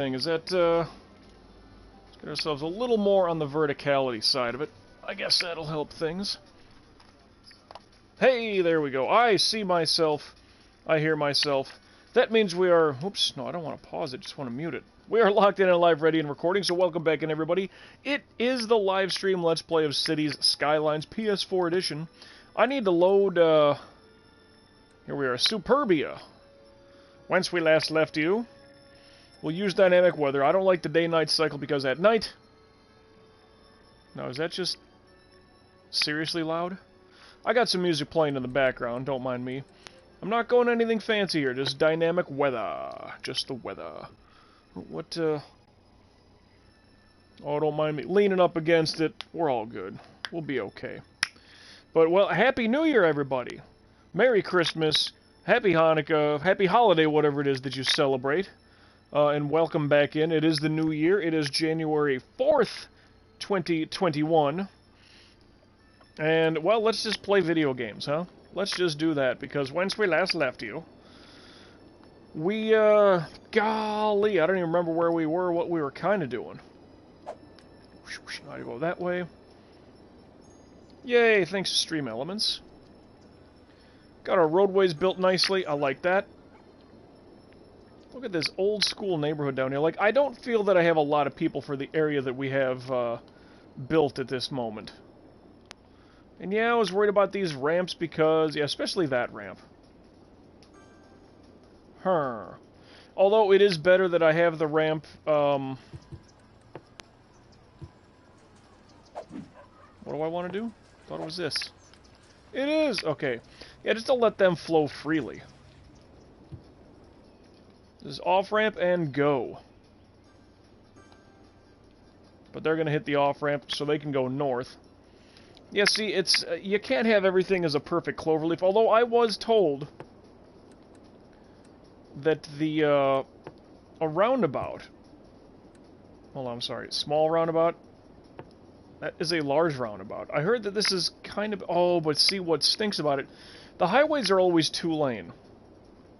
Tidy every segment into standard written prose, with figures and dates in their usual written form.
Is that, let's get ourselves a little more on the verticality side of it. I guess that'll help things. Hey, there we go. I see myself. I hear myself. That means we are... Oops, no, I don't want to pause it. Just want to mute it. We are locked in and live, ready, and recording, so welcome back in, everybody. It is the live stream Let's Play of Cities Skylines PS4 edition. I need to load, here we are, Superbia. Whence we last left you. We'll use dynamic weather. I don't like the day-night cycle because at night... Now, is that just seriously loud? I got some music playing in the background, don't mind me. I'm not going anything fancy here, just dynamic weather. Just the weather. What, Oh, don't mind me leaning up against it. We're all good. We'll be okay. But, well, Happy New Year, everybody. Merry Christmas, Happy Hanukkah, Happy Holiday, whatever it is that you celebrate. And welcome back in. It is the new year. It is January 4th, 2021. And, well, let's just play video games, huh? Let's just do that, because whence we last left you, we, golly, I don't even remember where we were, what we were kind of doing. Now I go that way. Yay, thanks to Stream Elements. Got our roadways built nicely. I like that. Look at this old school neighborhood down here. Like, I don't feel that I have a lot of people for the area that we have built at this moment. And yeah, I was worried about these ramps because, yeah, especially that ramp. Although it is better that I have the ramp, what do I want to do? Thought it was this. It is! Okay. Yeah, just to let them flow freely. This is off-ramp and go. But they're going to hit the off-ramp so they can go north. Yeah, see, it's... you can't have everything as a perfect cloverleaf, although I was told that the, a roundabout... Hold on, I'm sorry. Small roundabout? That is a large roundabout. I heard that this is kind of... Oh, but see what stinks about it. The highways are always two-lane. You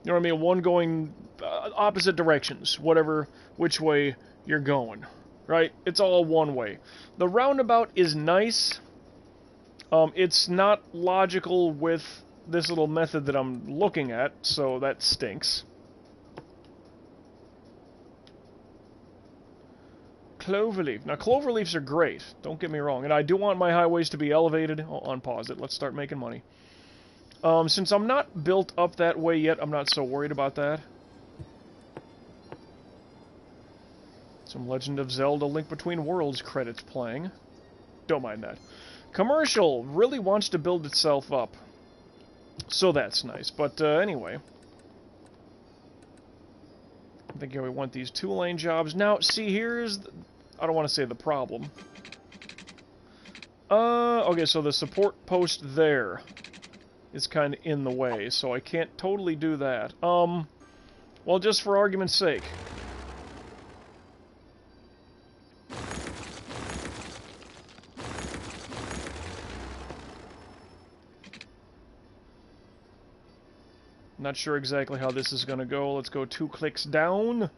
know what I mean? One going opposite directions, which way you're going, right? It's all one way. The roundabout is nice. It's not logical with this little method that I'm looking at, so that stinks. Cloverleaf. Now, cloverleafs are great. Don't get me wrong. And I do want my highways to be elevated. I'll unpause it. Let's start making money. Since I'm not built up that way yet, I'm not so worried about that. Some Legend of Zelda Link Between Worlds credits playing. Don't mind that. Commercial really wants to build itself up. So that's nice. But anyway. I think we want these two-lane jobs. Now, see, here's... I don't want to say the problem. Okay, so the support post there is kind of in the way, so I can't totally do that. Well, just for argument's sake. Not sure exactly how this is going to go. Let's go 2 clicks down.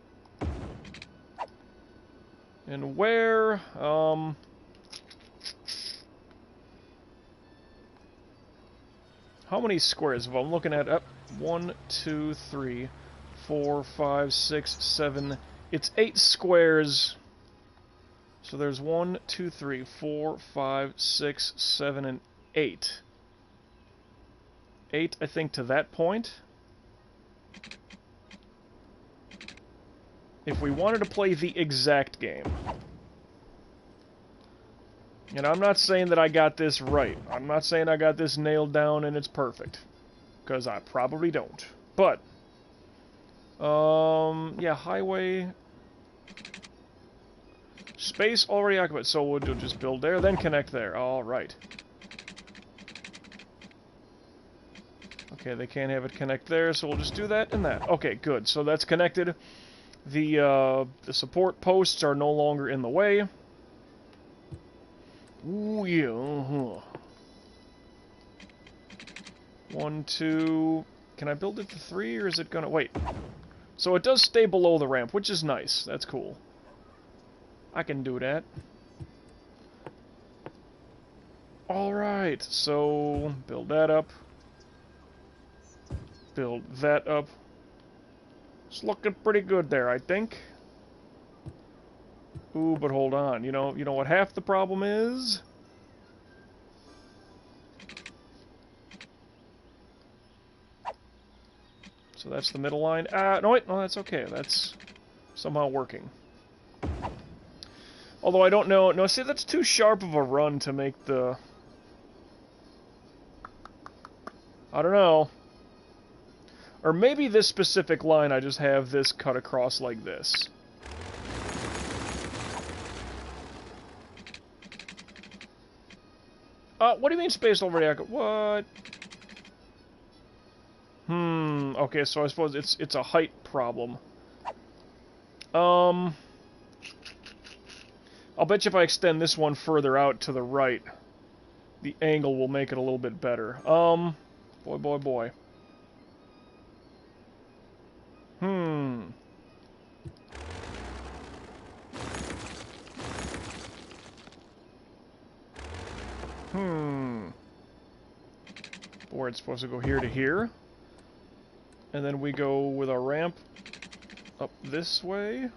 And where? How many squares? If I'm looking at 1, 2, 3, 4, 5, 6, 7. It's 8 squares. So there's 1, 2, 3, 4, 5, 6, 7, and 8. 8, I think, to that point. If we wanted to play the exact game. And I'm not saying that I got this right. I'm not saying I got this nailed down and it's perfect. Because I probably don't. But, yeah, highway... Space already occupied, so we'll just build there, then connect there. Alright. Okay, they can't have it connect there, so we'll just do that and that. Okay, good. So that's connected. The support posts are no longer in the way. Ooh, yeah. 1, 2... Can I build it to 3, or is it gonna... Wait. So it does stay below the ramp, which is nice. That's cool. I can do that. Alright, so build that up. Build that up. It's looking pretty good there, I think. Ooh, but hold on. You know what half the problem is? So that's the middle line. No, wait, no, that's okay. That's somehow working. Although I don't know. No, see, that's too sharp of a run to make the... I don't know. Or maybe this specific line, I just have this cut across like this. What do you mean space already? What? Okay, so I suppose it's a height problem. I'll bet you if I extend this one further out to the right, the angle will make it a little bit better. Boy. Or it's supposed to go here to here. And then we go with our ramp up this way.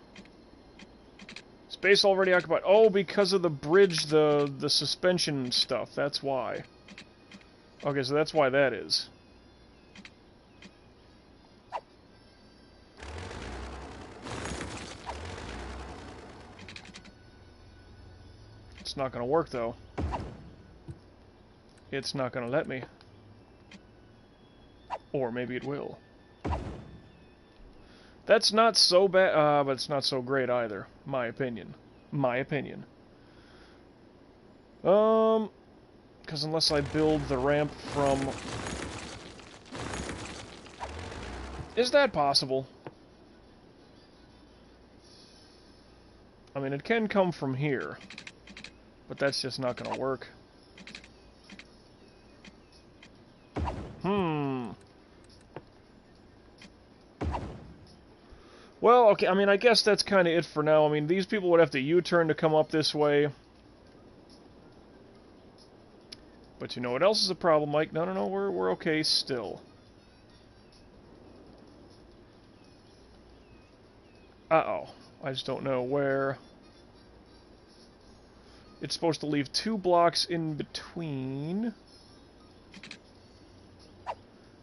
Space already occupied. Oh, because of the bridge, the suspension stuff. That's why. Okay, so that's why that is. It's not gonna work, though. It's not gonna let me. Or maybe it will. That's not so bad, but it's not so great either. My opinion. Because unless I build the ramp from... Is that possible? I mean, it can come from here. But that's just not gonna work. Well, okay, I mean, I guess that's kind of it for now. I mean, these people would have to U-turn to come up this way. But you know what else is a problem, Mike? No, we're okay still. Uh-oh. I just don't know where... It's supposed to leave 2 blocks in between.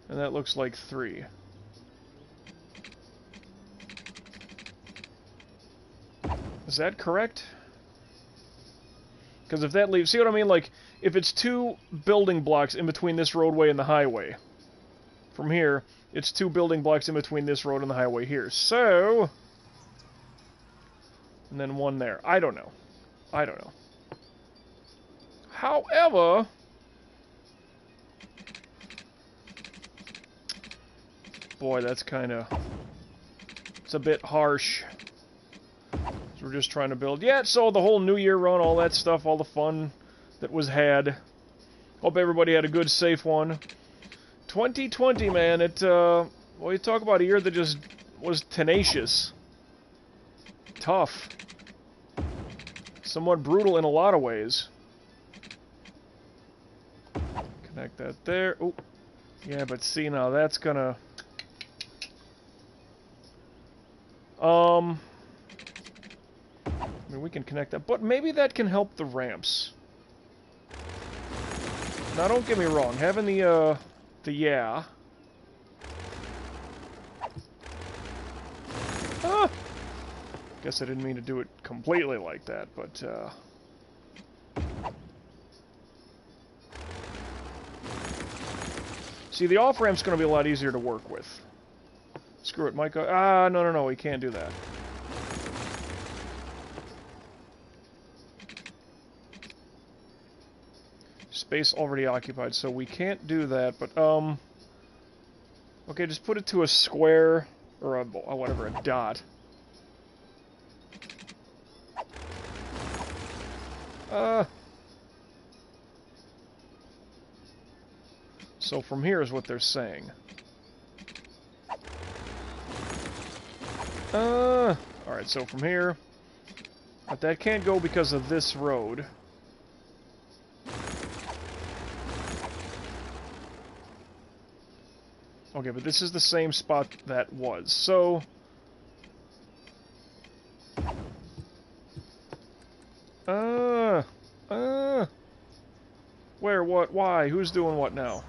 And that looks like 3. Is that correct? Because if that leaves... See what I mean? Like, if it's 2 building blocks in between this roadway and the highway. From here, it's 2 building blocks in between this road and the highway here. So... And then 1 there. I don't know. However... Boy, that's kind of... It's a bit harsh. So we're just trying to build... Yeah, so the whole New Year run, all that stuff, all the fun that was had. Hope everybody had a good, safe one. 2020, man, it, well, you talk about a year that just was tenacious. Tough. Somewhat brutal in a lot of ways. Connect that there. Oh, yeah, but see, now that's gonna... I mean, we can connect that, but maybe that can help the ramps. Now, don't get me wrong, having the yeah. Ah! Guess I didn't mean to do it completely like that, but, See, the off-ramp's gonna be a lot easier to work with. Screw it, Mike. No, we can't do that. Space already occupied, so we can't do that, but, okay, just put it to a square, or a, whatever, a dot. So from here is what they're saying. Alright, so from here... But that can't go because of this road. Okay, but this is the same spot that was, so... Where, what, why? Who's doing what now?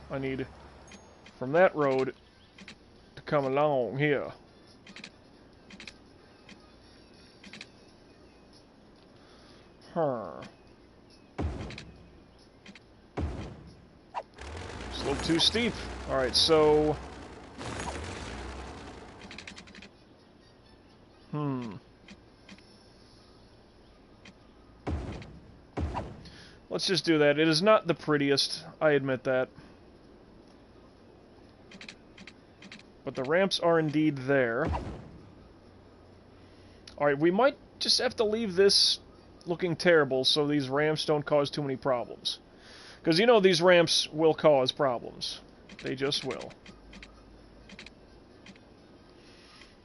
I need... From that road... to come along here. Huh. It's a little too steep. Alright, so... Let's just do that. It is not the prettiest, I admit that. But the ramps are indeed there. Alright, we might just have to leave this looking terrible so these ramps don't cause too many problems. Because you know these ramps will cause problems. They just will.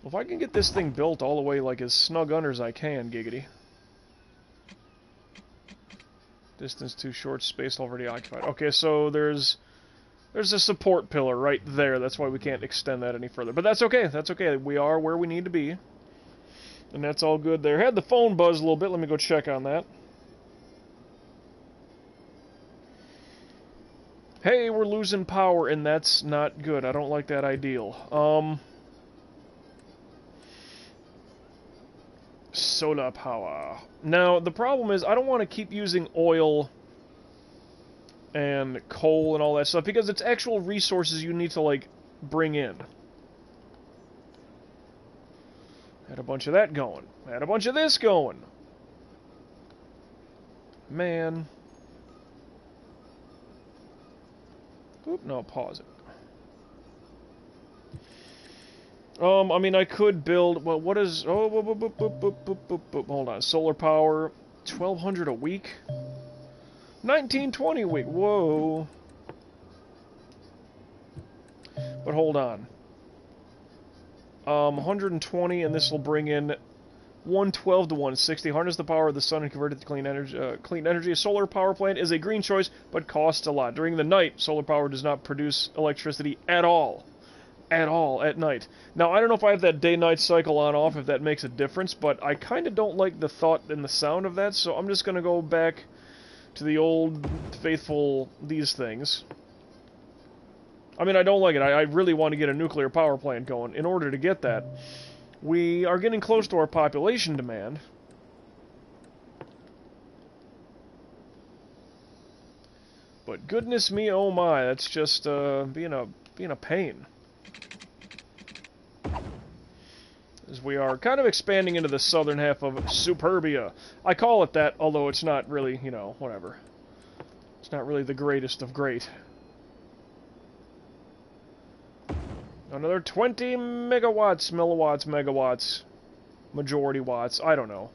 Well, if I can get this thing built all the way like as snug under as I can, giggity. Distance too short, space already occupied. Okay, so there's a support pillar right there. That's why we can't extend that any further. But that's okay. That's okay. We are where we need to be. And that's all good there. Had the phone buzz a little bit. Let me go check on that. Hey, we're losing power, and that's not good. I don't like that ideal. Solar power. Now, the problem is, I don't want to keep using oil and coal and all that stuff, because it's actual resources you need to, like, bring in. Had a bunch of that going. Had a bunch of this going. Man. Oop, no, pause it. I mean, I could build... Well, what is... Oh, hold on. Solar power, 1,200 a week? 1920 a week. Whoa. But hold on. 120, and this will bring in 112 to 160. Harness the power of the sun and convert it to clean energy. Clean energy. A solar power plant is a green choice, but costs a lot. During the night, solar power does not produce electricity at all. At all, at night. Now, I don't know if I have that day-night cycle on-off, if that makes a difference, but I kind of don't like the thought and the sound of that, so I'm just going to go back to the old, faithful, these things. I mean, I don't like it. I really want to get a nuclear power plant going. In order to get that, we are getting close to our population demand. But goodness me, oh my, that's just being a pain. As we are kind of expanding into the southern half of Superbia. I call it that, although it's not really, you know, whatever. It's not really the greatest of great. Another 20 megawatts, milliwatts, megawatts, majority watts, I don't know.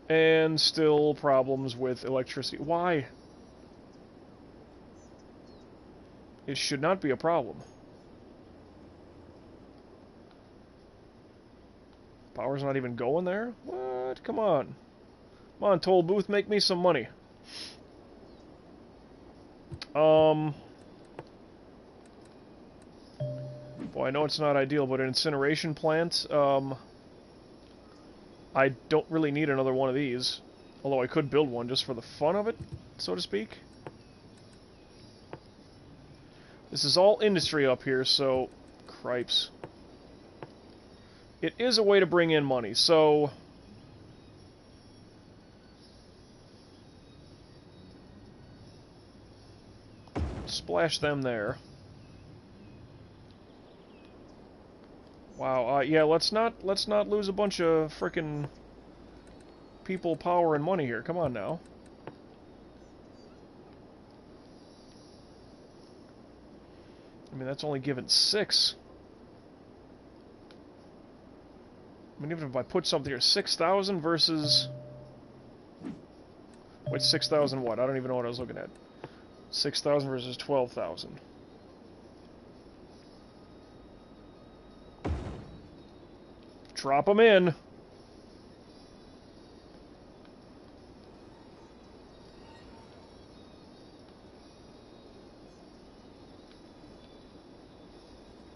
And still problems with electricity. Why? It should not be a problem. Power's not even going there? What? Come on. Come on, toll booth, make me some money. Boy, I know it's not ideal, but an incineration plant, I don't really need another one of these. Although I could build one just for the fun of it, so to speak. This is all industry up here, so... Cripes. It is a way to bring in money, so... Splash them there. Wow, yeah, let's not lose a bunch of frickin' people, power, and money here. Come on now. I mean, that's only given 6. I mean, even if I put something here, 6,000 versus... Wait, 6,000 what? I don't even know what I was looking at. 6,000 versus 12,000. Drop them in.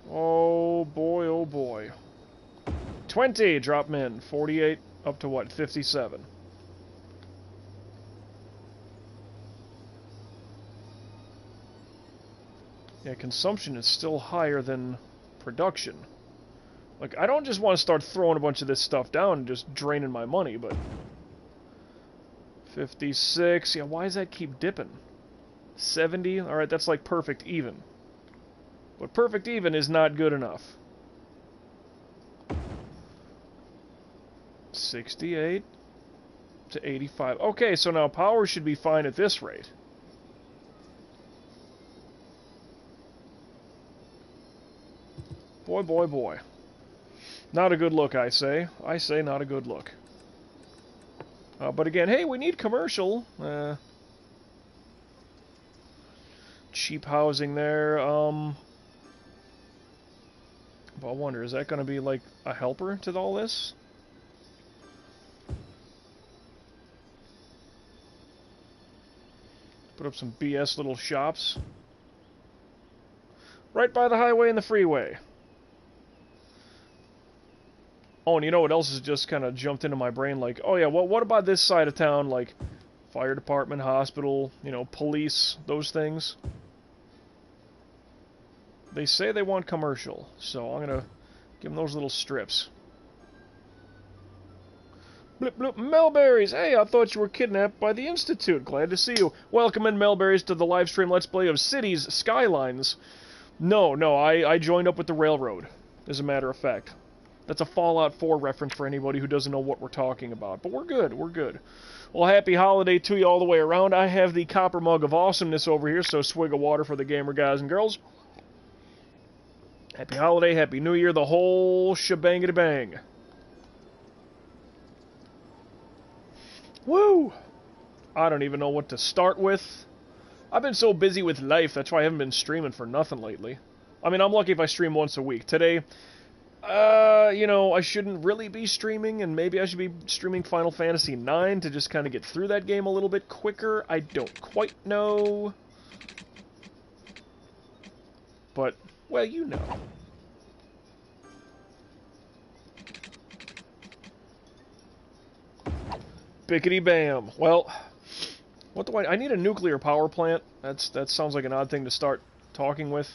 Oh boy, oh boy. 20, drop them in. 48 up to what? 57. Yeah, consumption is still higher than production. Like, I don't just want to start throwing a bunch of this stuff down and just draining my money, but... 56, yeah, why does that keep dipping? 70, alright, that's like perfect even. But perfect even is not good enough. 68 to 85. Okay, so now power should be fine at this rate. Boy, boy, boy. Not a good look, I say. I say not a good look. But again, hey, we need commercial. Cheap housing there. But I wonder, is that going to be like a helper to all this? Put up some BS little shops. Right by the highway and the freeway. Oh, and you know what else has just kind of jumped into my brain? Like, oh yeah, well, what about this side of town? Like, fire department, hospital, you know, police, those things. They say they want commercial, so I'm going to give them those little strips. Blip, blip, Melberries! Hey, I thought you were kidnapped by the Institute. Glad to see you. Welcome in, Melberries, to the live stream Let's Play of Cities Skylines. No, I joined up with the railroad, as a matter of fact. That's a Fallout 4 reference for anybody who doesn't know what we're talking about. But we're good, we're good. Well, happy holiday to you all the way around. I have the copper mug of awesomeness over here, so swig of water for the gamer guys and girls. Happy holiday, happy new year, the whole shebang-a-bang. Woo! I don't even know what to start with. I've been so busy with life, that's why I haven't been streaming for nothing lately. I mean, I'm lucky if I stream once a week. Today... you know, I shouldn't really be streaming, and maybe I should be streaming Final Fantasy IX to just kind of get through that game a little bit quicker. I don't quite know. But, well, you know. Bickety-bam. Well, what do I need a nuclear power plant. That sounds like an odd thing to start talking with.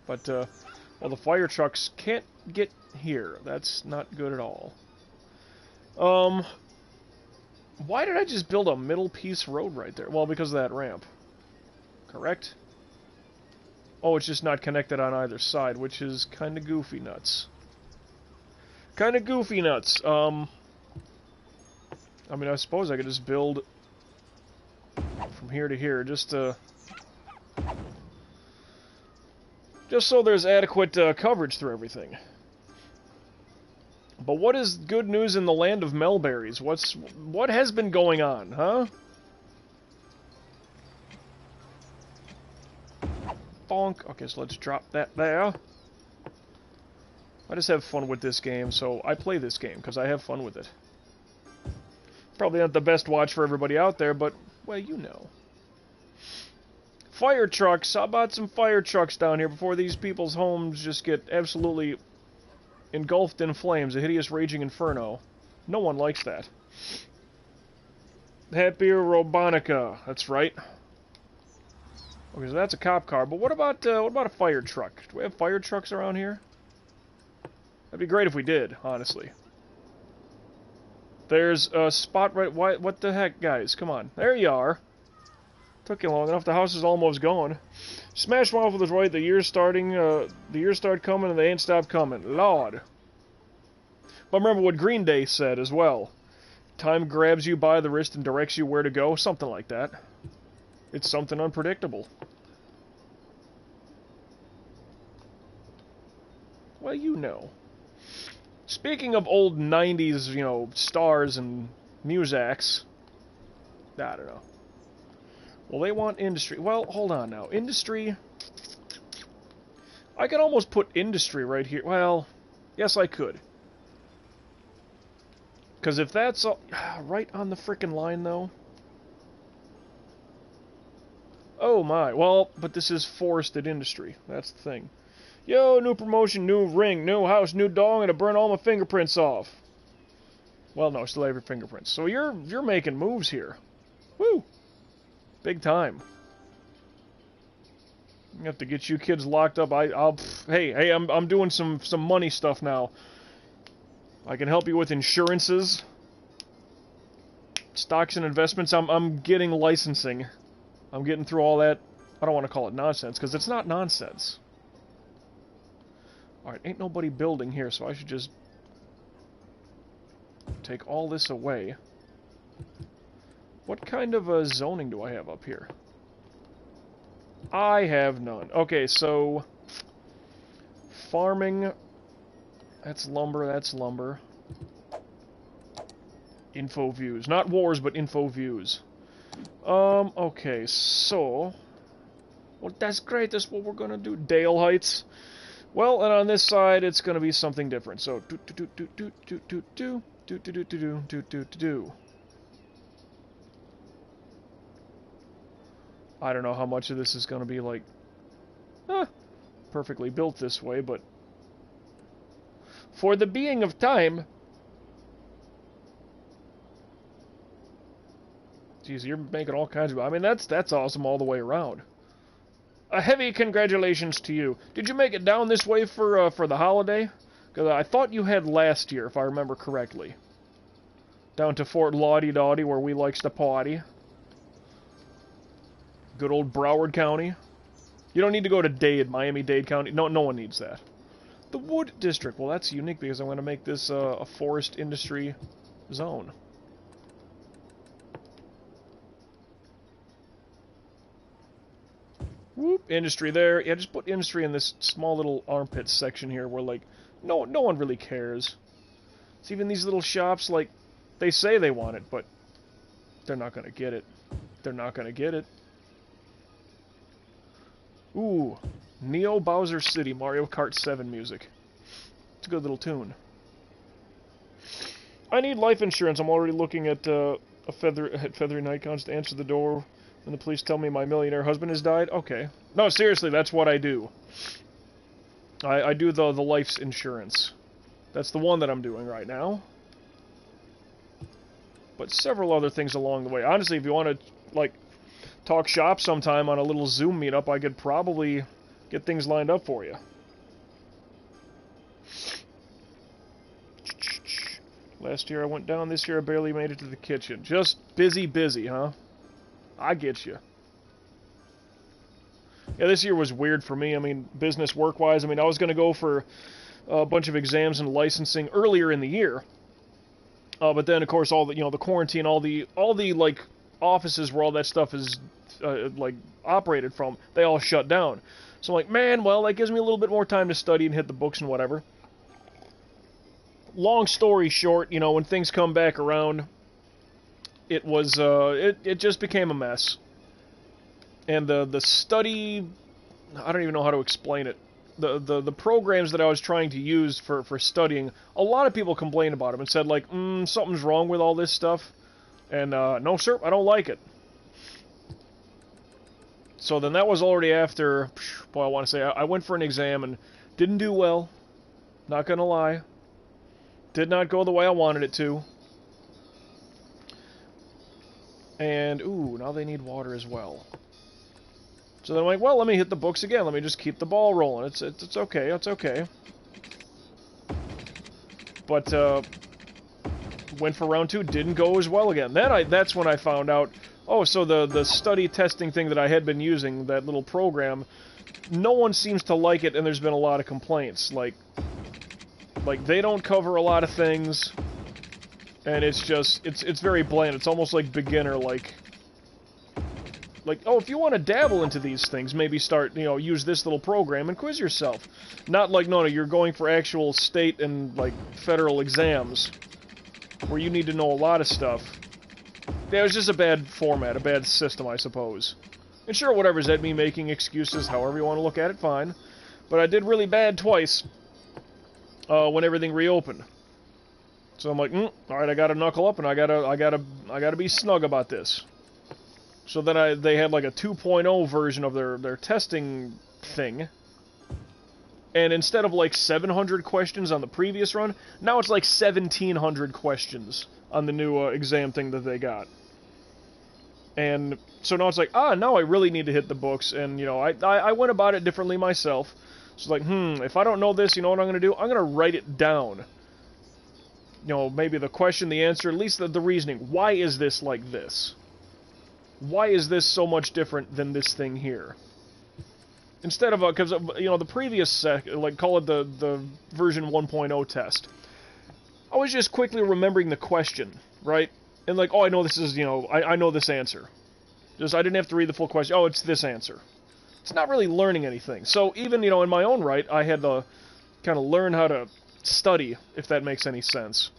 But, well, the fire trucks can't get here. That's not good at all. Why did I just build a middle piece road right there? Well, because of that ramp. Correct? Oh, it's just not connected on either side, which is kind of goofy nuts. Kind of goofy nuts. I mean, I suppose I could just build from here to here, just so there's adequate coverage through everything. But what is good news in the land of Melberries? What has been going on, huh? Bonk. Okay, so let's drop that there. I just have fun with this game, so I play this game because I have fun with it. Probably not the best watch for everybody out there, but, well, you know. Fire trucks. How about some fire trucks down here before these people's homes just get absolutely engulfed in flames, a hideous raging inferno. No one likes that. Happier Robonica. That's right. Okay, so that's a cop car. But what about a fire truck? Do we have fire trucks around here? That'd be great if we did, honestly. There's a spot right... What the heck, guys? Come on. There you are. Took you long enough. The house is almost gone. Smash one off with the right. The year's starting. The years start coming and they ain't stopped coming. Lord. But remember what Green Day said as well. Time grabs you by the wrist and directs you where to go. Something like that. It's something unpredictable. Well, you know. Speaking of old 90s, you know, stars and musacs. I don't know. Well, they want industry. Well, hold on now. Industry... I could almost put industry right here. Well, yes, I could. Because if that's all... right on the frickin' line, though... Oh my, well, but this is forested industry. That's the thing. Yo, new promotion, new ring, new house, new dog, and to burn all my fingerprints off. Well, no, still have your fingerprints. So you're making moves here. Woo! Big time. I have to get you kids locked up. Hey, I'm doing some money stuff now. I can help you with insurances, stocks and investments. I'm getting licensing. I'm getting through all that. I don't want to call it nonsense, because it's not nonsense. Alright, ain't nobody building here, so I should just take all this away. What kind of zoning do I have up here? I have none. Okay, so... farming... that's lumber, that's lumber. Info views. Not wars, but info views. Okay, so... well, that's great, that's what we're gonna do. Dale Heights. Well, and on this side, it's gonna be something different. So, I don't know how much of this is gonna be, like... perfectly built this way, but... for the being of time... Jeez, you're making all kinds of... I mean, that's awesome all the way around. A heavy congratulations to you. Did you make it down this way for the holiday? Because I thought you had last year, if I remember correctly. Down to Fort Lottie-Dottie, where we likes to party. Good old Broward County. You don't need to go to Dade, Miami-Dade County. No one needs that. The Wood District. Well, that's unique because I'm going to make this a forest industry zone. Whoop, industry there. Yeah, just put industry in this small little armpit section here where, like, no one really cares. It's even these little shops, like, they say they want it, but they're not going to get it. They're not going to get it. Ooh, Neo Bowser City, Mario Kart 7 music. It's a good little tune. I need life insurance. I'm already looking at feathery nightgowns to answer the door when the police tell me my millionaire husband has died. Okay. No, seriously, that's what I do. I do the life's insurance. That's the one that I'm doing right now. But several other things along the way. Honestly, if you want to, like, talk shop sometime on a little Zoom meetup, I could probably get things lined up for you. Last year I went down, this year I barely made it to the kitchen. Just busy, huh? I get you. Yeah, this year was weird for me. I mean, business work-wise. I mean, I was going to go for a bunch of exams and licensing earlier in the year. But then, of course, all the, the quarantine, all the like, offices where all that stuff is, like, operated from, they all shut down. So I'm like, man, well, that gives me a little bit more time to study and hit the books and whatever. Long story short, when things come back around, it was, it just became a mess. And the study, I don't even know how to explain it. The programs that I was trying to use for studying, a lot of people complained about them and said, like, something's wrong with all this stuff. And, no, sir, I don't like it. So then that was already after, boy, I want to say, I went for an exam and didn't do well. Not gonna lie. Did not go the way I wanted it to. And, ooh, now they need water as well. So then I'm like, well, let me hit the books again. Let me just keep the ball rolling. It's okay, it's okay. But, went for round 2, didn't go as well again. That's when I found out, oh, so the study testing thing that I had been using, that little program, no one seems to like it, and there's been a lot of complaints. Like they don't cover a lot of things, and it's just, it's very bland. It's almost like beginner, like, oh, if you want to dabble into these things, maybe start, use this little program and quiz yourself. Not like, no, you're going for actual state and, like, federal exams, where you need to know a lot of stuff. Yeah, it was just a bad format, a bad system, I suppose. And sure, whatever's at me making excuses, however you want to look at it, fine. But I did really bad twice when everything reopened. So I'm like, all right, I gotta knuckle up, and I gotta be snug about this. So then they had like a 2.0 version of their testing thing. And instead of like 700 questions on the previous run, now it's like 1,700 questions on the new exam thing that they got. And so now it's like, now I really need to hit the books, and, you know, I went about it differently myself. So like, if I don't know this, you know what I'm going to do? I'm going to write it down. You know, maybe the question, the answer, at least the reasoning. Why is this like this? Why is this so much different than this thing here? Instead of, because, you know, the previous, like, call it the version 1.0 test, I was just quickly remembering the question, right? And like, oh, I know this is, you know, I know this answer. Just, I didn't have to read the full question. Oh, it's this answer. It's not really learning anything. So even, you know, in my own right, I had to kind of learn how to study, if that makes any sense.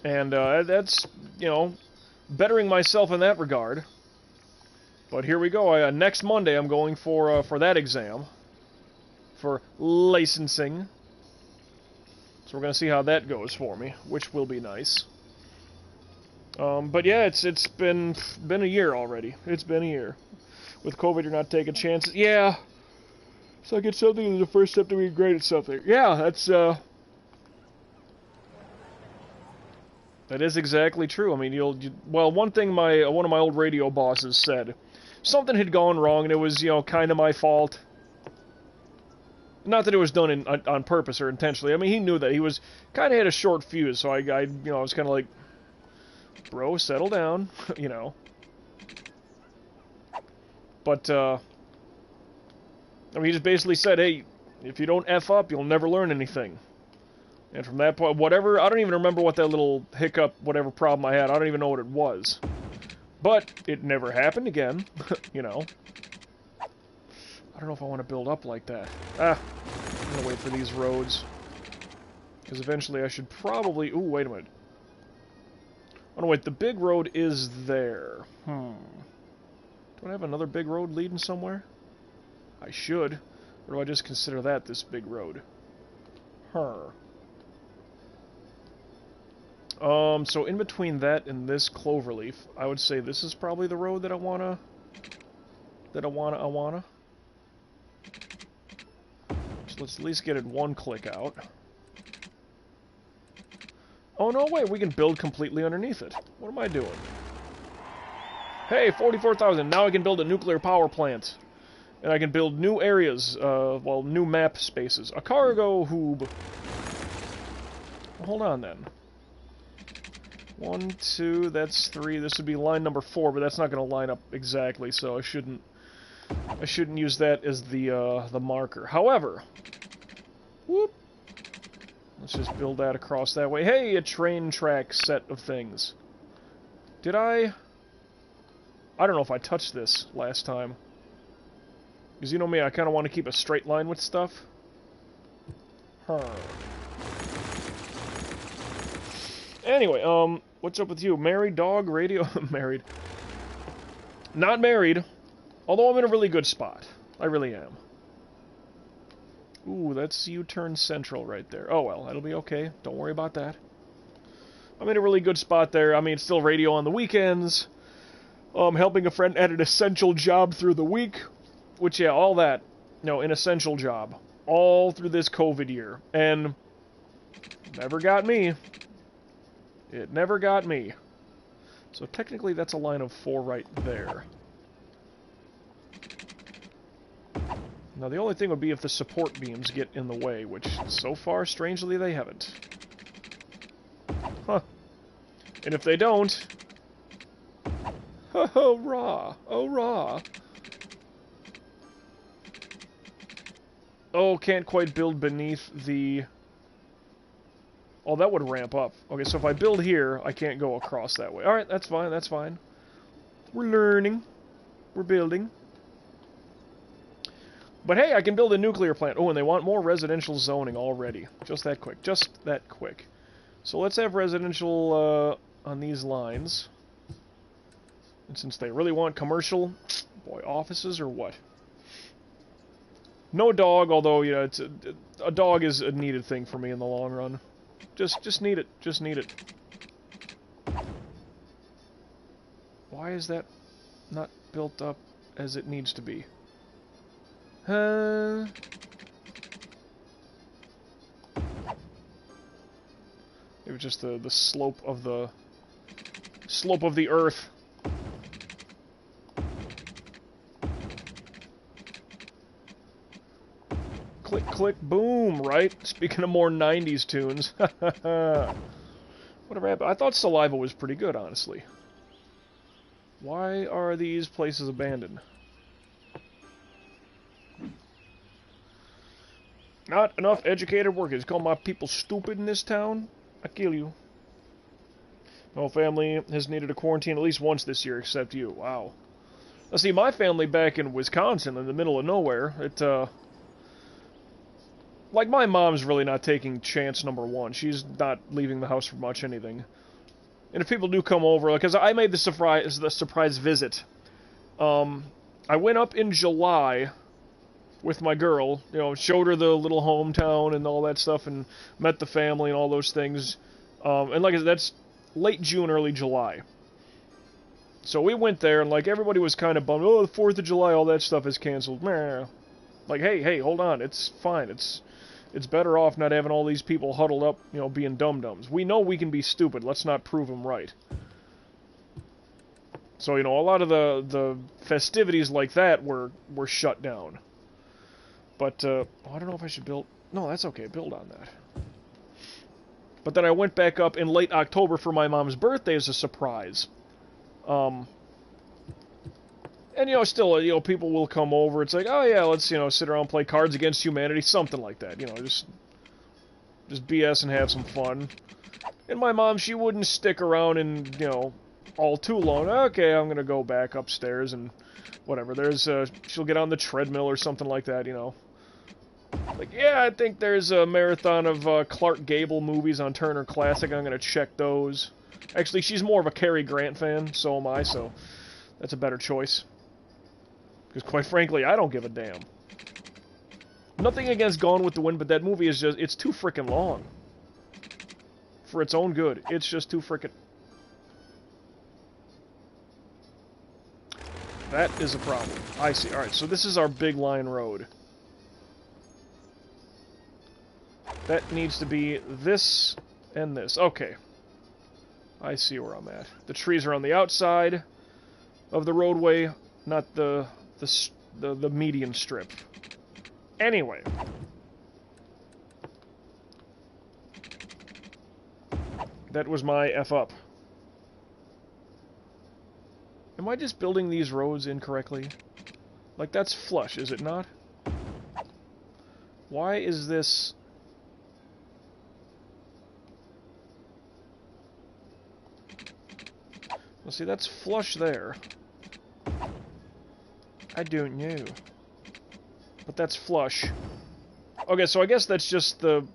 And that's, you know, bettering myself in that regard. But here we go. Next Monday, I'm going for that exam. For licensing. So we're going to see how that goes for me, which will be nice. But yeah, it's been a year already. It's been a year. With COVID, you're not taking chances. Yeah. So I get something as the first step to being great at something. Yeah, that's, that is exactly true. I mean, well, one thing one of my old radio bosses said, something had gone wrong, and it was, you know, kind of my fault. Not that it was done on purpose or intentionally. I mean, he knew that. He was kind of had a short fuse, so I was kind of like, bro, settle down, you know. But, I mean, he just basically said, hey, if you don't F up, you'll never learn anything. And from that point, whatever, I don't even remember what that little hiccup, whatever problem I had, I don't even know what it was. But it never happened again, you know. I don't know if I want to build up like that. I'm going to wait for these roads. Because eventually I should probably... Ooh, wait a minute. Oh, no, wait, the big road is there. Do I have another big road leading somewhere? I should. Or do I just consider that this big road? So in between that and this cloverleaf, I would say this is probably the road that I wanna... So let's at least get it one click out. Oh, no, wait, we can build completely underneath it. What am I doing? Hey, 44,000, now I can build a nuclear power plant. And I can build new areas, well, new map spaces. A cargo hoob. Well, hold on, then. 1, 2, that's 3. This would be line number 4, but that's not going to line up exactly, so I shouldn't use that as the marker. However, whoop, let's just build that across that way. Hey, a train track set of things. Did I don't know if I touched this last time. Because you know me, I kind of want to keep a straight line with stuff. Anyway, what's up with you? Married, dog, radio? Married. Not married. Although I'm in a really good spot. I really am. Ooh, that's U-turn central right there. Oh well, that'll be okay. Don't worry about that. I'm in a really good spot there. I mean, it's still radio on the weekends. Helping a friend at an essential job through the week. Which, yeah, all that. No, an essential job. All through this COVID year. And never got me. It never got me. So technically that's a line of 4 right there. Now the only thing would be if the support beams get in the way, which so far, strangely, they haven't. Huh. And if they don't... Hurrah! Hurrah! Oh, can't quite build beneath the... Oh, that would ramp up. Okay, so if I build here, I can't go across that way. Alright, that's fine, that's fine. We're learning. We're building. But hey, I can build a nuclear plant. Oh, and they want more residential zoning already. Just that quick. Just that quick. So let's have residential, on these lines. And since they really want commercial, boy, offices or what? No dog, although, you know, it's a dog is a needed thing for me in the long run. Just need it. Just need it. Why is that not built up as it needs to be? It was just the slope of the earth. Click, click, boom, right? Speaking of more 90s tunes. Whatever happened? I thought Saliva was pretty good, honestly. Why are these places abandoned? Not enough educated workers. Call my people stupid in this town? I kill you. No family has needed a quarantine at least once this year, except you. Wow. Now see, my family back in Wisconsin, in the middle of nowhere, like, my mom's really not taking chance number one. She's not leaving the house for much anything. And if people do come over, because I made the surprise visit. I went up in July with my girl, you know, showed her the little hometown and all that stuff, and met the family and all those things. And like I said, that's late June, early July. So we went there, and like everybody was kind of bummed. Oh, the 4th of July, all that stuff is canceled. Meh. Like, hey, hold on, it's fine. It's better off not having all these people huddled up, you know, being dum-dums. We know we can be stupid. Let's not prove them right. So, you know, a lot of the festivities like that were shut down. But, I don't know if I should build... No, that's okay. Build on that. But then I went back up in late October for my mom's birthday as a surprise. And, you know, still, you know, people will come over. It's like, oh, yeah, let's, you know, sit around and play Cards Against Humanity, something like that. You know, just BS and have some fun. And my mom, she wouldn't stick around and, you know, all too long. Okay, I'm gonna go back upstairs and whatever. She'll get on the treadmill or something like that, you know. Like, yeah, I think there's a marathon of Clark Gable movies on Turner Classic. I'm gonna check those. Actually, she's more of a Cary Grant fan, so am I, so that's a better choice. Because, quite frankly, I don't give a damn. Nothing against Gone with the Wind, but that movie is just... It's too frickin' long. For its own good. It's just too frickin'... That is a problem. I see. Alright, so this is our big line road. That needs to be this and this. Okay. I see where I'm at. The trees are on the outside of the roadway, not the median strip. Anyway. That was my F up. Am I just building these roads incorrectly? Like, that's flush, is it not? Why is this... Well, see, that's flush there. I don't know. But that's flush. Okay, so I guess that's just the...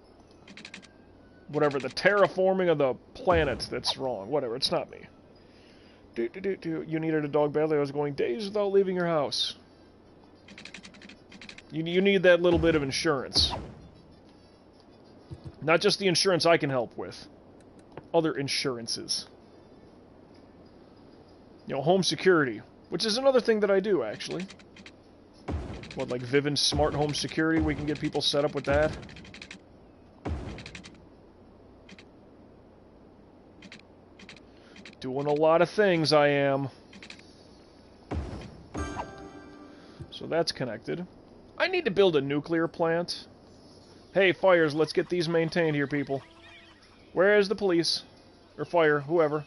whatever, the terraforming of the planet that's wrong. Whatever, it's not me. You needed a dog badly. I was going days without leaving your house. You need that little bit of insurance. Not just the insurance I can help with. Other insurances. You know, home security. Which is another thing that I do, actually. What, like Vivint Smart Home Security? We can get people set up with that? Doing a lot of things, I am. So that's connected. I need to build a nuclear plant. Hey, fires, let's get these maintained here, people. Where is the police? Or fire, whoever.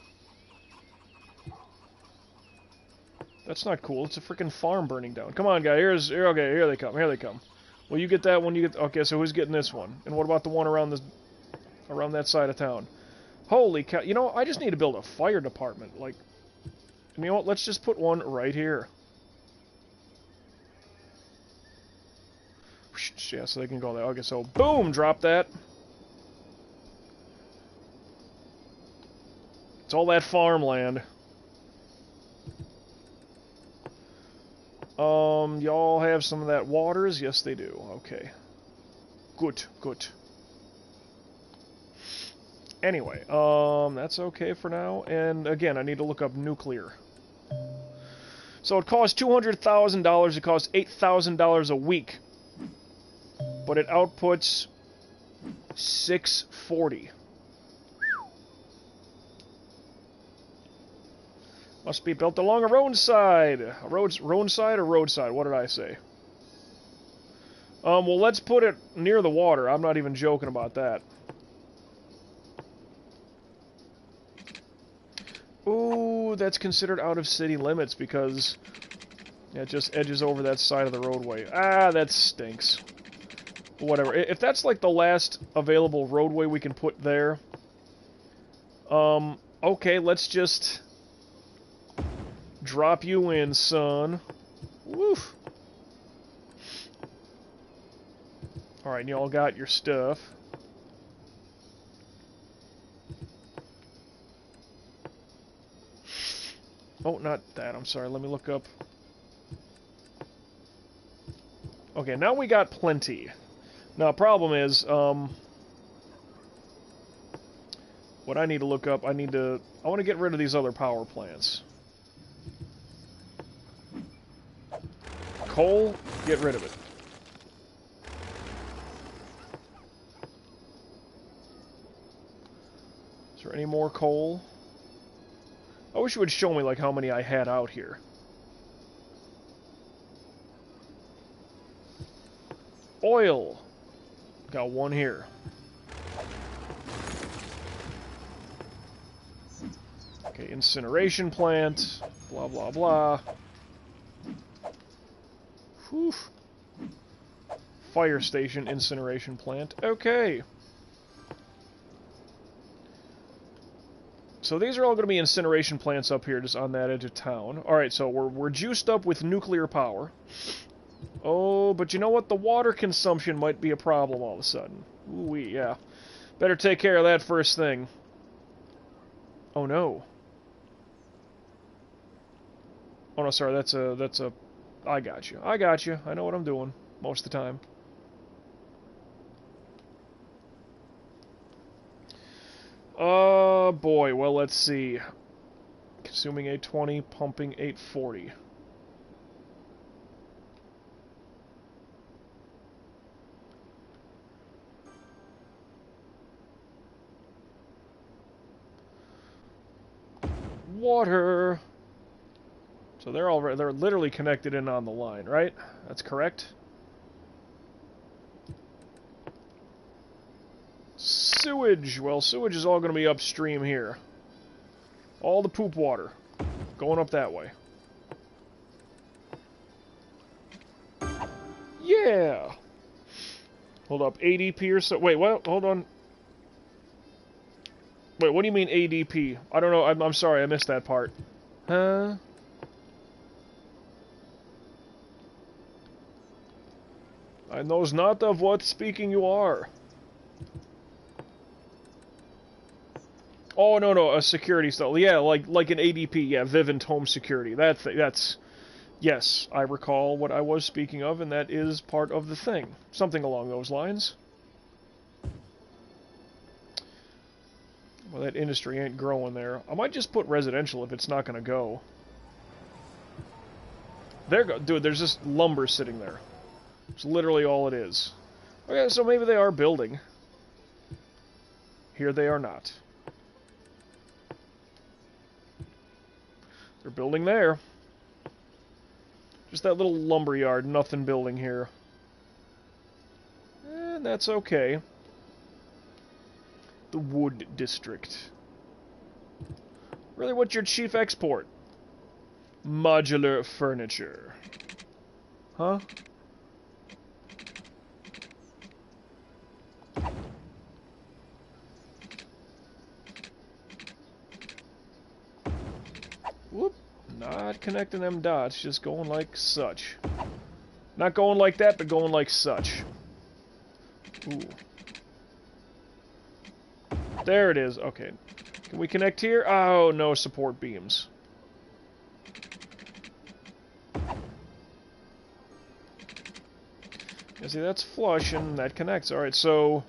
That's not cool. It's a freaking farm burning down. Come on, guy. Okay, here they come. Here they come. Well, you get that one. You get... Okay, so who's getting this one? And what about the one around this... around that side of town? Holy cow. You know, I just need to build a fire department. Like... You know what? Let's just put one right here. Yeah, so they can go there. Okay, so boom! Drop that. It's all that farmland. Y'all have some of that waters? Yes, they do. Okay. Good, good. Anyway, that's okay for now. And again, I need to look up nuclear. So it costs $200,000. It costs $8,000 a week. But it outputs 640. Must be built along a roadside. Roadside or roadside? What did I say? Well, let's put it near the water. I'm not even joking about that. Ooh, that's considered out of city limits because it just edges over that side of the roadway. Ah, that stinks. Whatever. If that's like the last available roadway we can put there, okay, let's just drop you in, son. Woof. Alright, y'all got your stuff. Oh, not that. I'm sorry. Let me look up. Okay, now we got plenty. Now, problem is, what I need to look up, I want to get rid of these other power plants. Coal, get rid of it. Is there any more coal? I wish you would show me, like, how many I had out here. Oil. Got one here. Okay, incineration plant. Blah, blah, blah. Whew. Fire station, incineration plant. Okay. So these are all going to be incineration plants up here, just on that edge of town. Alright, so we're juiced up with nuclear power. Oh, but you know what? The water consumption might be a problem all of a sudden. Ooh, yeah. Better take care of that first thing. Oh, no. Oh, no, sorry, that's a... I got you. I got you. I know what I'm doing most of the time. Oh, boy. Well, let's see. Consuming 820, pumping 840. Water. So they're literally connected in on the line, right? That's correct. Sewage. Well, sewage is all going to be upstream here. All the poop water going up that way. Yeah. Hold up, ADP or so. Wait, what? Hold on. Wait, what do you mean ADP? I don't know. I'm sorry, I missed that part. Huh? I knows not of what speaking you are. Oh, no, a security stuff. Yeah, like an ADP, yeah, Vivint Home Security. That's... Yes, I recall what I was speaking of, and that is part of the thing. Something along those lines. Well, that industry ain't growing there. I might just put residential if it's not going to go. There go. Dude, there's just lumber sitting there. It's literally all it is. Okay, so maybe they are building. Here they are not. They're building there. Just that little lumber yard, nothing building here. And that's okay. The wood district. Really, what's your chief export? Modular furniture. Huh? Whoop. Not connecting them dots, just going like such. Not going like that, but going like such. Ooh. There it is. Okay. Can we connect here? Oh, no support beams. Yeah, see, that's flush, and that connects. Alright, so...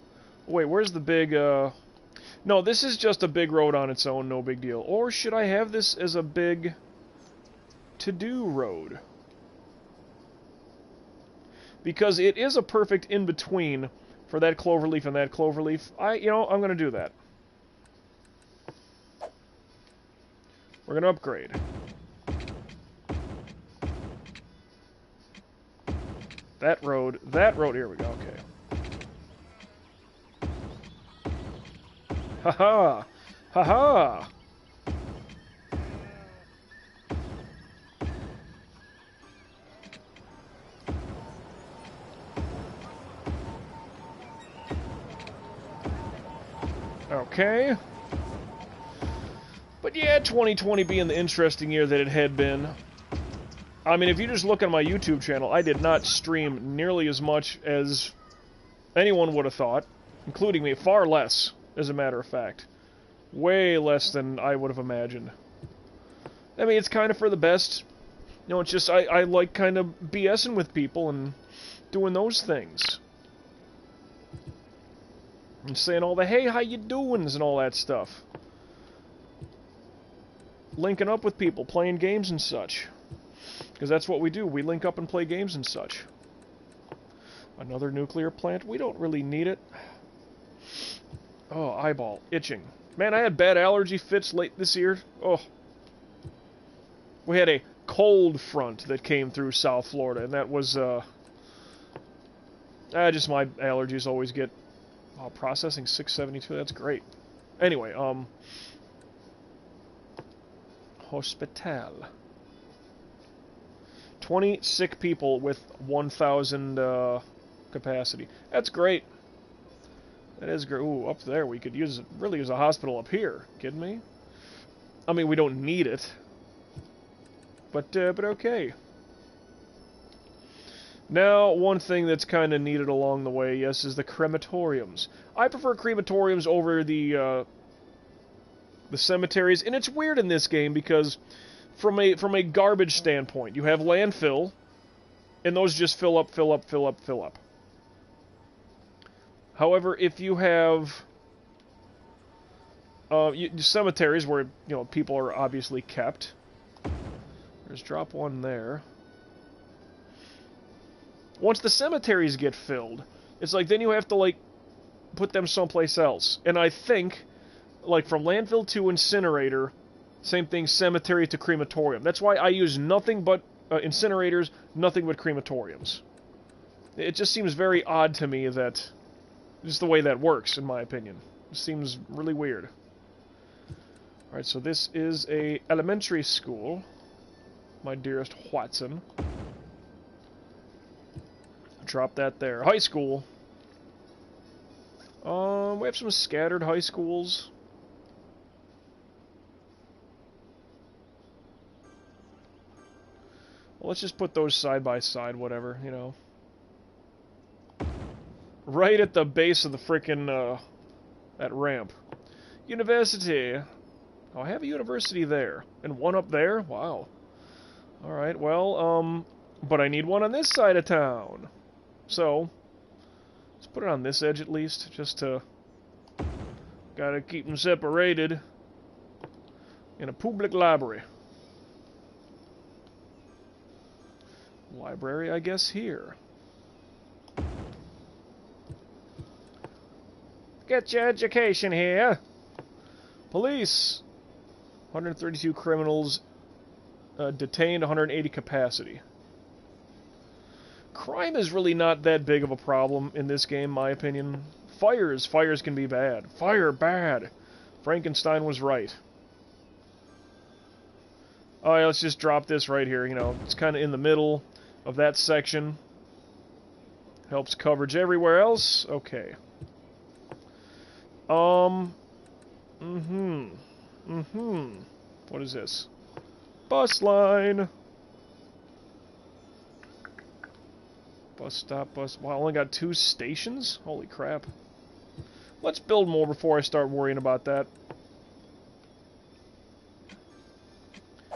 Wait, where's the big, No, this is just a big road on its own, no big deal. Or should I have this as a big to-do road? Because it is a perfect in-between for that cloverleaf and that cloverleaf. I'm gonna do that. We're gonna upgrade. That road, here we go, okay. Haha! Haha! Okay. But yeah, 2020 being the interesting year that it had been. I mean, if you just look on my YouTube channel, I did not stream nearly as much as anyone would have thought, including me. Far less, as a matter of fact. Way less than I would have imagined. I mean, it's kind of for the best. You know, it's just, I like kind of BSing with people and doing those things. And saying all the, hey, how you doings and all that stuff. Linking up with people, playing games and such. Because that's what we do. We link up and play games and such. Another nuclear plant? We don't really need it. Oh, eyeball. Itching. Man, I had bad allergy fits late this year. Oh. We had a cold front that came through South Florida, and that was, just my allergies always get... Oh, processing 672, that's great. Anyway, Hospital. 20 sick people with 1,000, capacity. That's great. That is great. Ooh, up there, we could really use a hospital up here. Kidding me? I mean, we don't need it. But okay. Now, one thing that's kind of needed along the way, yes, is the crematoriums. I prefer crematoriums over the cemeteries, and it's weird in this game because from a garbage standpoint, you have landfill, and those just fill up, fill up, fill up, fill up. However, if you have cemeteries where people are obviously kept, there's drop one there. Once the cemeteries get filled, it's like then you have to, like, put them someplace else. And I think, like, from landfill to incinerator, same thing, cemetery to crematorium. That's why I use nothing but incinerators, nothing but crematoriums. It just seems very odd to me that, just the way that works, in my opinion. It seems really weird. Alright, so this is a elementary school, my dearest Watson. Drop that there. High school. We have some scattered high schools. Well, let's just put those side by side, whatever, Right at the base of the frickin', that ramp. University. Oh, I have a university there. And one up there? Wow. Alright, well, but I need one on this side of town. So, let's put it on this edge at least, just to... Gotta keep them separated. In a public library. Library, I guess, here. Get your education here. Police. 132 criminals detained, 180 capacity. Crime is really not that big of a problem in this game, in my opinion. Fires can be bad. Fire, bad. Frankenstein was right. Alright, let's just drop this right here, it's kind of in the middle of that section. Helps coverage everywhere else. Okay. What is this? Bus line. Bus stop, bus... Wow, I only got 2 stations? Holy crap. Let's build more before I start worrying about that.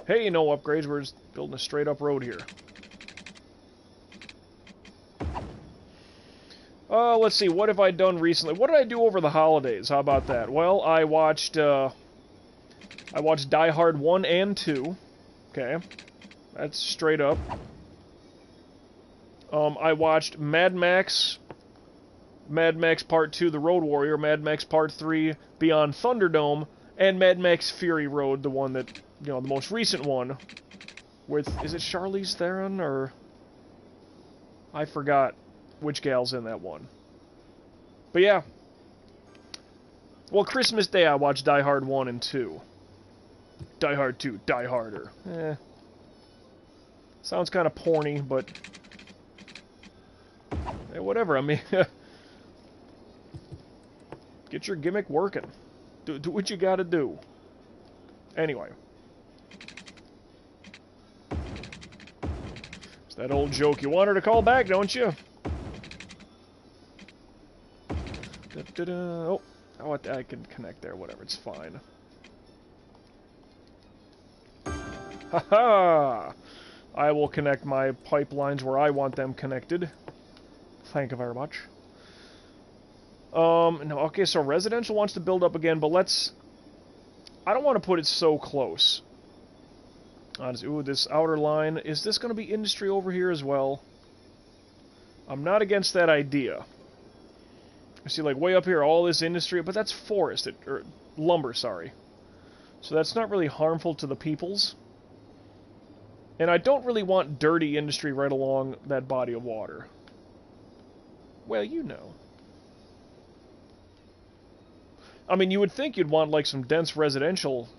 Hey, no upgrades, we're just building a straight-up road here. Let's see, what have I done recently? What did I do over the holidays? How about that? Well, I watched Die Hard 1 and 2. Okay. That's straight up. I watched Mad Max Part 2, The Road Warrior, Mad Max Part 3, Beyond Thunderdome, and Mad Max Fury Road, the one that, you know, the most recent one, with, is it Charlize Theron, or... I forgot which gal's in that one. But yeah. Well, Christmas Day I watched Die Hard 1 and 2. Die Hard 2, Die Harder. Sounds kind of porny, but... Hey, whatever, I mean... Get your gimmick working. Do what you gotta do. Anyway. It's that old joke. You want her to call back, don't you? Oh, I can connect there. Whatever, it's fine. Haha! I will connect my pipelines where I want them connected. Thank you very much. No, okay, so residential wants to build up again, but let's... I don't want to put it so close. Ooh, this outer line. Is this going to be industry over here as well? I'm not against that idea. I see, like, way up here, all this industry, but that's forest, or lumber, sorry. So that's not really harmful to the peoples. And I don't really want dirty industry right along that body of water. Well, you know. I mean, you would think you'd want, like, some dense residential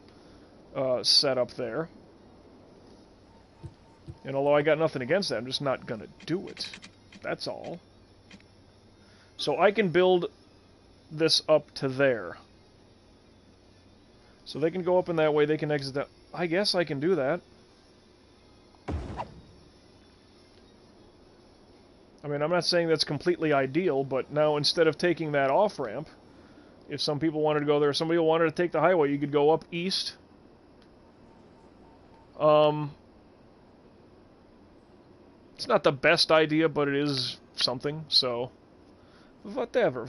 setup there. And although I got nothing against that, I'm just not gonna do it. That's all. So I can build this up to there. So they can go up in that way, they can exit that. I guess I can do that. I mean, I'm not saying that's completely ideal, but now instead of taking that off-ramp, if some people wanted to go there, somebody wanted to take the highway, you could go up east. It's not the best idea, but it is something, so... Whatever.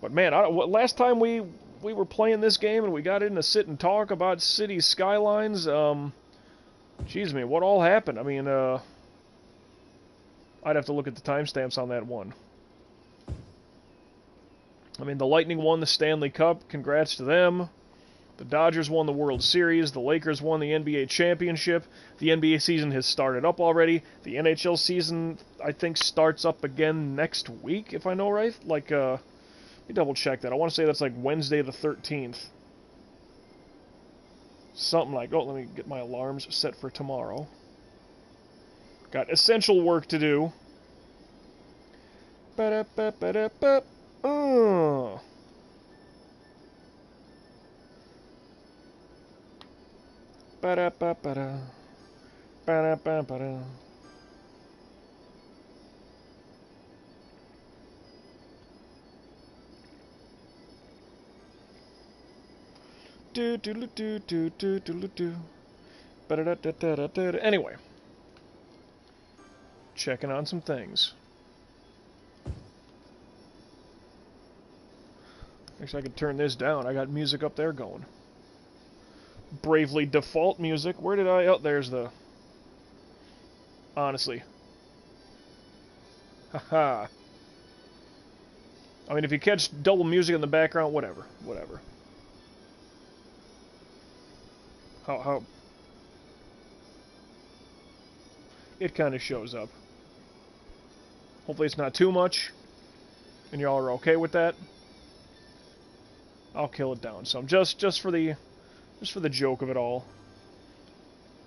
But man, last time we were playing this game and we got in to sit and talk about city skylines, jeez me, what all happened? I mean, I'd have to look at the timestamps on that one. I mean, the Lightning won the Stanley Cup, congrats to them. The Dodgers won the World Series, the Lakers won the NBA championship, the NBA season has started up already, the NHL season, I think, starts up again next week, if I know right. Like, let me double check that. I want to say that's like Wednesday the 13th. Something like, oh, let me get my alarms set for tomorrow. Got essential work to do. Ba-da-ba-ba-da-ba. Ba-da-ba-ba-da. Ba-da-ba-ba-da. Anyway, checking on some things. Actually, I could turn this down. I got music up there going. Bravely default music. Where did I... Oh, there's the... Honestly. Haha. I mean, if you catch double music in the background, whatever. How... It kind of shows up. Hopefully it's not too much, and y'all are okay with that. I'll kill it down some, just for the joke of it all.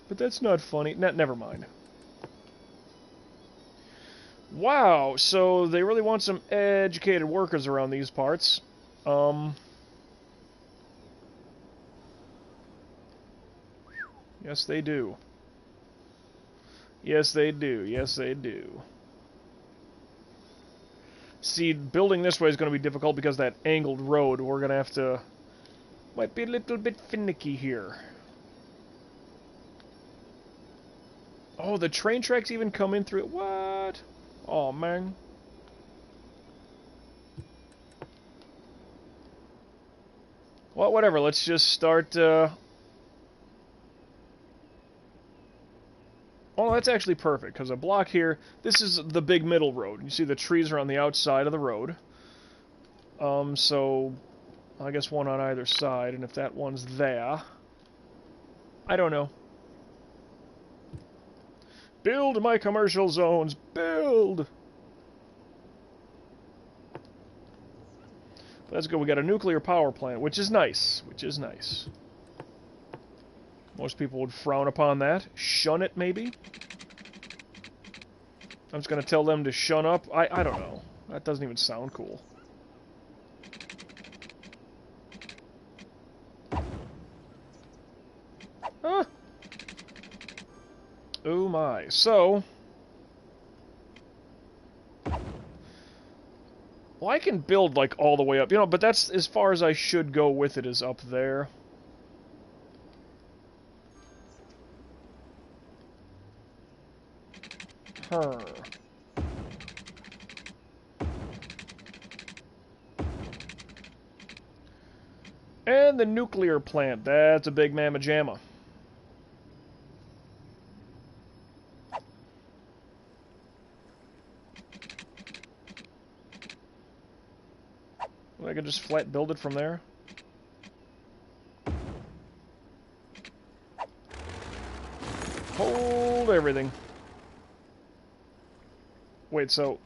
But that's not funny. Never mind. Wow, so they really want some educated workers around these parts. Yes, they do. Yes, they do. Yes, they do. See, building this way is going to be difficult because that angled road, we're going to have to Might be a little bit finicky here. Oh, the train tracks even come in through it. What? Oh, man. Well, whatever. Let's just start... Oh, that's actually perfect, because a block here... This is the big middle road. You see the trees are on the outside of the road. So... I guess one on either side, and if that one's there... I don't know. Build my commercial zones! Build! That's good. We got a nuclear power plant, which is nice. Which is nice. Most people would frown upon that. Shun it, maybe? I'm just going to tell them to shun up. I don't know. That doesn't even sound cool. Huh. Oh my. So... Well, I can build, like, all the way up, you know, but that's as far as I should go with it is up there. And the nuclear plant, that's a big mamma jamma. I could just flat build it from there. Hold everything. Wait, so...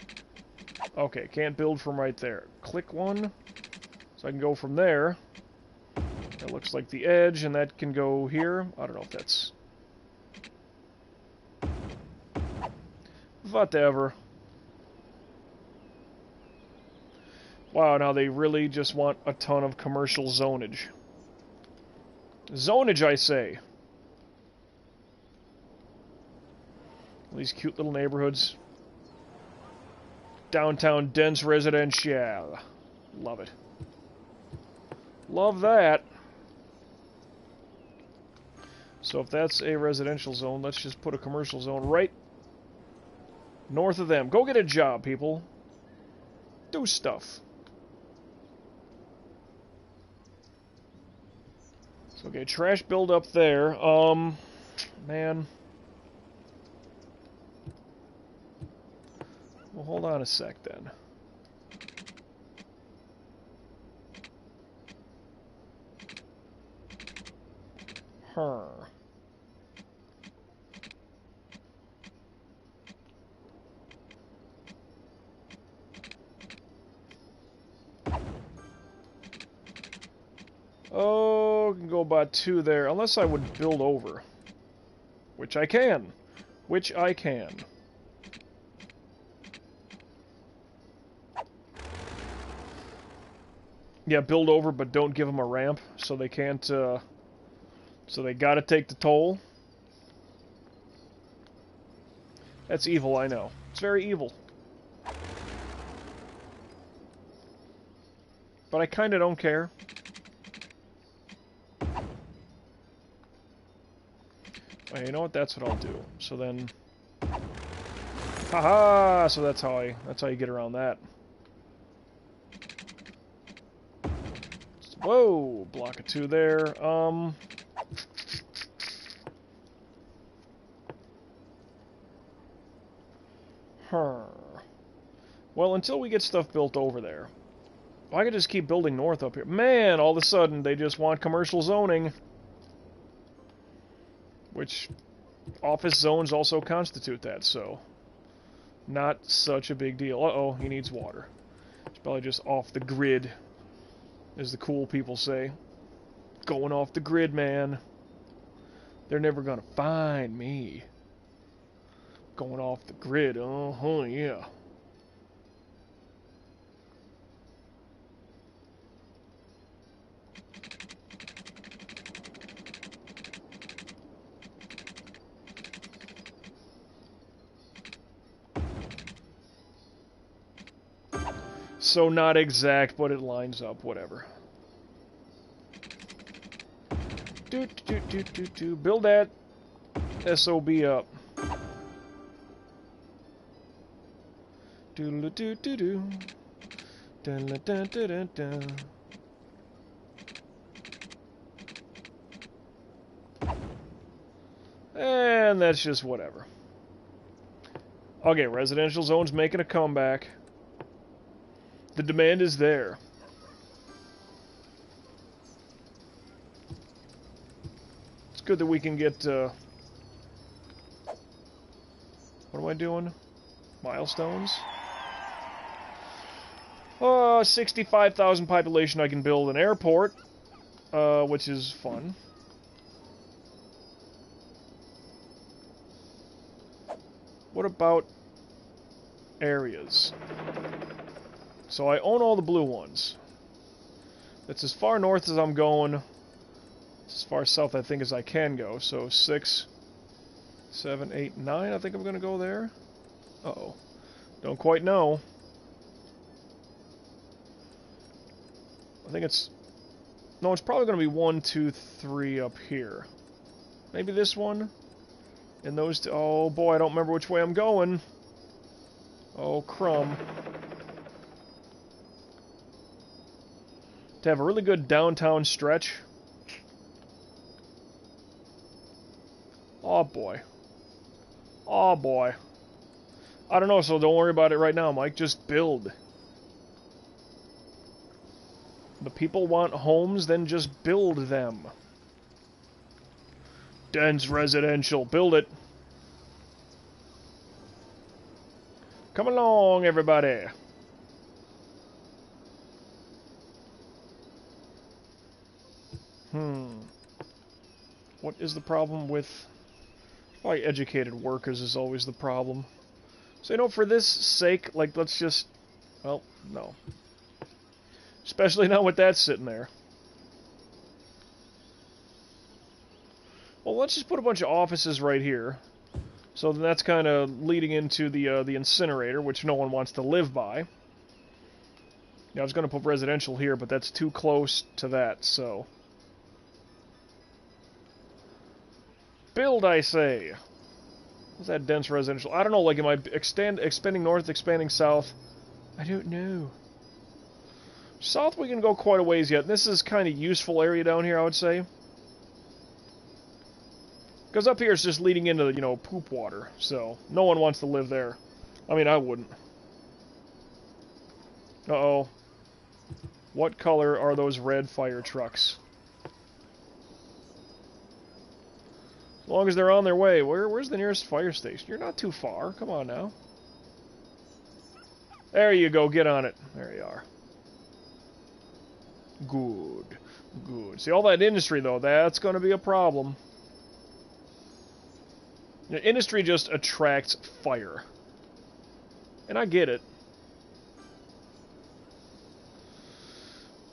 Okay, can't build from right there. Click one, so I can go from there. That looks like the edge, and that can go here. I don't know if that's... Whatever. Wow, now they really just want a ton of commercial zonage. Zonage, I say. These cute little neighborhoods. Downtown dense residential. Love it. Love that. So if that's a residential zone, let's just put a commercial zone right north of them. Go get a job, people. Do stuff. So, okay, trash build up there. Man. Well, hold on a sec then. Oh, I can go about 2 there, unless I would build over. Which I can. Which I can. Yeah, build over, but don't give them a ramp, so they can't, so they gotta take the toll. That's evil, I know. It's very evil. But I kinda don't care. Okay, you know what? That's what I'll do. So then... Haha! So that's how you get around that. Whoa! Block of 2 there. Well, until we get stuff built over there. I could just keep building north up here. Man, all of a sudden, they just want commercial zoning. Which, office zones also constitute that, so... Not such a big deal. Uh-oh, he needs water. It's probably just off the grid, as the cool people say. Going off the grid, man. They're never gonna find me. Going off the grid, yeah. So not exact, but it lines up, whatever. Build that SOB up. Doodle-doo-doo-doo. Dun-la-dun-dun-dun-dun. And that's just whatever. Okay, residential zone's making a comeback. The demand is there. It's good that we can get, what am I doing? Milestones? 65,000 population, I can build an airport, which is fun. What about areas? So I own all the blue ones. That's as far north as I'm going. It's as far south I think as I can go. So 6, 7, 8, 9. I think I'm going to go there. Uh-oh. Don't quite know. I think it's... No, it's probably going to be 1, 2, 3 up here. Maybe this one? And those two... Oh, boy, I don't remember which way I'm going. Oh, crumb. To have a really good downtown stretch. Oh, boy. Oh, boy. I don't know, so don't worry about it right now, Mike. Just build. The people want homes, then just build them. Dense residential. Build it. Come along, everybody. What is the problem with... Probably educated workers is always the problem. So, you know, for this sake, like, let's just... Well, no. Especially not with that sitting there. Well, let's just put a bunch of offices right here. So then that's kind of leading into the incinerator, which no one wants to live by. Yeah, I was going to put residential here, but that's too close to that, so... Build, I say! What's that dense residential? I don't know, like, am I expanding north, expanding south? I don't know. South we can go quite a ways yet. This is kind of useful area down here, I would say. Because up here it's just leading into, you know, poop water. So, no one wants to live there. I mean, I wouldn't. Uh-oh. What color are those red fire trucks? As long as they're on their way. Where's the nearest fire station? You're not too far. Come on now. There you go. Get on it. There you are. Good. Good. See, all that industry, though, that's going to be a problem. You know, industry just attracts fire. And I get it.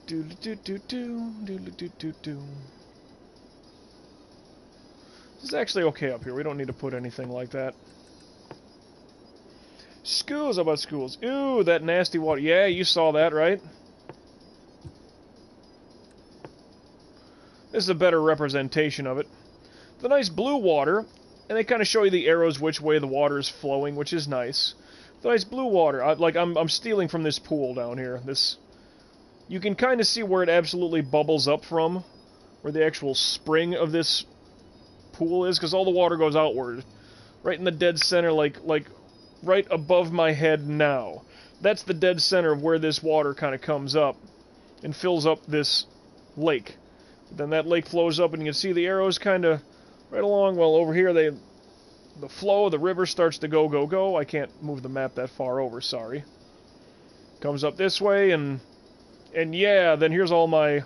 Do-do-do-do-do. Do-do-do-do-do. This is actually okay up here. We don't need to put anything like that. Schools, how about schools? Ooh, that nasty water. Yeah, you saw that, right? This is a better representation of it. The nice blue water, and they kind of show you the arrows which way the water is flowing, which is nice. The nice blue water. I'm stealing from this pool down here. This, you can kind of see where it absolutely bubbles up from, where the actual spring of this pool is, because all the water goes outward. Right in the dead center, like right above my head now. That's the dead center of where this water kind of comes up and fills up this lake. Then that lake flows up, and you can see the arrows kind of right along. Well, over here, the flow of the river starts to go. I can't move the map that far over, sorry. Comes up this way, and yeah, then here's all my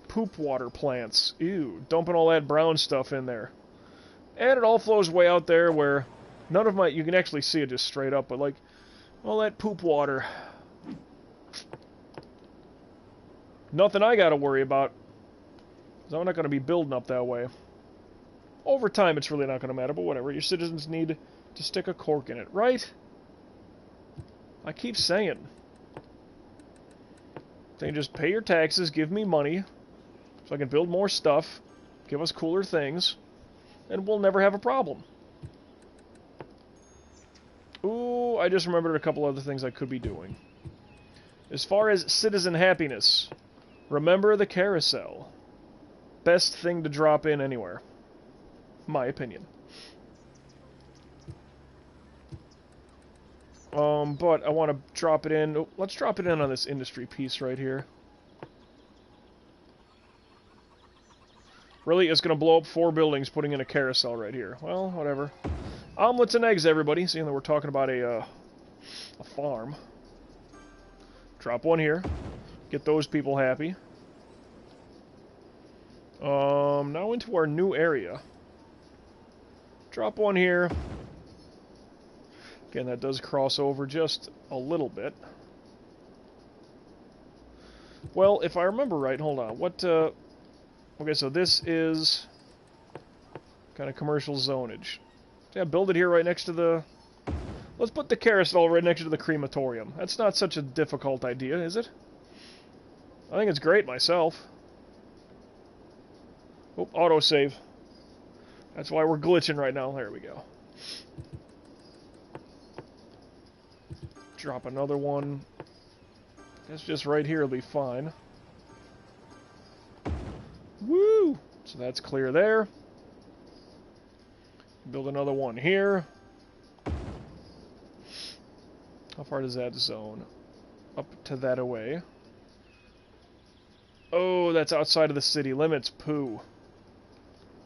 poop water plants. Ew, dumping all that brown stuff in there. And it all flows way out there where none of my... You can actually see it just straight up, but like, all that poop water. Nothing I gotta worry about. Because I'm not going to be building up that way. Over time, it's really not going to matter, but whatever. Your citizens need to stick a cork in it, right? I keep saying. They can just pay your taxes, give me money, so I can build more stuff. give us cooler things, and we'll never have a problem. Ooh, I just remembered a couple other things I could be doing. As far as citizen happiness, remember the carousel. Best thing to drop in anywhere. My opinion. But I want to drop it in. Oh, let's drop it in on this industry piece right here. Really, it's going to blow up 4 buildings putting in a carousel right here. Well, whatever. Omelets and eggs, everybody, seeing that we're talking about a farm. Drop one here. Get those people happy. Now into our new area. Drop one here. Again, that does cross over just a little bit. Well, if I remember right, hold on. What, okay, so this is kind of commercial zonage. Yeah, build it here right next to the... Let's put the carousel right next to the crematorium. That's not such a difficult idea, is it? I think it's great myself. Oh, autosave. That's why we're glitching right now. There we go. Drop another one. That's just right here, it'll be fine. Woo! So that's clear there. Build another one here. How far does that zone? Up to that away. Oh, that's outside of the city limits. Poo.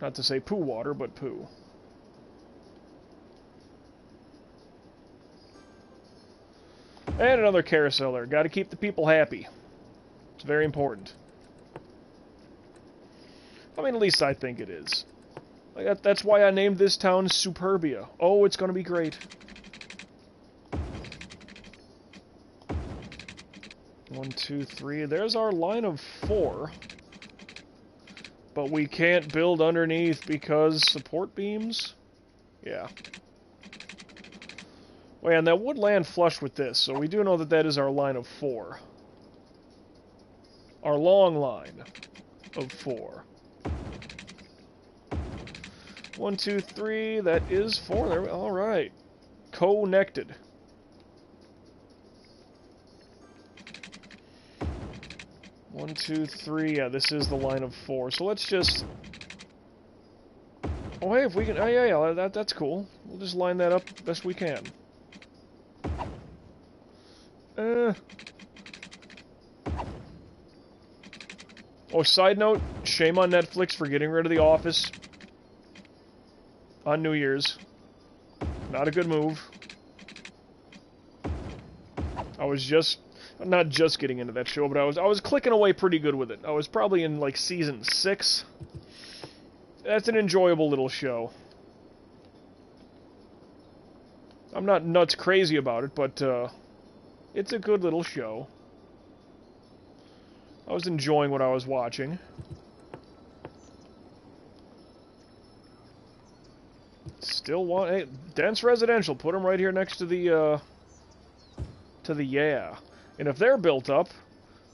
Not to say poo water, but poo. And another carousel there. Got to keep the people happy. It's very important. I mean, at least I think it is. Like that's why I named this town Superbia. Oh, it's going to be great. 1, 2, 3. There's our line of 4. But we can't build underneath because support beams? Yeah. Wait, and that would land flush with this, so we do know that that is our line of 4. Our long line of 4. 1, 2, 3, that is 4 there. Alright. Connected. One, 2, 3. Yeah, this is the line of 4. So let's just... Oh, hey, if we can... Oh, yeah, that's cool. We'll just line that up best we can. Oh, side note, shame on Netflix for getting rid of The Office on New Year's. Not a good move. I was just... Not just getting into that show, but I was clicking away pretty good with it. I was probably in, like, season 6. That's an enjoyable little show. I'm not nuts crazy about it, but, it's a good little show. I was enjoying what I was watching. Still want... Hey, dense residential. Put them right here next to the, yeah. And if they're built up,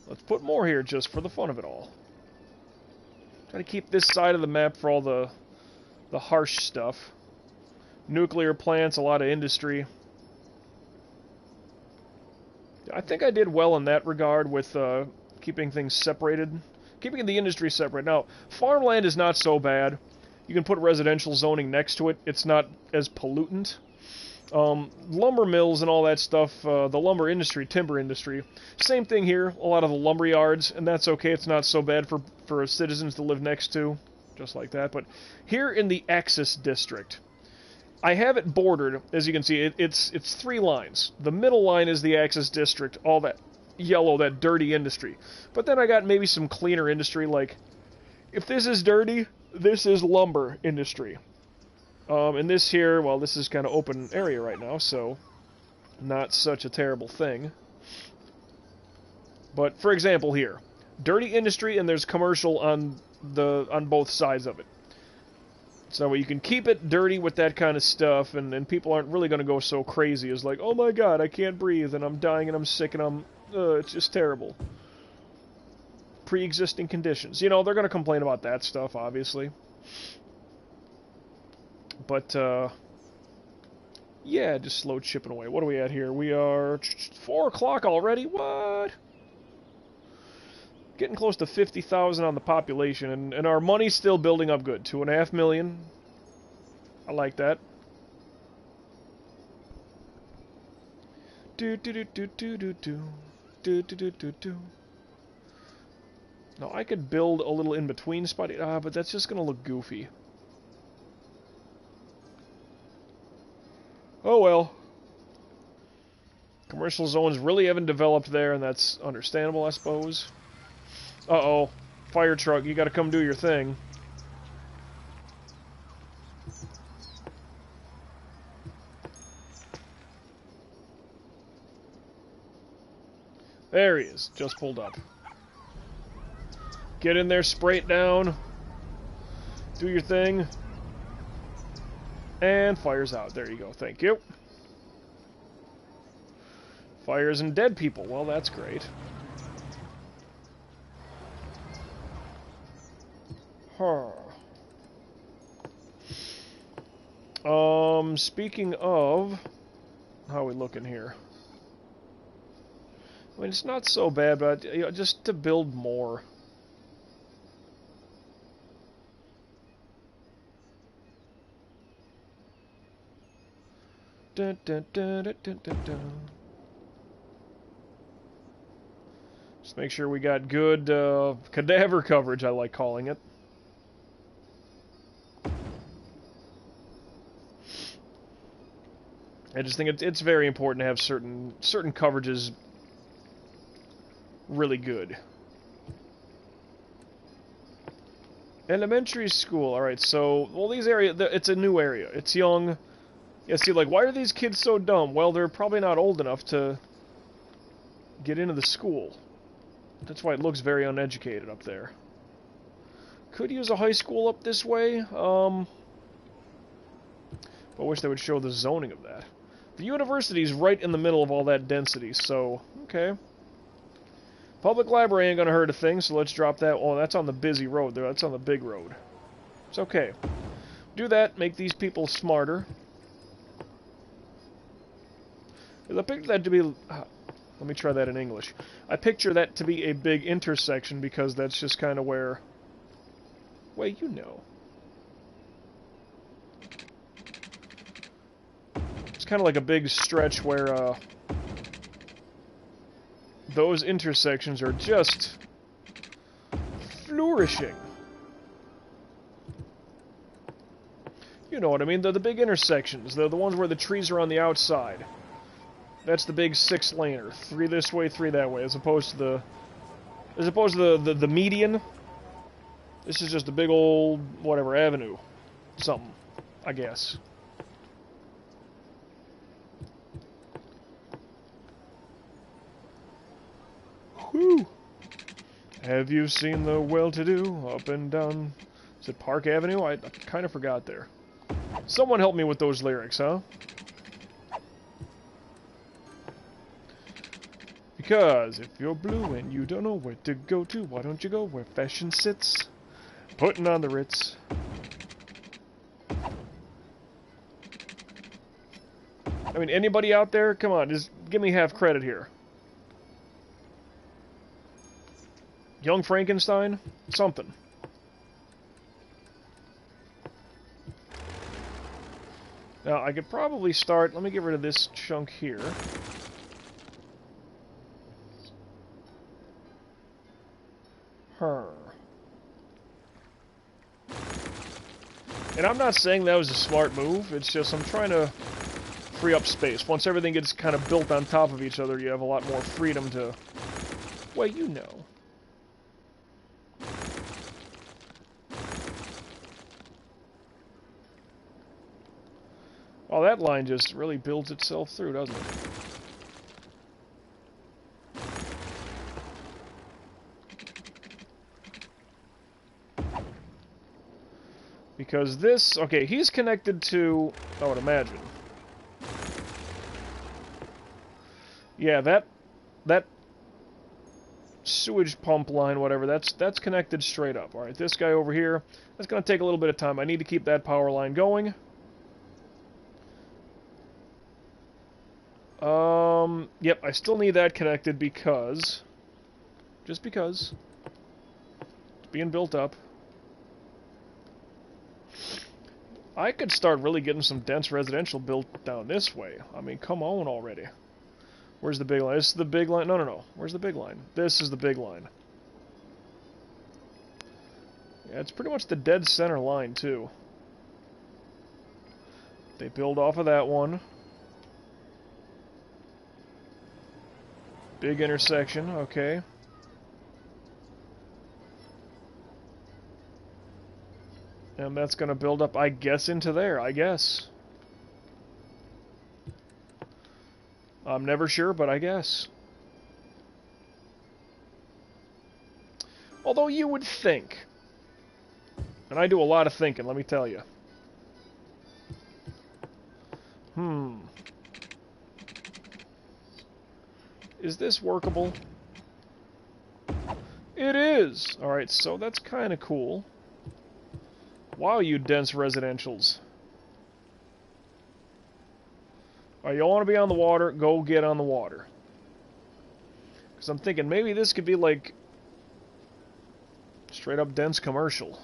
let's put more here just for the fun of it all. Try to keep this side of the map for all the harsh stuff. Nuclear plants, a lot of industry. I think I did well in that regard with keeping things separated. Keeping the industry separate. Now, farmland is not so bad. You can put residential zoning next to it. It's not as pollutant. Lumber mills and all that stuff, the lumber industry, timber industry, same thing here, a lot of the lumber yards, and that's okay, it's not so bad for citizens to live next to, just like that. But here in the Axis District, I have it bordered, as you can see, it's 3 lines. The middle line is the Axis District, all that yellow, that dirty industry. But then I got maybe some cleaner industry, like, if this is dirty, this is lumber industry. And this here, well, this is kind of open area right now, so not such a terrible thing. But, for example, here, dirty industry and there's commercial on both sides of it. So you can keep it dirty with that kind of stuff, and people aren't really going to go so crazy as like, oh my god, I can't breathe, and I'm dying, and I'm sick, and it's just terrible. pre-existing conditions. You know, they're going to complain about that stuff, obviously. But, yeah, just slow chipping away. What are we at here? We are 4 o'clock already? What? Getting close to 50,000 on the population, and our money's still building up good. 2.5 million. I like that. Do do do do do do do do do do do. Now I could build a little in between spot, but that's just gonna look goofy. Oh well. Commercial zones really haven't developed there, and that's understandable, I suppose. Uh-oh. Fire truck, you gotta come do your thing. There he is, just pulled up. Get in there, spray it down. Do your thing. And fires out. There you go, thank you. Fires and dead people, well that's great. Huh. Speaking of... How are we looking here? I mean, it's not so bad, but you know, just to build more. Dun, dun, dun, dun, dun, dun, dun. Just make sure we got good cadaver coverage, I like calling it. I just think it's very important to have certain coverages really good. Elementary school. Alright, so, well, these areas, it's a new area. It's young. Yeah, see, like, why are these kids so dumb? Well, they're probably not old enough to get into the school. That's why it looks very uneducated up there. Could use a high school up this way. I wish they would show the zoning of that. The university's right in the middle of all that density, so, okay. Public library ain't gonna hurt a thing, so let's drop that. Oh, that's on the busy road there. That's on the big road. It's okay. Do that, make these people smarter. I picture that to be... let me try that in English. I picture that to be a big intersection because that's just kind of where... Well, you know. It's kind of like a big stretch where, those intersections are just flourishing. You know what I mean? They're the big intersections. They're the ones where the trees are on the outside. That's the big 6-laner. 3 this way, 3 that way, as opposed to the median. This is just a big old, whatever, avenue. Something, I guess. Whew. Have you seen the well-to-do up and down... Is it Park Avenue? I kind of forgot there. Someone help me with those lyrics, huh? Because if you're blue and you don't know where to go to, why don't you go where fashion sits? Putting on the Ritz. I mean, anybody out there? Come on, just give me half credit here. Young Frankenstein? Something. Now, I could probably start... Let me get rid of this chunk here. And I'm not saying that was a smart move, it's just I'm trying to free up space. Once everything gets kind of built on top of each other, you have a lot more freedom to... Well, you know. Oh, that line just really builds itself through, doesn't it? Because this... Okay, he's connected to... I would imagine. Yeah, that sewage pump line, whatever, that's connected straight up. Alright, this guy over here, that's going to take a little bit of time. I need to keep that power line going. Yep, I still need that connected because... Just because. It's being built up. I could start really getting some dense residential built down this way. I mean, come on already. Where's the big line? This is the big line? No, no, no. Where's the big line? This is the big line. Yeah, it's pretty much the dead center line, too. They build off of that one. Big intersection, okay. And that's going to build up, I guess, into there, I guess. I'm never sure, but I guess. Although you would think, and I do a lot of thinking, let me tell you. Is this workable? It is! Alright, so that's kind of cool. Wow, you dense residentials. Alright, you want to be on the water, go get on the water. Because I'm thinking maybe this could be like straight up dense commercial.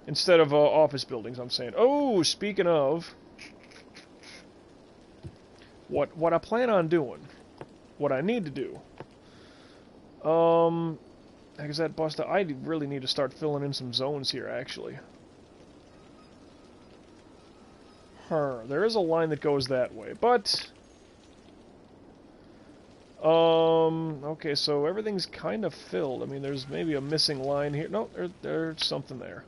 Instead of office buildings, I'm saying. Oh, speaking of, what I plan on doing, what I need to do, because that bus stop, I really need to start filling in some zones here, actually. There is a line that goes that way, but, okay, so everything's kind of filled. I mean, there's maybe a missing line here. No, there's something there.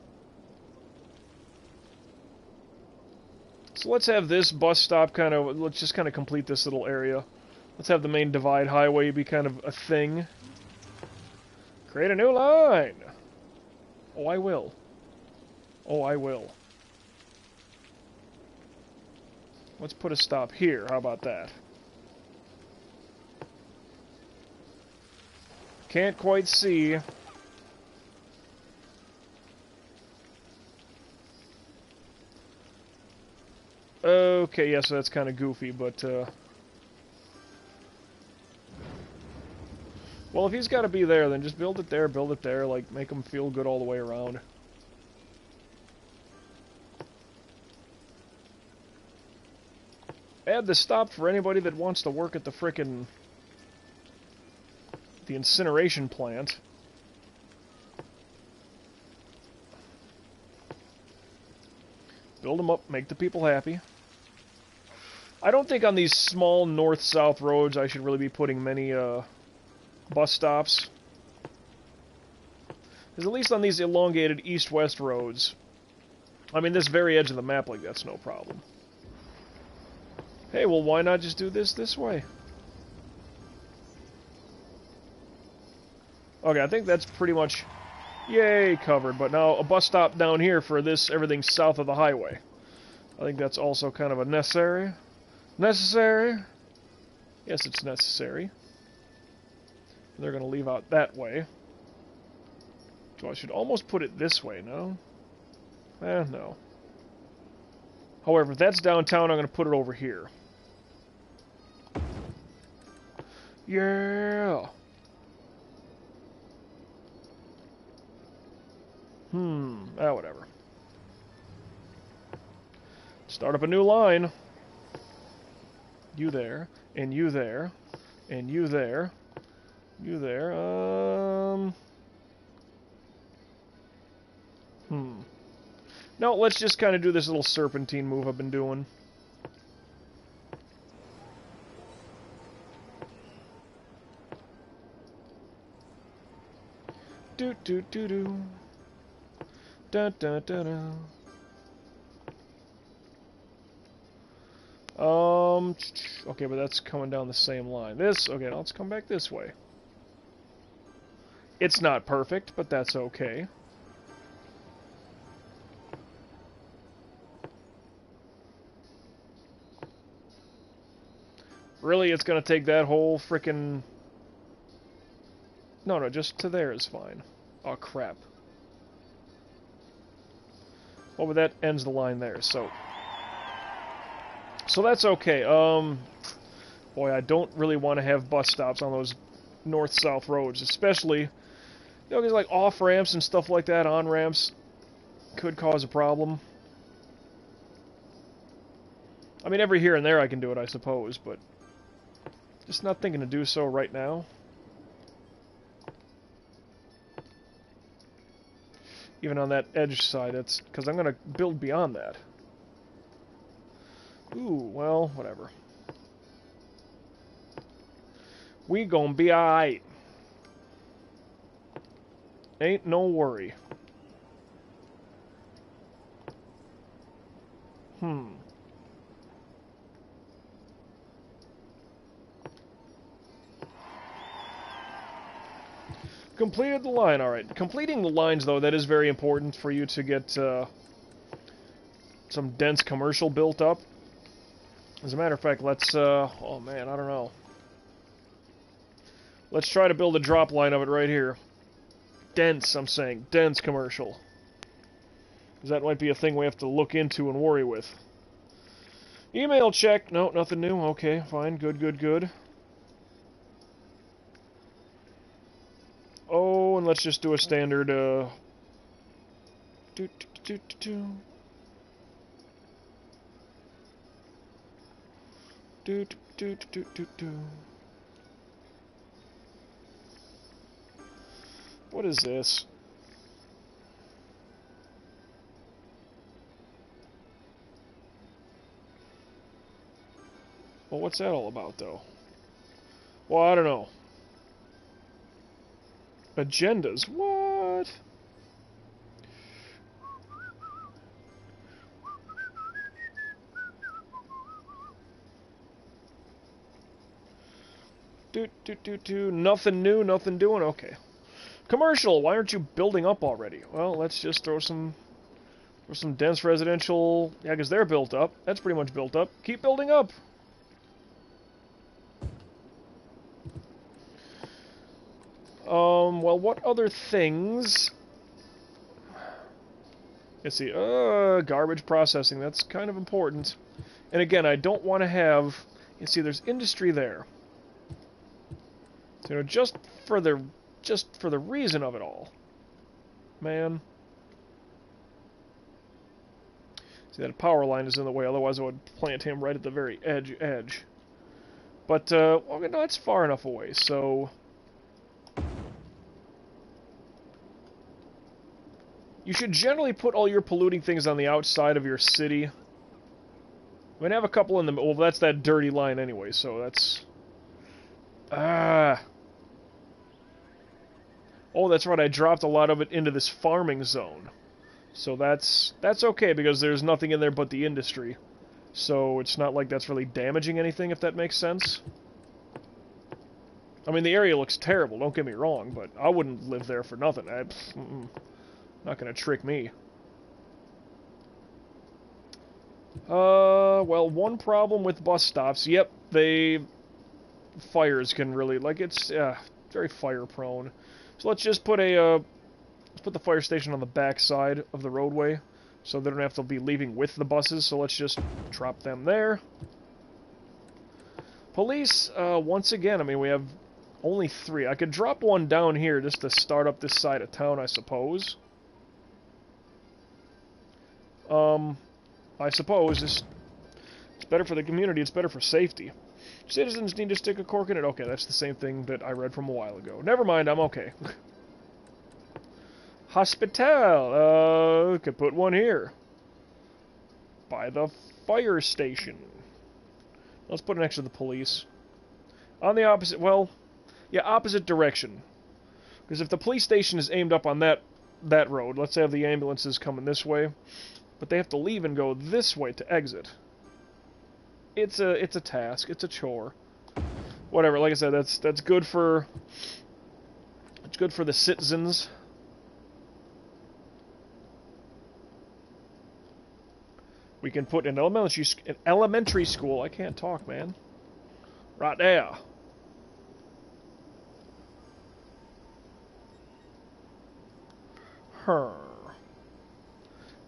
So let's have this bus stop kind of, let's just kind of complete this little area. Let's have the main divide highway be kind of a thing. Create a new line! Oh, I will. Oh, I will. Let's put a stop here, how about that? Can't quite see. Okay, yeah, so that's kind of goofy, but, well, if he's got to be there, then just build it there, like, make him feel good all the way around. Add the stop for anybody that wants to work at the frickin' the incineration plant. Build them up, make the people happy. I don't think on these small north-south roads I should really be putting many bus stops. Because at least on these elongated east-west roads, I mean, this very edge of the map, like, that's no problem. Hey, well, why not just do this way? Okay, I think that's pretty much, yay, covered. But now a bus stop down here for this, everything south of the highway. I think that's also kind of a necessary. Necessary? Yes, it's necessary. They're going to leave out that way. So I should almost put it this way, no? No. However, if that's downtown, I'm going to put it over here. Yeah! Whatever. Start up a new line. You there, and you there, and you there, you there, No, let's just kind of do this little serpentine move I've been doing. Do. Da da da da. Okay, but that's coming down the same line. Okay, now let's come back this way. It's not perfect, but that's okay. Really, it's gonna take that whole frickin'... No, just to there is fine. Oh, crap. Well, but that ends the line there, so... So that's okay. Boy, I don't really want to have bus stops on those north-south roads, especially, you know, because like off-ramps and stuff like that, on-ramps, could cause a problem. I mean, every here and there I can do it, I suppose, but just not thinking to do so right now. Even on that edge side, it's because I'm going to build beyond that. Ooh, well, whatever. We gonna be alright. Ain't no worry. Completed the line, alright. Completing the lines, though, that is very important for you to get some dense commercial built up. As a matter of fact, let's, oh man, I don't know. Let's try to build a drop line of it right here. Dense, I'm saying. Dense commercial. Because that might be a thing we have to look into and worry with. Email check. No, nothing new. Okay, fine. Good, good, good. Oh, and let's just do a standard, What is this? Well, what's that all about, though? Well, I don't know. Agendas? What? Nothing new, nothing doing? Okay. Commercial, why aren't you building up already? Well, let's just throw some dense residential... Yeah, because they're built up. That's pretty much built up. Keep building up! Well, what other things... Let's see, garbage processing, that's kind of important. And again, I don't want to have... You see, there's industry there. So, you know, just for the reason of it all. Man. See, that power line is in the way, otherwise I would plant him right at the very edge. But, well, no, it's far enough away, so... You should generally put all your polluting things on the outside of your city. I mean, have a couple in the... Well, that's that dirty line anyway, so that's... Oh, that's right, I dropped a lot of it into this farming zone. So that's okay, because there's nothing in there but the industry. So it's not like that's really damaging anything, if that makes sense. I mean, the area looks terrible, don't get me wrong, but I wouldn't live there for nothing. Not gonna trick me. Well, one problem with bus stops, yep, fires can really, like, it's, very fire-prone. So let's just put let's put the fire station on the back side of the roadway, so they don't have to be leaving with the buses, so let's just drop them there. Police, once again, I mean, we have only 3. I could drop one down here just to start up this side of town, I suppose. I suppose it's better for the community, it's better for safety. Citizens need to stick a cork in it. Okay, that's the same thing that I read from a while ago. Never mind, I'm okay. Hospital! Could put one here. By the fire station. Let's put it next to the police. On the opposite, well, yeah, opposite direction. Because if the police station is aimed up on that road, let's have the ambulances coming this way, but they have to leave and go this way to exit. It's a task, it's a chore. Whatever, like I said, that's good for... It's good for the citizens. We can put an elementary school... I can't talk, man. Right there.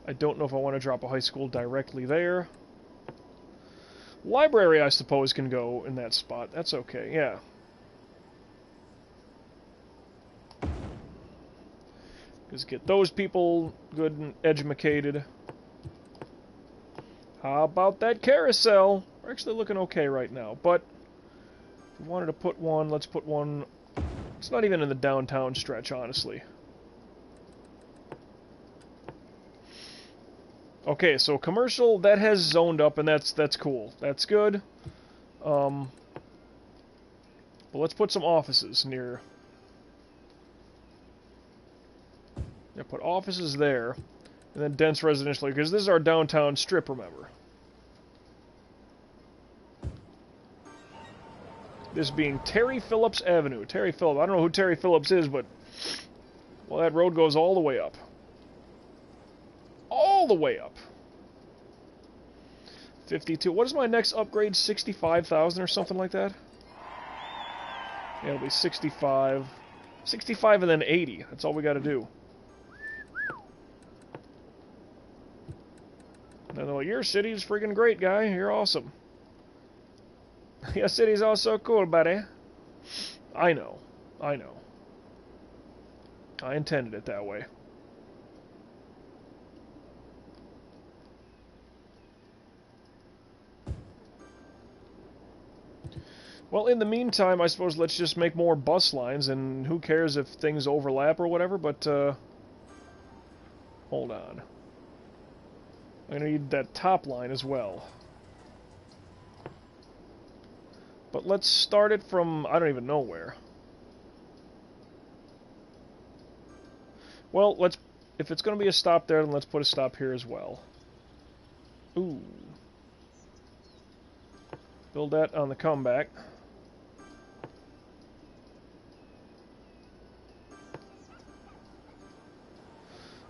I don't know if I want to drop a high school directly there. Library, I suppose, can go in that spot. That's okay, yeah. Just get those people good and educated. How about that carousel? We're actually looking okay right now, but if we wanted to put one, let's put one. It's not even in the downtown stretch, honestly. Okay, so commercial, that has zoned up, and that's cool. That's good. But let's put some offices near. Yeah, put offices there, and then dense residential, because this is our downtown strip, remember. This being Terry Phillips Avenue. Terry Phillips. I don't know who Terry Phillips is, but... well, that road goes all the way up. All the way up. 52. What is my next upgrade? 65,000 or something like that? Yeah, it'll be 65. 65 and then 80. That's all we gotta do. And they're like, your city's freaking great, guy. You're awesome. Your city's all so cool, buddy. I know. I know. I intended it that way. Well, in the meantime, I suppose let's just make more bus lines, and who cares if things overlap or whatever, but, hold on. I'm gonna need that top line as well. But let's start it from, I don't even know where. Well, let's, if it's gonna be a stop there, then let's put a stop here as well. Ooh. Build that on the comeback.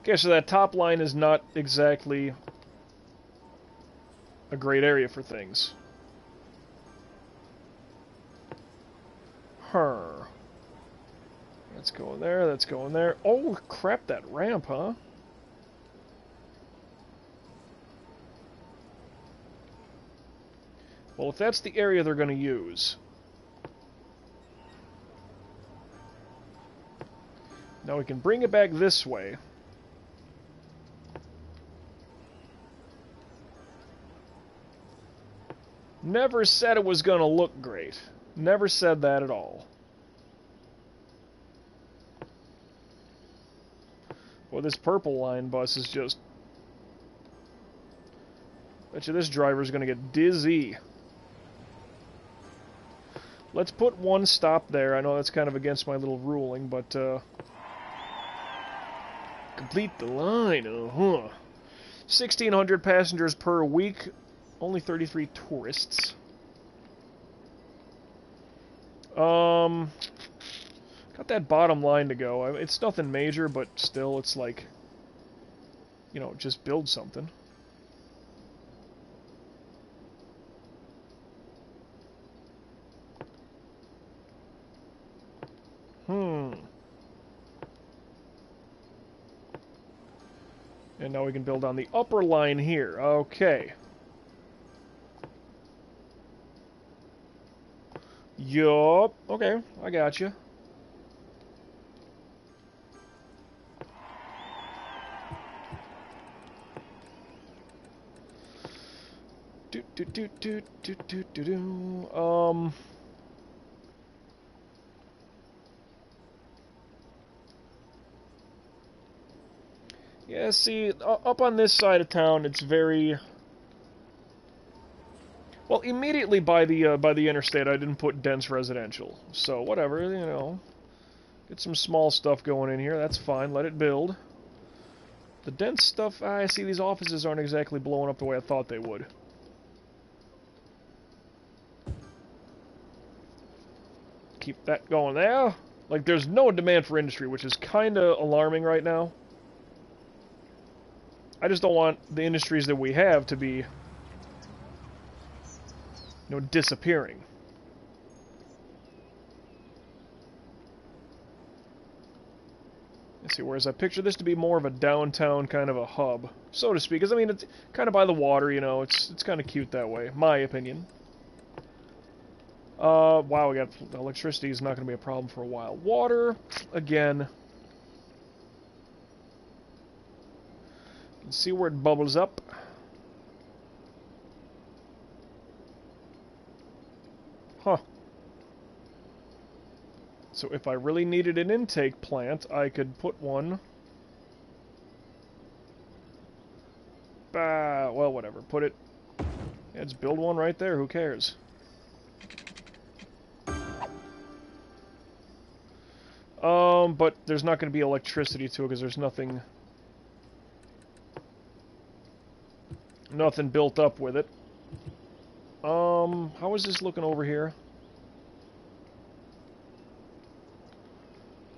Okay, so that top line is not exactly a great area for things. That's going there, that's going there. Oh, crap, that ramp, huh? Well, if that's the area they're going to use... now we can bring it back this way. Never said it was going to look great. Never said that at all. Well, this purple line bus is just... bet you this driver's going to get dizzy. Let's put one stop there. I know that's kind of against my little ruling, but... complete the line, 1,600 passengers per week. Only 33 tourists. Got that bottom line to go. I mean, it's nothing major, but still, it's like, you know, just build something. And now we can build on the upper line here. Okay. Yup. Okay, I got you. Yeah, see, up on this side of town, it's very... well, immediately by the interstate, I didn't put dense residential. So, whatever, you know. Get some small stuff going in here, that's fine, let it build. The dense stuff, I see these offices aren't exactly blowing up the way I thought they would. Keep that going there. Like, there's no demand for industry, which is kind of alarming right now. I just don't want the industries that we have to be, you know, disappearing. see, whereas I picture this to be more of a downtown kind of a hub, so to speak. Because, I mean, it's kind of by the water, you know, it's kind of cute that way, my opinion. Wow, we got electricity is not going to be a problem for a while. Water, again. You can see where it bubbles up. Huh. So if I really needed an intake plant, I could put one. Well, whatever. Put it... Yeah, just build one right there. Who cares? But there's not going to be electricity to it because there's nothing built up with it. How is this looking over here?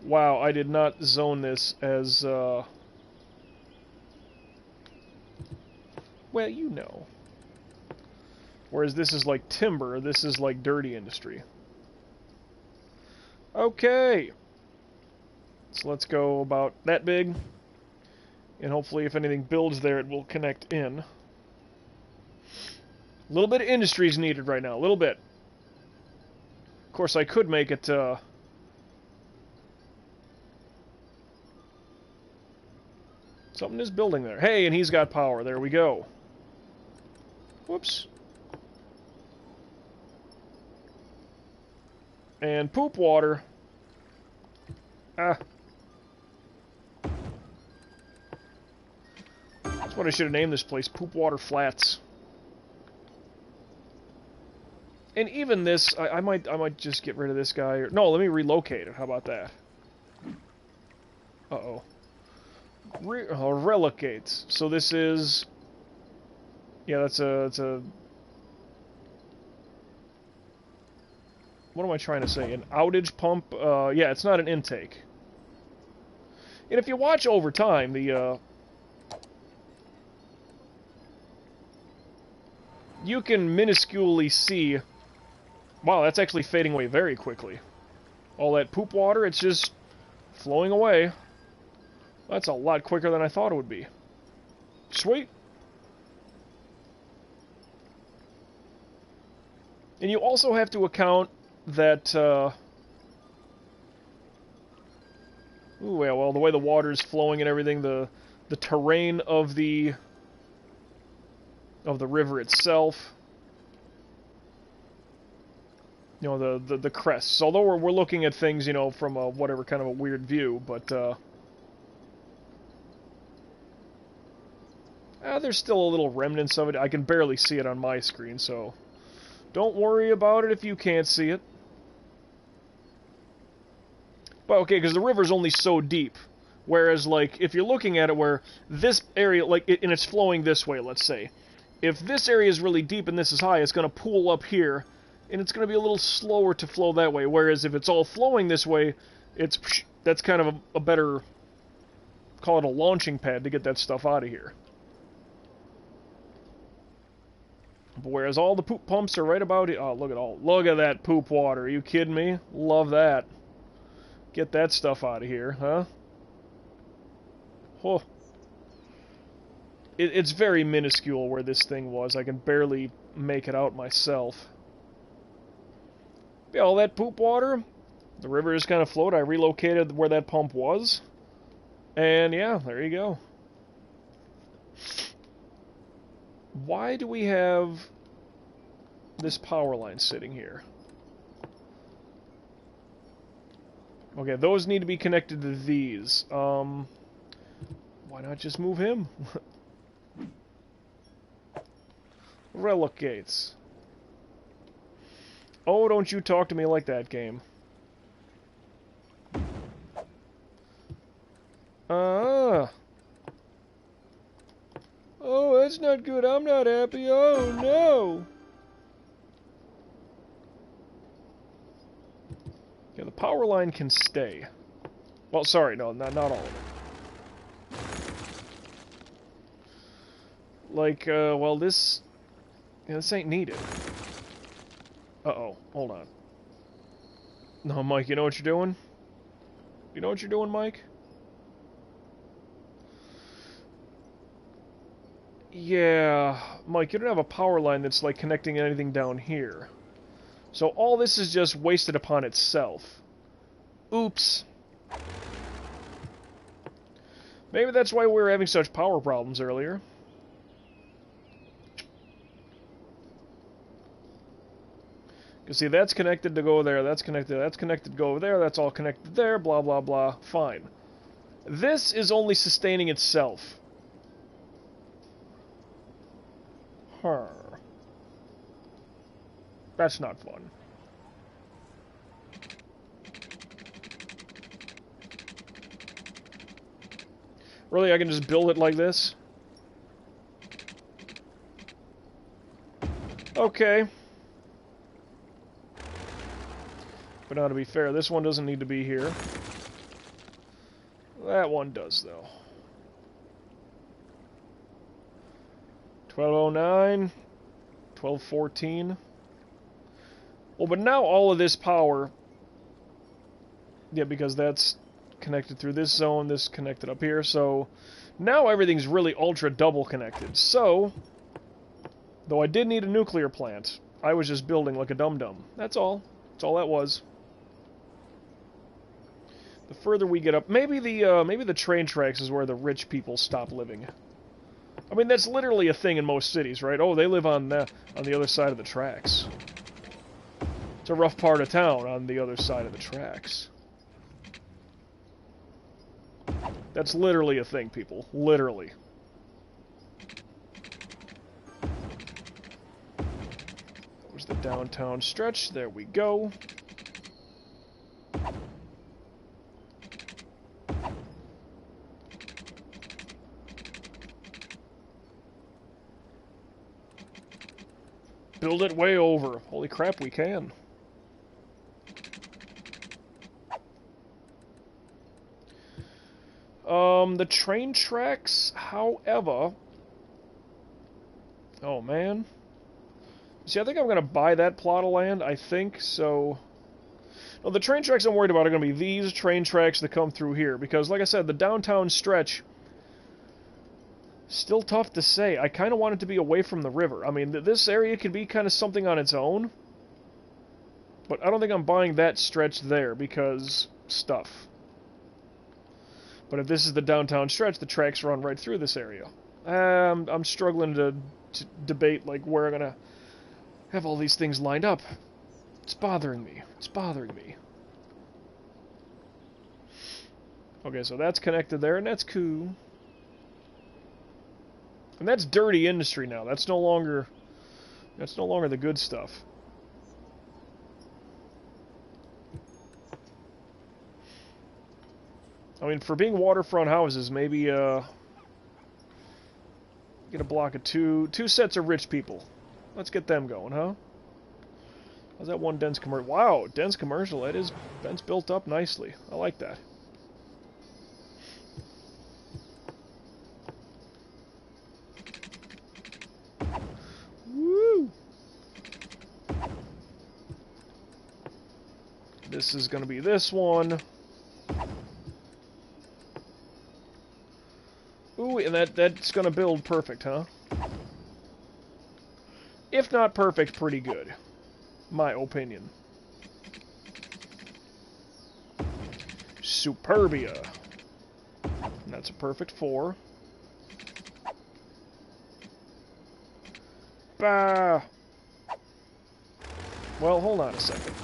Wow, I did not zone this as, well, you know. Whereas this is like timber, this is like dirty industry. Okay. So let's go about that big. And hopefully if anything builds there, it will connect in. A little bit of industry is needed right now, a little bit. Of course, I could make it, something is building there. Hey, and he's got power. There we go. Whoops. And poop water. Ah. That's what I should have named this place. Poop Water Flats. And even this, I might just get rid of this guy. No, let me relocate it. How about that? Uh-oh. Relocates. So this is... Yeah, that's a... What am I trying to say? An outage pump? Yeah, it's not an intake. And if you watch over time, the, you can minusculely see... Wow, that's actually fading away very quickly. All that poop water, it's just flowing away. That's a lot quicker than I thought it would be. Sweet. And you also have to account that, ooh, yeah, well, the way the water is flowing and everything, the terrain of the river itself, you know, the crests. Although we're looking at things, you know, from a whatever kind of a weird view, but there's still a little remnants of it. I can barely see it on my screen, so don't worry about it if you can't see it. But okay, because the river's only so deep. Whereas, like, if you're looking at it where this area, like, and it's flowing this way, let's say. If this area is really deep and this is high, it's going to pool up here, and it's going to be a little slower to flow that way. Whereas if it's all flowing this way, that's kind of a better, call it a launching pad to get that stuff out of here. But whereas all the poop pumps are right about it. Oh, look at that poop water. Are you kidding me? Love that. Get that stuff out of here, huh? Oh. It's very minuscule where this thing was. I can barely make it out myself. Yeah, all that poop water, the river just kind of flowed. I relocated where that pump was. And yeah, there you go. Why do we have this power line sitting here? Okay, those need to be connected to these. Why not just move him? Relocates. Oh, don't you talk to me like that, game. Oh, that's not good. I'm not happy. Oh, no. Yeah, the power line can stay. Well, sorry, no, not all of it. Like, well, this... Yeah, this ain't needed. Uh-oh, hold on. No, Mike, you know what you're doing? You know what you're doing, Mike? Yeah, Mike, you don't have a power line that's, like, connecting anything down here. So all this is just wasted upon itself. Oops. Maybe that's why we were having such power problems earlier. You see, that's connected to go there, that's connected to go over there, that's all connected there, blah, blah, blah. Fine. This is only sustaining itself. Huh. That's not fun. Really, I can just build it like this? Okay. But now, to be fair, this one doesn't need to be here. That one does, though. 1209, 1214. Well, but now all of this power... Yeah, because that's connected through this zone, this connected up here, so... Now everything's really ultra-double connected. So, though I did need a nuclear plant, I was just building like a dum-dum. That's all. That's all that was. The further we get up, maybe the train tracks is where the rich people stop living. I mean, that's literally a thing in most cities, right? Oh, they live on the other side of the tracks. It's a rough part of town on the other side of the tracks. That's literally a thing, people. Literally. That was the downtown stretch. There we go. Build it way over. Holy crap, we can. The train tracks, however... Oh, man. See, I think I'm going to buy that plot of land, I think, so... No, the train tracks I'm worried about are going to be these train tracks that come through here, because, like I said, the downtown stretch... Still tough to say. I kind of want it to be away from the river. I mean, this area could be kind of something on its own. But I don't think I'm buying that stretch there, because... stuff. But if this is the downtown stretch, the tracks run right through this area. I'm struggling to debate, like, where I'm going to have all these things lined up. It's bothering me. It's bothering me. Okay, so that's connected there, and that's cool. And that's dirty industry now. That's no longer the good stuff. I mean, for being waterfront houses, maybe get a block of two sets of rich people. Let's get them going, huh? How's that one dense commercial? Wow, dense commercial. That's built up nicely. I like that. Woo! This is going to be this one. Ooh, and that's going to build perfect, huh? If not perfect, pretty good. My opinion. Superbia. And that's a perfect 4. Bah! Well, hold on a second.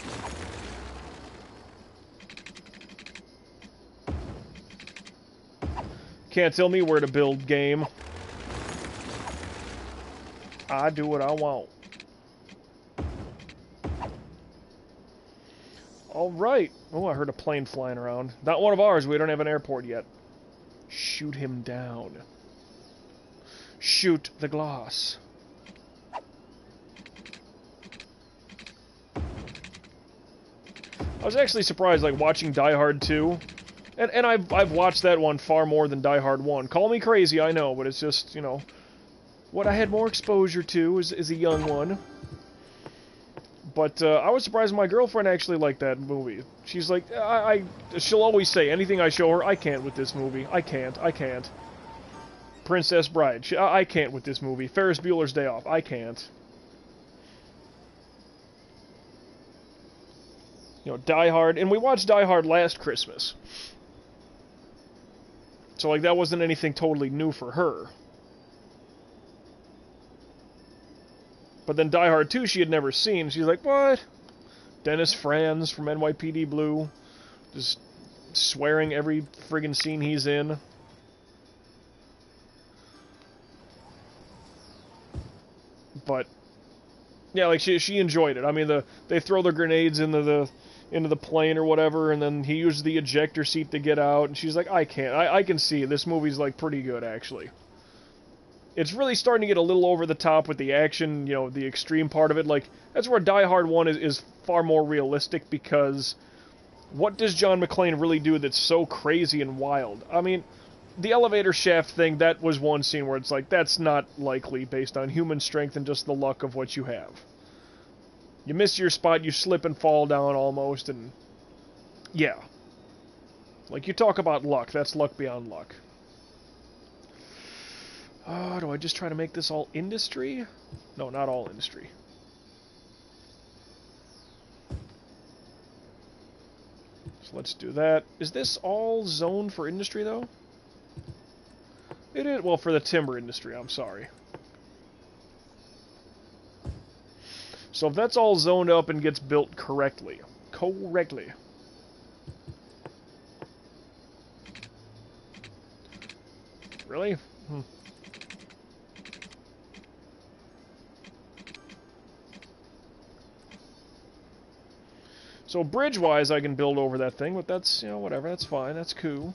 Can't tell me where to build, game. I do what I want. Alright. Oh, I heard a plane flying around. Not one of ours. We don't have an airport yet. Shoot him down. Shoot the glass. I was actually surprised, like, watching Die Hard 2. And I've watched that one far more than Die Hard 1. Call me crazy, I know, but it's just, you know, what I had more exposure to is a young one. But I was surprised my girlfriend actually liked that movie. She's like, she'll always say, anything I show her, I can't with this movie. I can't. Princess Bride. I can't with this movie. Ferris Bueller's Day Off. I can't. You know, Die Hard. And we watched Die Hard last Christmas. So, like, that wasn't anything totally new for her. But then Die Hard 2 she had never seen. She's like, what? Dennis Franz from NYPD Blue. Just swearing every friggin' scene he's in. But, yeah, like, she enjoyed it. I mean, they throw the grenades into the plane or whatever, and then he uses the ejector seat to get out, and she's like, I can't. I can see this movie's, like, pretty good, actually. It's really starting to get a little over the top with the action, you know, the extreme part of it. Like, that's where Die Hard 1 is far more realistic, because what does John McClane really do that's so crazy and wild? I mean, the elevator shaft thing, that was one scene where it's like, that's not likely based on human strength and just the luck of what you have. You miss your spot, you slip and fall down almost, and yeah. Like, you talk about luck, that's luck beyond luck. Do I just try to make this all industry? No, not all industry. So let's do that. Is this all zoned for industry, though? It is, well, for the timber industry, I'm sorry. So if that's all zoned up and gets built correctly. Really? So bridge-wise, I can build over that thing, but that's, you know, whatever, that's fine, that's cool.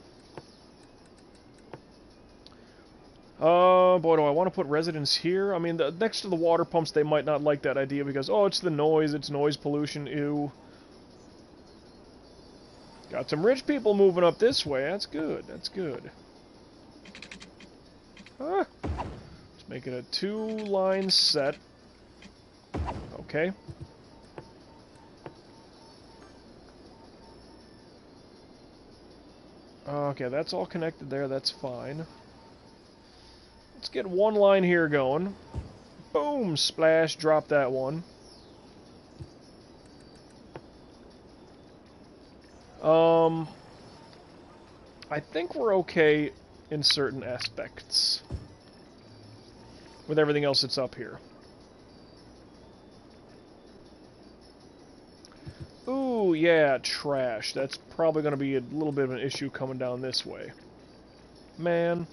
Boy, do I want to put residents here? I mean, next to the water pumps, they might not like that idea because, oh, it's the noise, it's noise pollution, ew. Got some rich people moving up this way, that's good, that's good. Let's make it a 2-line set. Okay. Okay, that's all connected there, that's fine. Let's get one line here going. Boom! Splash, drop that one. I think we're okay in certain aspects. With everything else that's up here. Ooh, yeah, trash. That's probably going to be a little bit of an issue coming down this way. Man.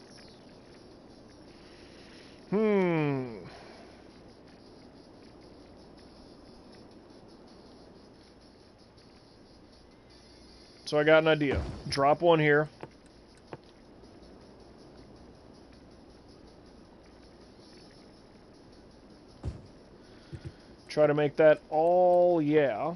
So I got an idea. Drop one here. Try to make that all, yeah.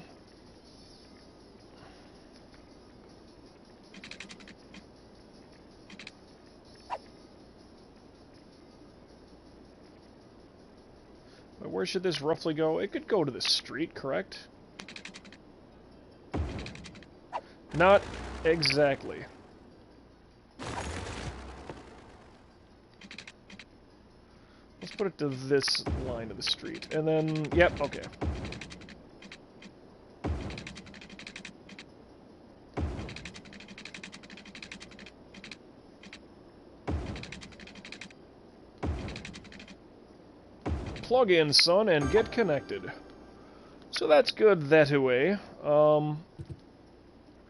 Where should this roughly go? It could go to the street, correct? Not exactly. Let's put it to this line of the street. And then, yep, okay. Plug in, son, and get connected. So that's good that way.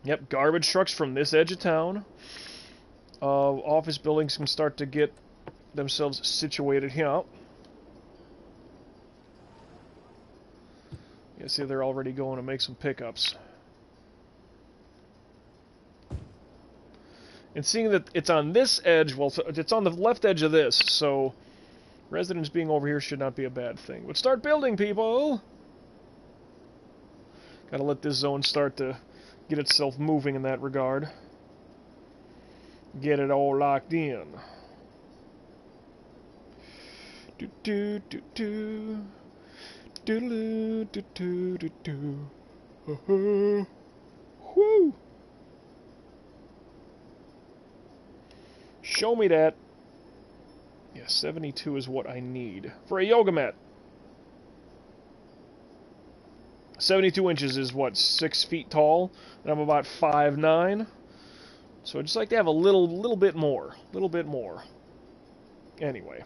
Yep, garbage trucks from this edge of town. Office buildings can start to get themselves situated here. You see they're already going to make some pickups. And seeing that it's on this edge, well, it's on the left edge of this, so residents being over here should not be a bad thing. But start building, people! Gotta let this zone start to get itself moving in that regard. Get it all locked in. Do do do do. Do do do do do. Whoo! Show me that. Yeah, 72 is what I need for a yoga mat. 72 inches is what, 6 feet tall, and I'm about 5'9". So I'd just like to have a little bit more, Anyway.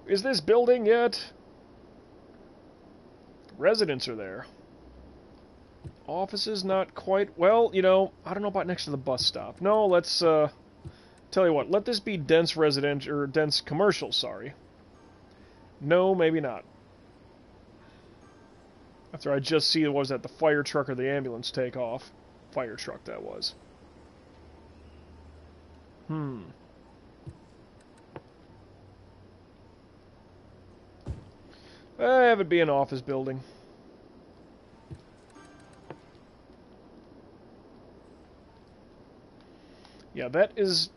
Is this building yet? Residents are there. Offices not quite. Well, you know, I don't know about next to the bus stop. No, let's tell you what. Let this be dense residential or dense commercial. Sorry. No, maybe not. After I just see was that the fire truck or the ambulance take off. Fire truck that was. Have it be an office building. Yeah, that is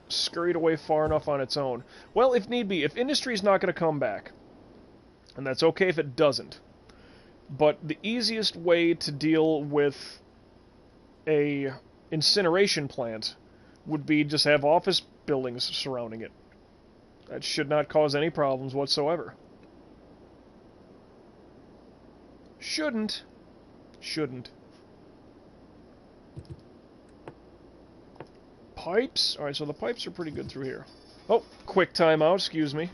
scurried away far enough on its own. Well, if need be, if industry's not going to come back, and that's okay if it doesn't, but the easiest way to deal with a incineration plant would be just have office buildings surrounding it. That should not cause any problems whatsoever. Shouldn't. Pipes? Alright, so the pipes are pretty good through here. Oh, quick timeout, excuse me.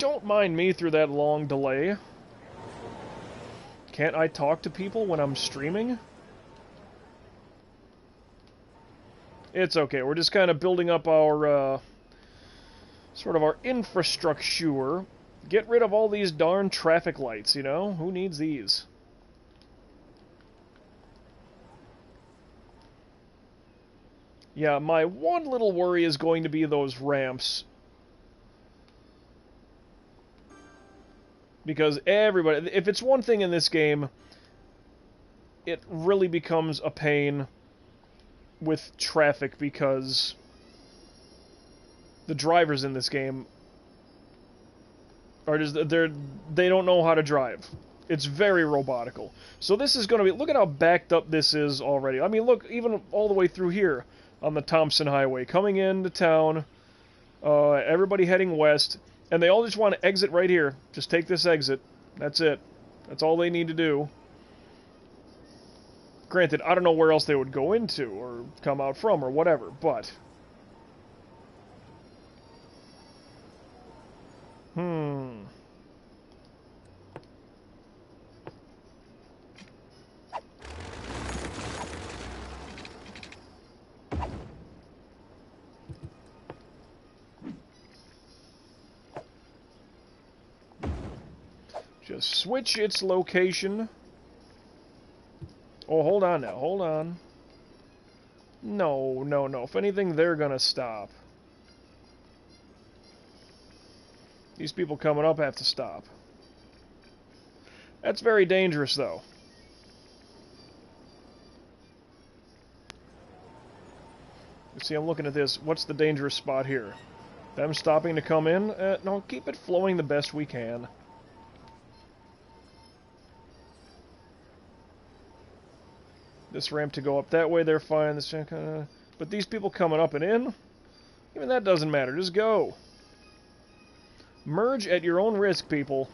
Don't mind me through that long delay. Can't I talk to people when I'm streaming? It's okay. We're just kind of building up our, sort of our infrastructure. Get rid of all these darn traffic lights, you know? Who needs these? Yeah, my one little worry is going to be those ramps. Because everybody... If it's one thing in this game, it really becomes a pain with traffic because the drivers in this game are just... They don't know how to drive. It's very robotical. So this is going to be... Look at how backed up this is already. I mean, look, even all the way through here on the Thompson Highway. Coming into town, everybody heading west... And they all just want to exit right here. Just take this exit. That's it. That's all they need to do. Granted, I don't know where else they would go into or come out from or whatever, but... Just switch its location. Oh, hold on now. Hold on. No, no, no. If anything, they're gonna stop. These people coming up have to stop. That's very dangerous, though. You see, I'm looking at this. What's the dangerous spot here? Them stopping to come in? No, keep it flowing the best we can. This ramp to go up that way, they're fine. This, but these people coming up and in? Even that doesn't matter. Just go. Merge at your own risk, people.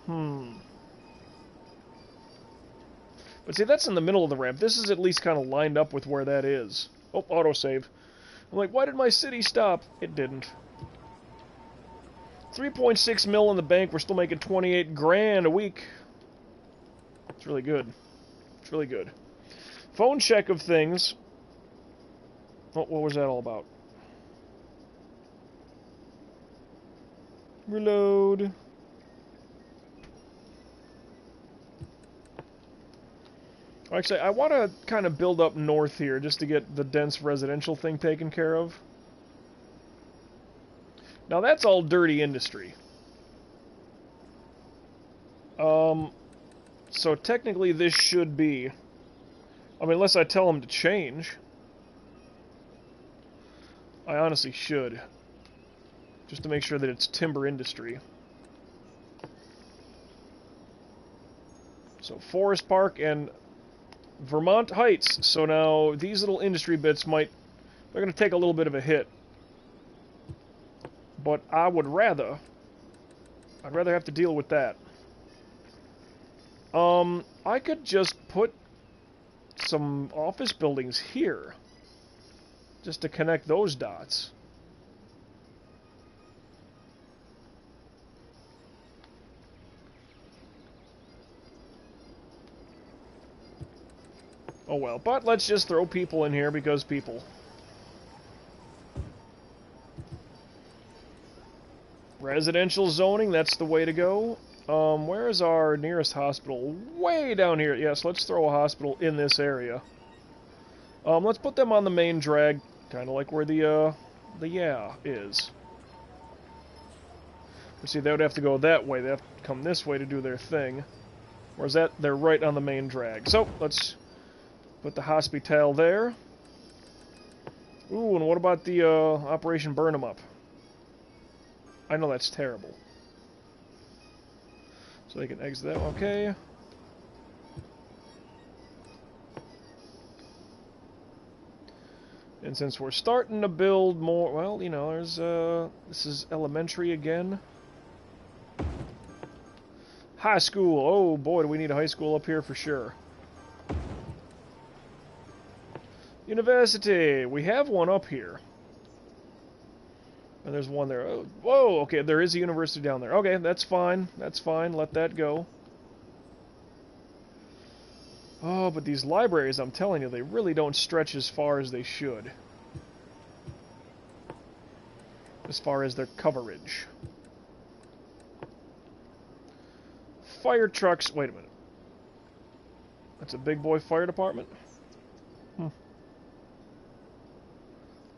But see, that's in the middle of the ramp. This is at least kind of lined up with where that is. Oh, autosave. I'm like, why did my city stop? It didn't. 3.6 mil in the bank. We're still making 28 grand a week. It's really good. It's really good. Phone check of things. Oh, what was that all about? Reload. Actually, I want to kind of build up north here just to get the dense residential thing taken care of. Now that's all dirty industry. So technically this should be... I mean, unless I tell them to change. I honestly should. Just to make sure that it's timber industry. So Forest Park and Vermont Heights. So now these little industry bits might... They're going to take a little bit of a hit. But I would rather... I'd rather have to deal with that. I could just put some office buildings here. Just to connect those dots. Oh well, but let's just throw people in here because people. Residential zoning, that's the way to go. Where is our nearest hospital? Way down here. Yes, let's throw a hospital in this area. Let's put them on the main drag, kind of like where the yeah is. You see, they would have to go that way. They have to come this way to do their thing. Whereas that, they're right on the main drag. So, let's put the hospital there. Ooh, and what about the Operation Burn 'em Up? I know that's terrible. So they can exit that. Okay. And since we're starting to build more, well, you know, there's this is elementary again. High school. Oh boy, do we need a high school up here for sure. University. We have one up here. And there's one there. Oh, whoa, okay, there is a university down there. Okay, that's fine. That's fine. Let that go. Oh, but these libraries, I'm telling you, they really don't stretch as far as they should. As far as their coverage. Fire trucks. Wait a minute. That's a big boy fire department?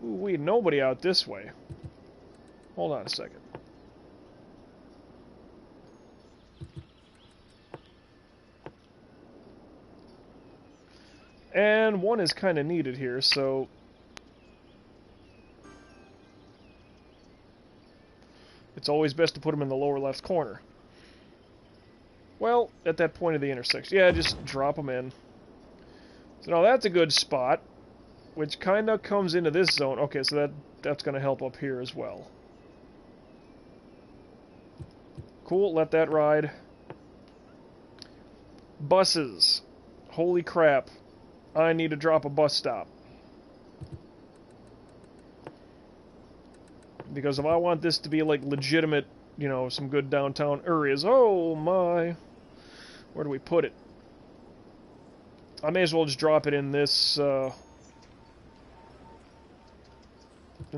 Ooh, nobody out this way. Hold on a second. And one is kind of needed here, so... It's always best to put them in the lower left corner. Well, at that point of the intersection. Yeah, just drop them in. So now that's a good spot, which kind of comes into this zone. Okay, so that's going to help up here as well. Cool, let that ride. Buses. Holy crap. I need to drop a bus stop. Because if I want this to be like legitimate, you know, some good downtown areas. Oh my. Where do we put it? I may as well just drop it in this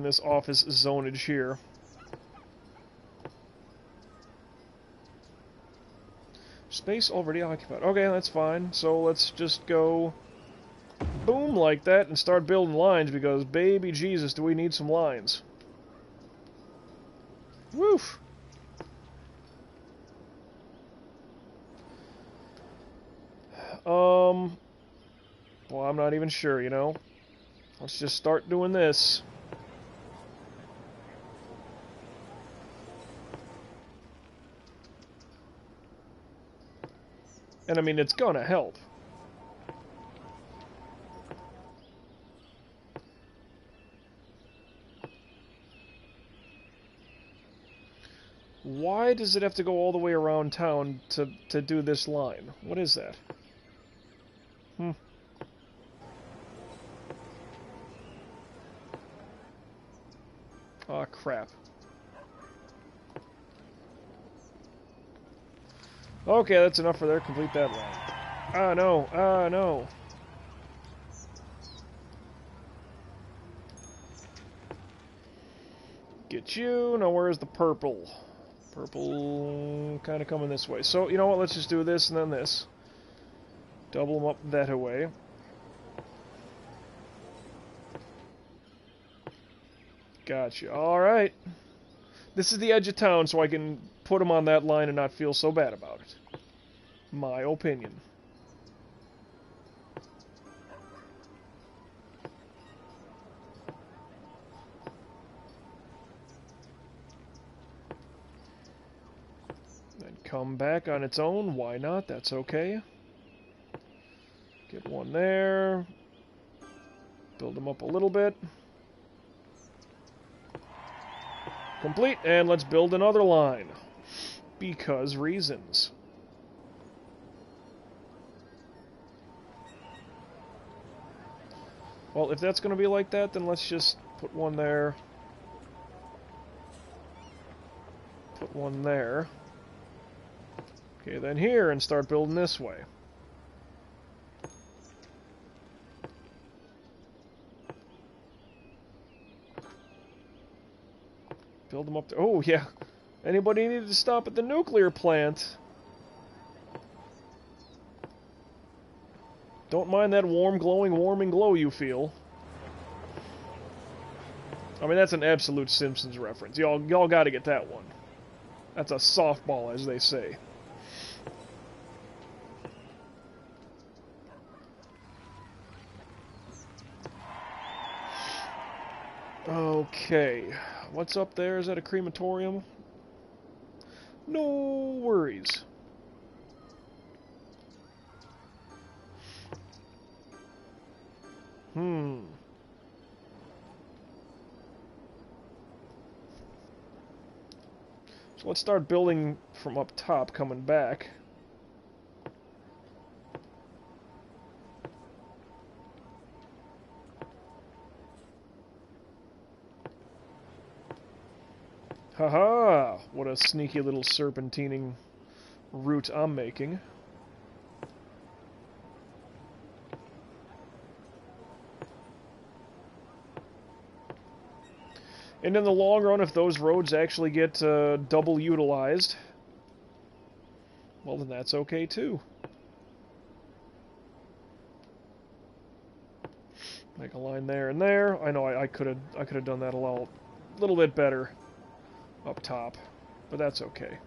office zonage here. Space already occupied. Okay, that's fine. So let's just go boom like that and start building lines because baby Jesus, do we need some lines. Woof. Well, I'm not even sure, you know. Let's just start doing this. And I mean, it's gonna help. Why does it have to go all the way around town to do this line? What is that? Aw, crap. Okay, that's enough for there. Complete that line. Ah, no. Ah, no. Get you. Now, where's the purple? Purple kind of coming this way. So, you know what? Let's just do this and then this. Double them up that way. Gotcha. Alright. This is the edge of town, so I can put them on that line and not feel so bad about it. My opinion. Then come back on its own. Why not? That's okay. Get one there. Build them up a little bit. Complete, and let's build another line. Because reasons. Well, if that's going to be like that, then let's just put one there. Put one there. Okay, then here, and start building this way. Build them up to... Oh, yeah. Anybody needed to stop at the nuclear plant? Don't mind that warm, glowing, warm and glow you feel. I mean, that's an absolute Simpsons reference. Y'all gotta get that one. That's a softball, as they say. Okay. What's up there? Is that a crematorium? No worries. So let's start building from up top, coming back. Haha! What a sneaky little serpentining route I'm making. And in the long run, if those roads actually get double utilized, well, then that's okay too. Make a line there and there. I know I could have done that a little bit better up top, but that's okay.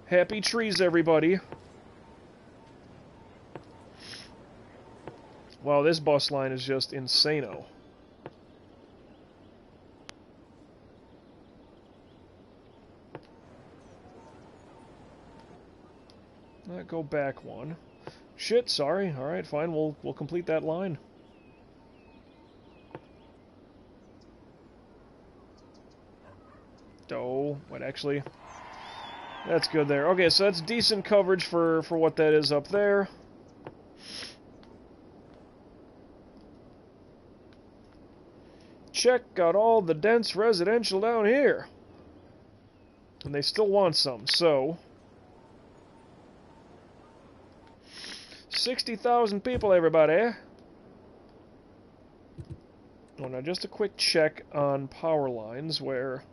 Happy trees, everybody. Wow, this bus line is just insano. Go back one. Shit, sorry. Alright, fine, we'll complete that line. Oh, what actually? That's good there. Okay, so that's decent coverage for what that is up there. Check out all the dense residential down here. And they still want some, so 60,000 people, everybody. Oh, now just a quick check on power lines where...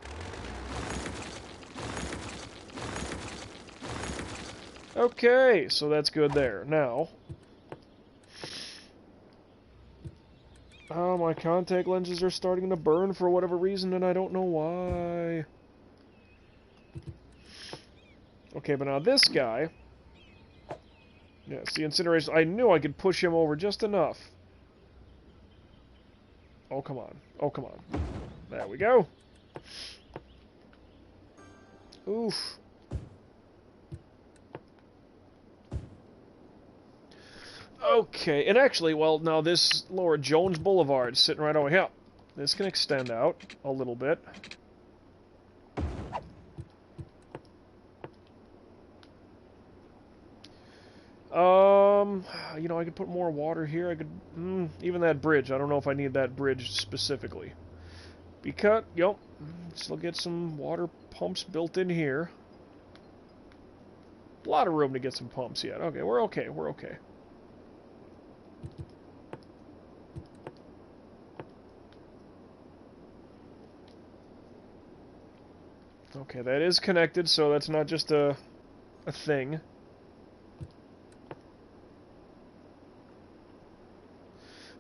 Okay, so that's good there. Now... Oh, my contact lenses are starting to burn for whatever reason, and I don't know why. Okay, but now this guy... Yes, the incineration... I knew I could push him over just enough. Oh, come on. Oh, come on. There we go. Oof. Okay, and actually, well, now this lower Jones Boulevard is sitting right over here. This can extend out a little bit. You know, I could put more water here. I could, even that bridge. I don't know if I need that bridge specifically. Because, yep, still get some water pumps built in here. A lot of room to get some pumps yet. Okay, we're okay. We're okay. Okay, that is connected, so that's not just a thing.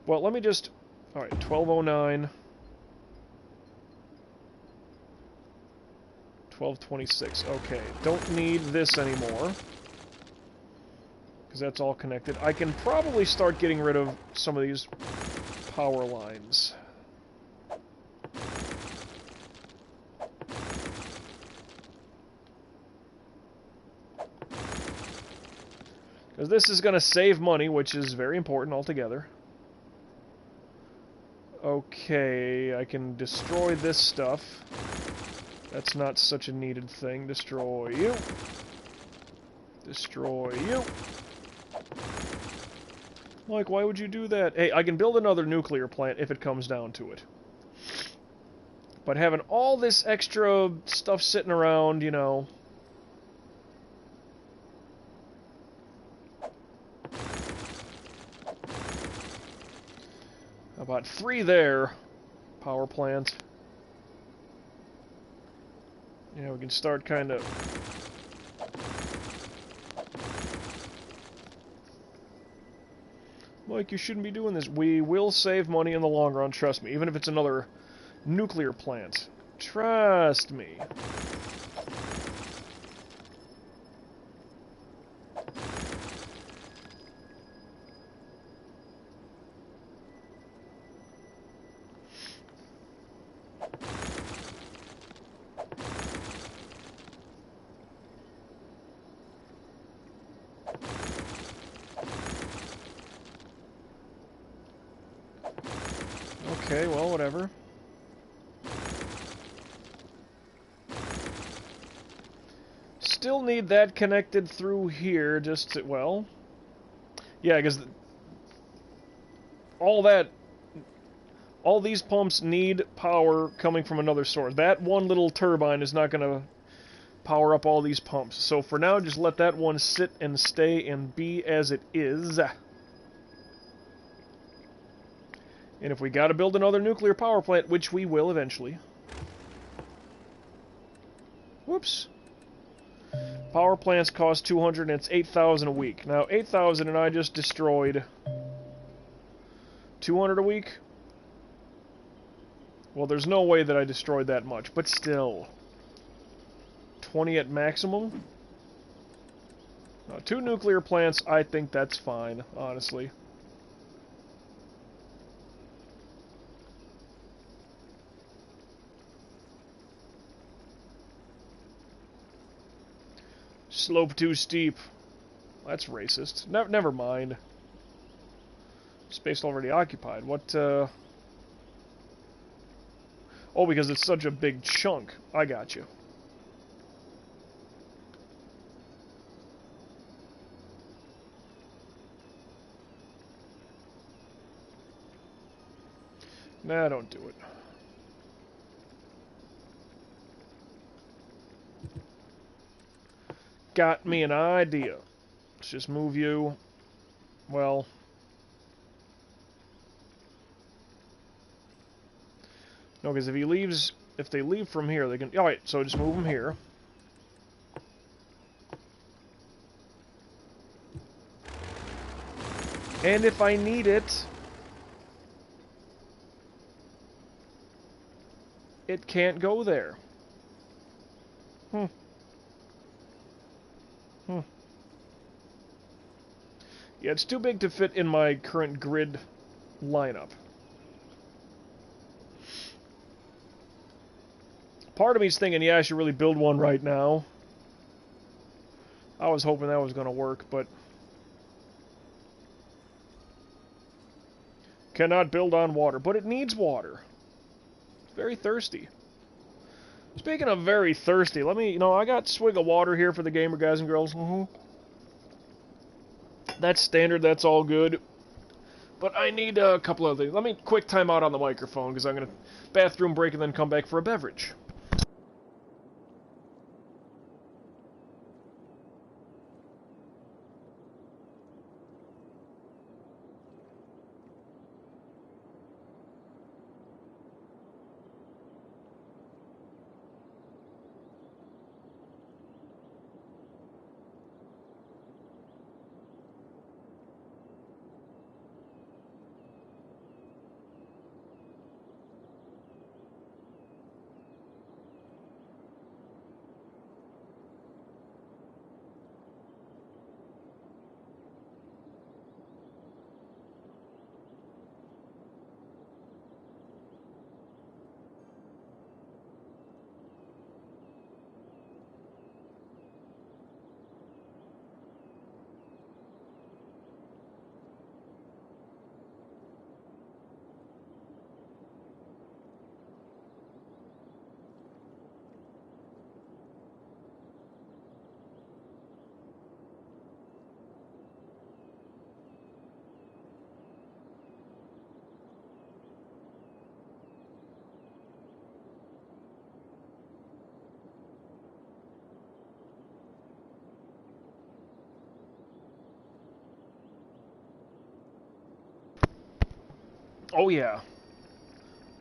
Well, let me just... Alright, 1209. 1226. Okay, don't need this anymore. Because that's all connected. I can probably start getting rid of some of these power lines. Because this is going to save money, which is very important altogether. Okay, I can destroy this stuff. That's not such a needed thing. Destroy you. Destroy you. Like, why would you do that? Hey, I can build another nuclear plant if it comes down to it. But having all this extra stuff sitting around, you know... About 3 there. Power plant. Yeah, we can start kind of... Mike, you shouldn't be doing this. We will save money in the long run, trust me. Even if it's another nuclear plant. Trust me. Okay, well, whatever. Still need that connected through here, just to, well... Yeah, because all that All these pumps need power coming from another source. That one little turbine is not going to power up all these pumps. So for now, just let that one sit and stay and be as it is. And if we got to build another nuclear power plant, which we will eventually. Whoops. Power plants cost 200 and it's 8,000 a week. Now 8,000 and I just destroyed 200 a week. Well, there's no way that I destroyed that much, but still. 20 at maximum. Now, 2 nuclear plants, I think that's fine, honestly. Slope too steep. That's racist. Never mind. Space already occupied. What, Oh, because it's such a big chunk. I got you. Nah, don't do it. Got me an idea. Let's just move you. Well... No, because if they leave from here, they can... Alright, so just move them here. And if I need it... It can't go there. Yeah, it's too big to fit in my current grid lineup. Part of me's thinking, yeah, I should really build one right now. I was hoping that was going to work, but... Cannot build on water, but it needs water. It's very thirsty. Speaking of very thirsty, let me, I got a swig of water here for the gamer guys and girls. That's standard, that's all good. But I need a couple of things. Let me quick time out on the microphone, because I'm going to bathroom break and then come back for a beverage. Oh yeah.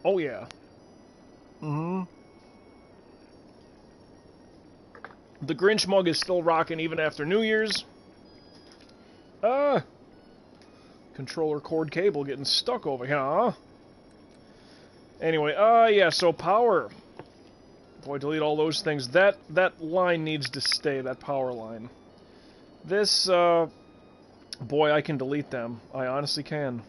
Oh yeah. The Grinch mug is still rocking even after New Year's. Controller cord cable getting stuck over here, huh? Anyway, yeah, so power. Boy, delete all those things. That line needs to stay, that power line. This, boy, I can delete them. I honestly can.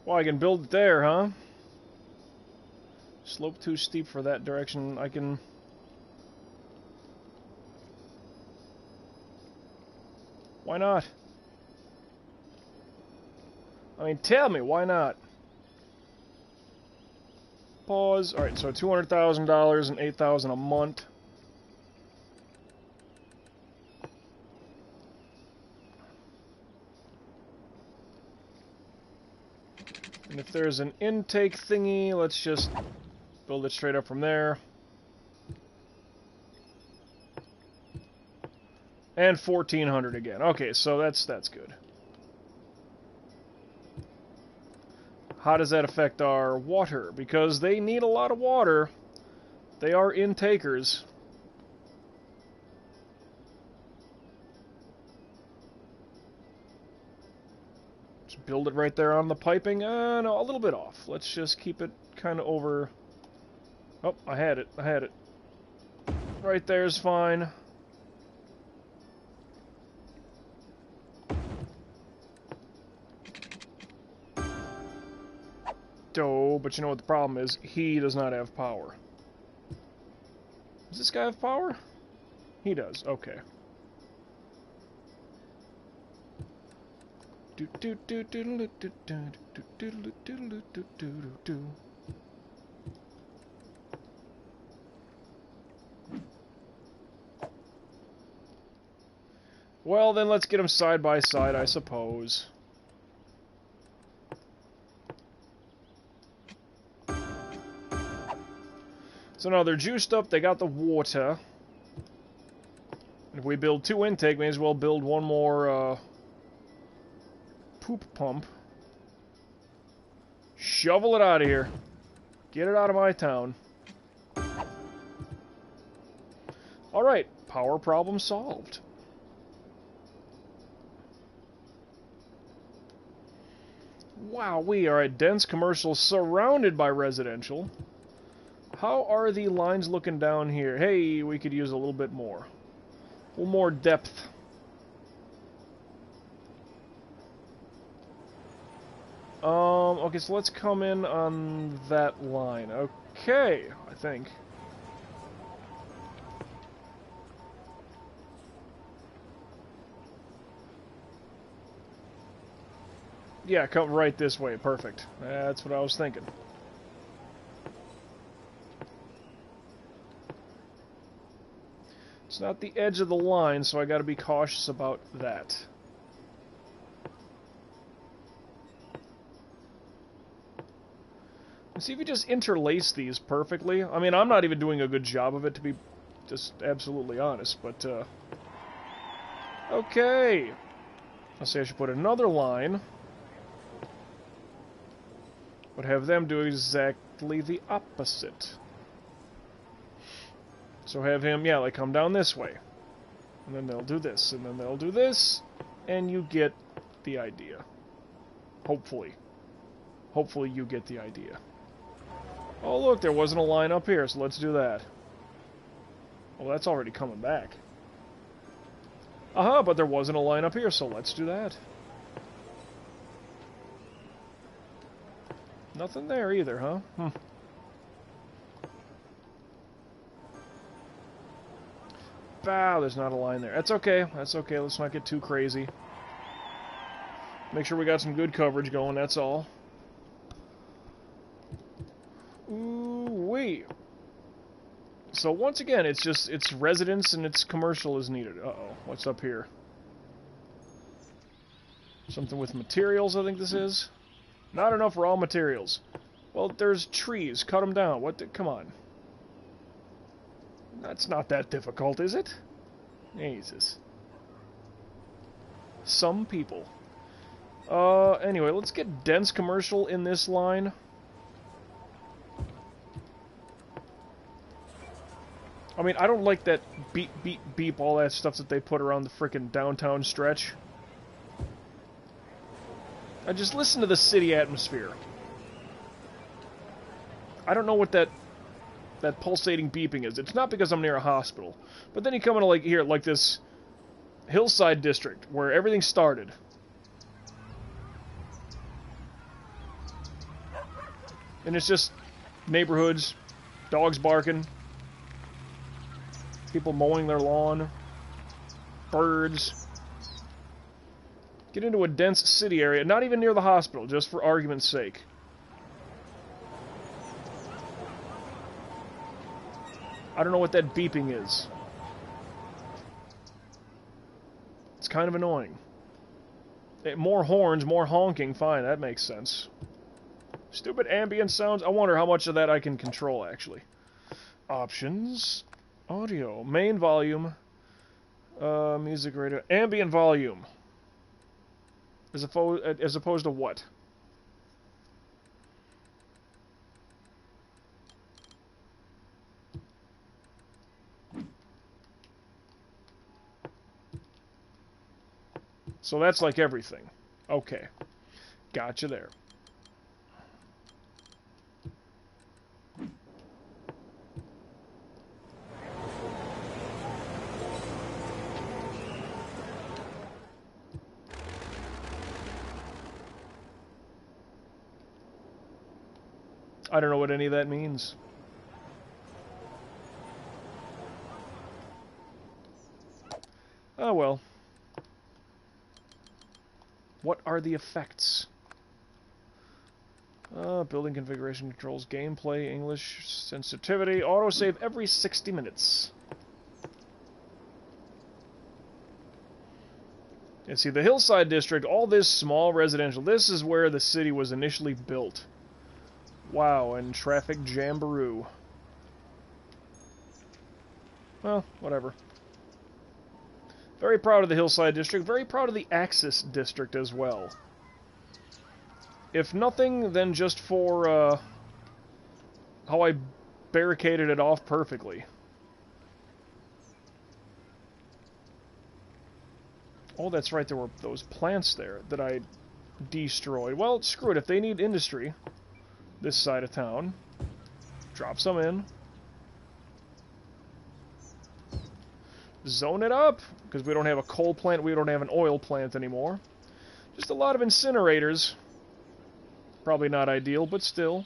Well, I can build it there, huh? Slope too steep for that direction. I can... Why not? I mean, tell me, why not? Pause. Alright, so $200,000 and $8,000 a month. And if there's an intake thingy, let's just build it straight up from there. And 1,400 again. Okay, so that's good. How does that affect our water? Because they need a lot of water. They are intakers. Just build it right there on the piping. No, a little bit off. Let's just keep it kind of over... Oh, I had it. Right there's fine. But you know what the problem is? He does not have power. Does this guy have power? He does. Okay. Well, then let's get them side by side, I suppose. So now they're juiced up, they got the water. If we build 2 intake, may as well build one more poop pump. Shovel it out of here. Get it out of my town. Alright, power problem solved. Wow, we are a dense commercial surrounded by residential. How are the lines looking down here? Hey, we could use a little bit more. A little more depth. Okay, so let's come in on that line. Okay, I think. Yeah, come right this way. Perfect. That's what I was thinking. It's not the edge of the line, so I gotta be cautious about that. And see if you just interlace these perfectly. I mean, I'm not even doing a good job of it, to be just absolutely honest, but, okay. Let's say I should put another line, but have them do exactly the opposite. So have him, yeah, like come down this way. And then they'll do this, and then they'll do this, and you get the idea. Hopefully. Hopefully you get the idea. Oh look, there wasn't a line up here, so let's do that. Well, that's already coming back. Aha, but there wasn't a line up here, so let's do that. Nothing there either, huh? Bow, there's not a line there. That's okay. That's okay. Let's not get too crazy. Make sure we got some good coverage going, that's all. Ooh-wee. So once again, it's residence and it's commercial is needed. Uh-oh. What's up here? Something with materials, I think this is. Not enough raw materials. Well, there's trees. Cut them down. What the... Come on. That's not that difficult, is it? Jesus. Some people. Anyway, let's get dense commercial in this line. I mean, I don't like that beep, beep, beep, all that stuff that they put around the frickin' downtown stretch. I just listen to the city atmosphere. I don't know what that pulsating beeping is. It's not because I'm near a hospital. But then you come into, like, here, like this hillside district where everything started. And it's just neighborhoods, dogs barking, people mowing their lawn, birds. Get into a dense city area, not even near the hospital, just for argument's sake. I don't know what that beeping is. It's kind of annoying. More horns, more honking, fine, that makes sense. Stupid ambient sounds, I wonder how much of that I can control, actually. Options, audio, main volume, music radio, ambient volume. As opposed to what? So that's like everything. Okay. Gotcha there. I don't know what any of that means. Oh well. What are the effects? Building configuration controls, gameplay, English, sensitivity, autosave every 60 minutes. And see, the Hillside District, all this small residential, this is where the city was initially built. Wow, and traffic jamboree. Well, whatever. Very proud of the Hillside District, very proud of the Axis District as well. If nothing, then just for, how I barricaded it off perfectly. Oh, that's right, there were those plants there that I destroyed. Well, screw it, if they need industry, this side of town, drop some in. Zone it up, because we don't have a coal plant, we don't have an oil plant anymore. Just a lot of incinerators. Probably not ideal, but still.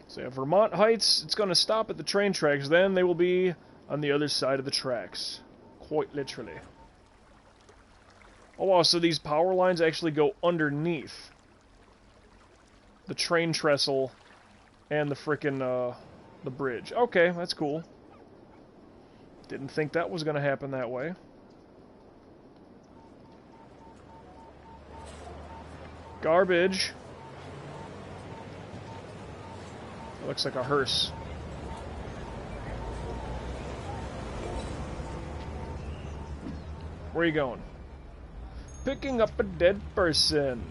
So yeah, Vermont Heights, it's going to stop at the train tracks, then they will be on the other side of the tracks. Quite literally. Oh wow, so these power lines actually go underneath the train trestle and the frickin', the bridge. Okay, that's cool. Didn't think that was going to happen that way. Garbage. It looks like a hearse. Where are you going? Picking up a dead person.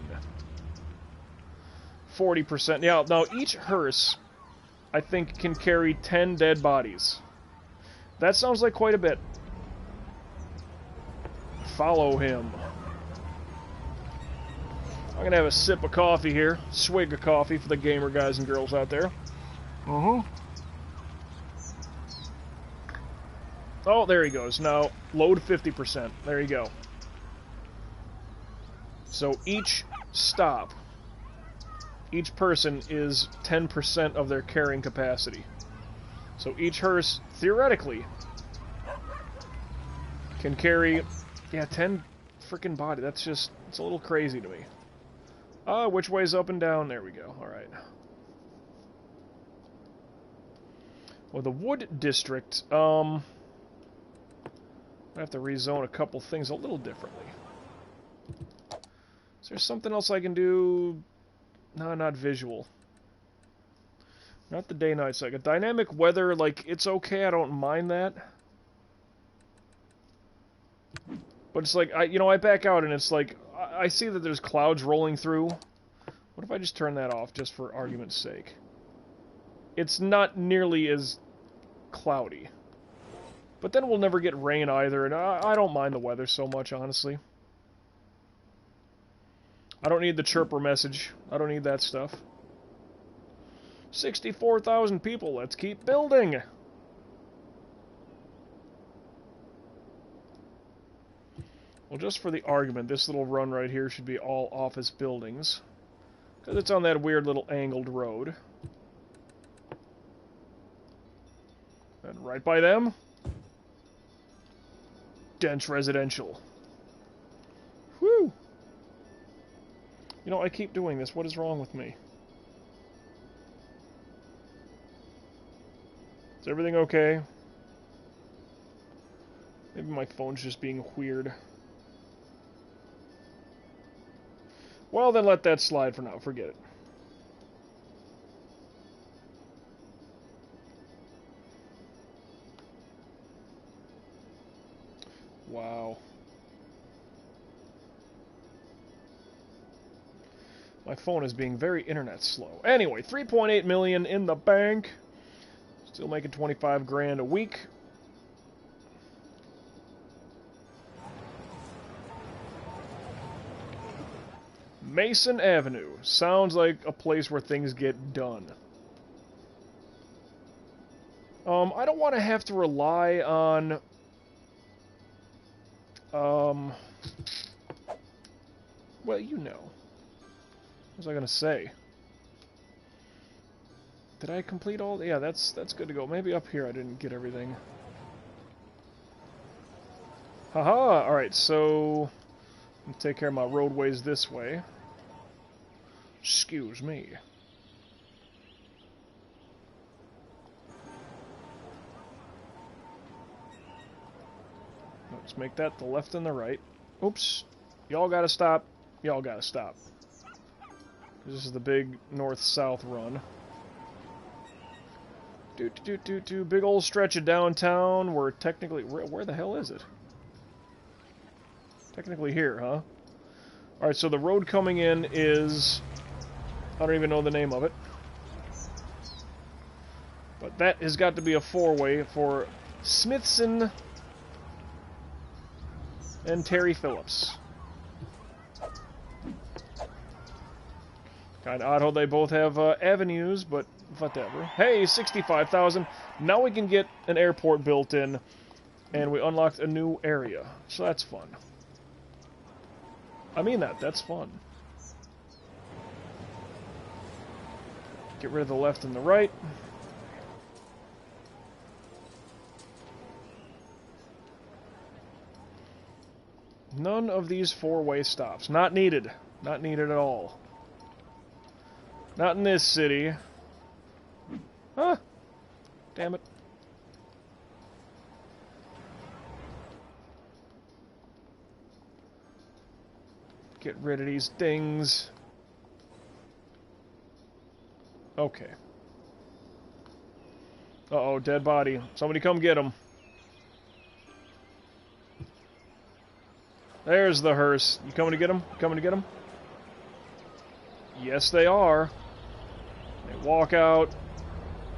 40%. Yeah, now each hearse, I think, can carry 10 dead bodies. That sounds like quite a bit. Follow him. I'm gonna have a sip of coffee here. Swig of coffee for the gamer guys and girls out there. Oh, there he goes. Now, load 50%. There you go. So each stop, each person is 10% of their carrying capacity. So each hearse, theoretically, can carry, yeah, 10 freaking body. That's just, it's a little crazy to me. Which way's up and down? There we go. Alright. Well, the Wood District, I have to rezone a couple things a little differently. Is there something else I can do? No, not visual. Not the day-night cycle. Dynamic weather, like, it's okay, I don't mind that. But it's like, I back out and it's like, I see that there's clouds rolling through. What if I just turn that off, just for argument's sake? It's not nearly as cloudy. But then we'll never get rain either, and I don't mind the weather so much, honestly. I don't need the chirper message. I don't need that stuff. 64,000 people. Let's keep building. Well, just for the argument, this little run right here should be all office buildings. Because it's on that weird little angled road. And right by them, dense residential. Whew! You know, I keep doing this. What is wrong with me? Is everything okay? Maybe my phone's just being weird. Well, then let that slide for now. Forget it. Wow. My phone is being very internet slow. Anyway, 3.8 million in the bank. Still making 25 grand a week. Mason Avenue. Sounds like a place where things get done. I don't want to have to rely on... well, you know. What was I gonna say? Did I complete all? Yeah, that's good to go. Maybe up here I didn't get everything. Haha! Alright, so... I'll take care of my roadways this way. Excuse me. Let's make that the left and the right. Oops. Y'all gotta stop. Y'all gotta stop. This is the big north-south run. Big old stretch of downtown. We're technically... Where the hell is it? Technically here, huh? Alright, so the road coming in is... I don't even know the name of it. But that has got to be a four-way for Smithson and Terry Phillips. Kind of odd how they both have avenues, but whatever. Hey, 65,000. Now we can get an airport built in, and we unlocked a new area. So that's fun. I mean that. That's fun. Get rid of the left and the right. None of these four-way stops. Not needed. Not needed at all. Not in this city. Ah! Damn it. Get rid of these things. Okay. Uh-oh, dead body. Somebody come get him. There's the hearse. You coming to get him? Coming to get him? Yes, they are. They walk out.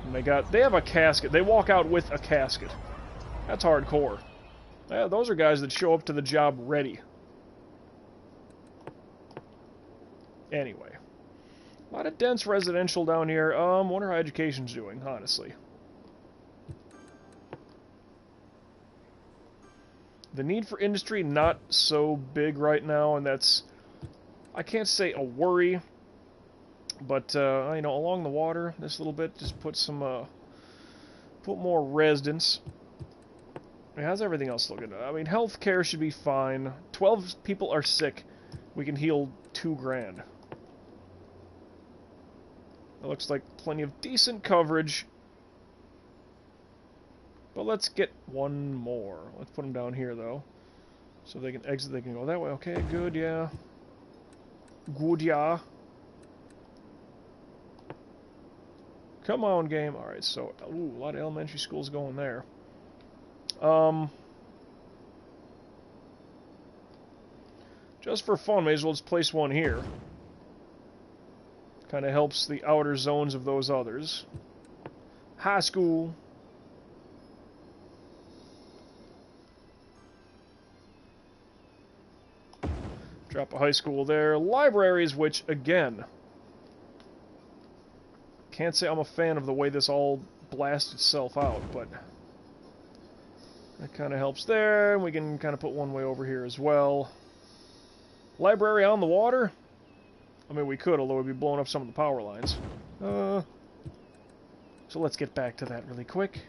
And they have a casket. They walk out with a casket. That's hardcore. Yeah, those are guys that show up to the job ready. Anyway. A lot of dense residential down here. Wonder how education's doing, honestly. The need for industry, not so big right now, and that's, I can't say a worry, but, you know, along the water, this little bit, just put some, put more residents. I mean, how's everything else looking? I mean, healthcare should be fine. 12 people are sick. We can heal 2 grand. It looks like plenty of decent coverage. But let's get one more. Let's put them down here, though. So they can exit, they can go that way. Okay, good, yeah. Good, yeah. Come on, game. Alright, so, ooh, a lot of elementary schools going there. Just for fun, may as well just place one here. Kind of helps the outer zones of those others. High school. Drop a high school there. Libraries, which, again, can't say I'm a fan of the way this all blasts itself out, but that kind of helps there. And we can kind of put one way over here as well. Library on the water? I mean, we could, although we'd be blowing up some of the power lines. So let's get back to that really quick.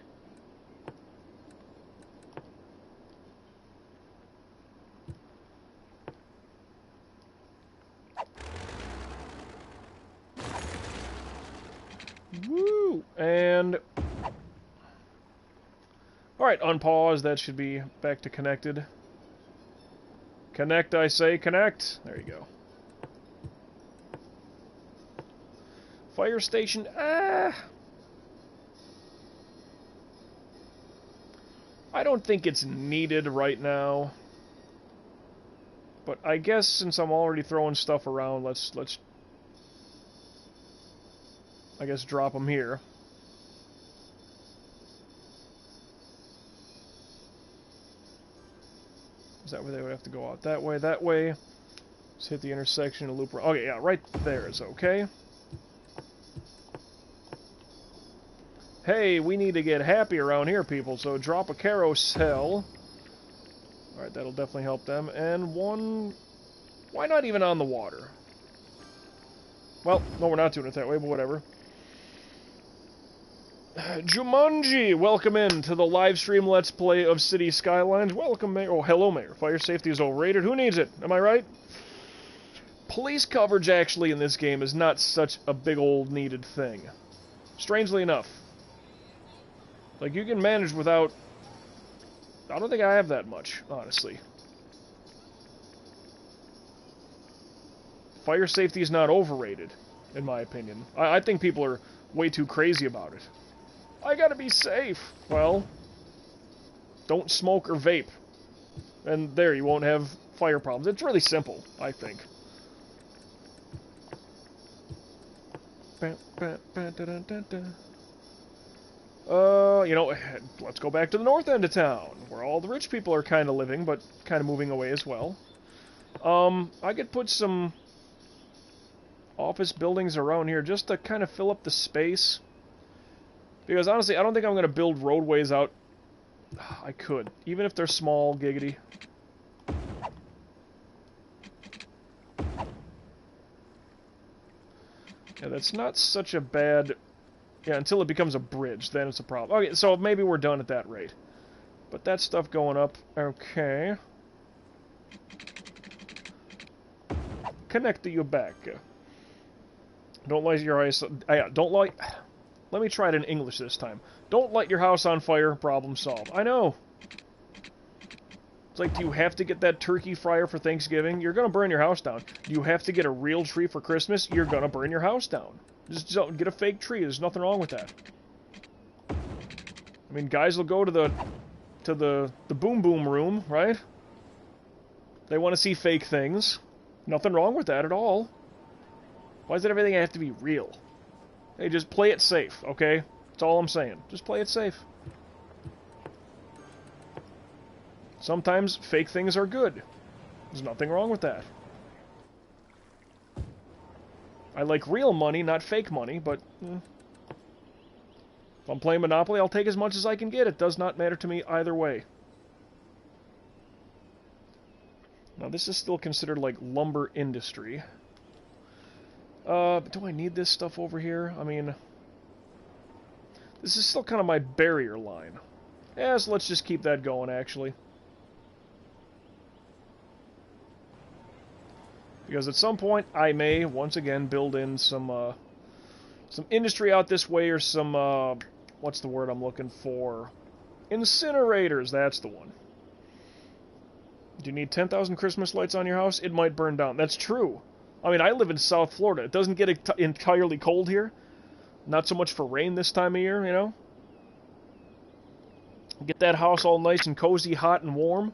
Alright, unpause. That should be back to connected. Connect, I say, connect. There you go. Fire station, I don't think it's needed right now. But I guess since I'm already throwing stuff around, let's I guess drop them here. Is that where they would have to go out? That way, that way. Let's hit the intersection and loop around. Okay, yeah, right there is okay. Hey, we need to get happy around here, people, so drop a carousel. Alright, that'll definitely help them. And one... Why not even on the water? Well, no, we're not doing it that way, but whatever. Jumanji, welcome in to the live stream Let's Play of City Skylines. Welcome, Mayor. Oh, hello, Mayor. Fire safety is overrated. Who needs it? Am I right? Police coverage, actually, in this game is not such a big old needed thing. Strangely enough. Like, you can manage without... I don't think I have that much, honestly. Fire safety is not overrated, in my opinion. I think people are way too crazy about it. I gotta be safe. Well, don't smoke or vape. And there, you won't have fire problems. It's really simple, I think. You know, let's go back to the north end of town, where all the rich people are kind of living, but kind of moving away as well. I could put some office buildings around here just to kind of fill up the space. Because honestly, I don't think I'm going to build roadways out. I could, even if they're small, giggity. Yeah, that's not such a bad... Yeah, until it becomes a bridge, then it's a problem. Okay, so maybe we're done at that rate. But that stuff going up, okay. Connect you back. Don't light your eyes... don't light... Let me try it in English this time. Don't light your house on fire, problem solved. I know. It's like, do you have to get that turkey fryer for Thanksgiving? You're gonna burn your house down. Do you have to get a real tree for Christmas? You're gonna burn your house down. Just don't get a fake tree. There's nothing wrong with that. I mean, guys will go to the boom boom room, right? They want to see fake things. Nothing wrong with that at all. Why does everything have to be real? Hey, just play it safe, okay? That's all I'm saying. Just play it safe. Sometimes fake things are good. There's nothing wrong with that. I like real money, not fake money, but... if I'm playing Monopoly, I'll take as much as I can get. It does not matter to me either way. Now, this is still considered, like, lumber industry. But do I need this stuff over here? I mean... This is still kind of my barrier line. Yeah, so let's just keep that going, actually. Because at some point, I may, once again, build in some industry out this way, or some, what's the word I'm looking for? Incinerators, that's the one. Do you need 10,000 Christmas lights on your house? It might burn down. That's true. I mean, I live in South Florida. It doesn't get entirely cold here. Not so much for rain this time of year, you know? Get that house all nice and cozy, hot and warm.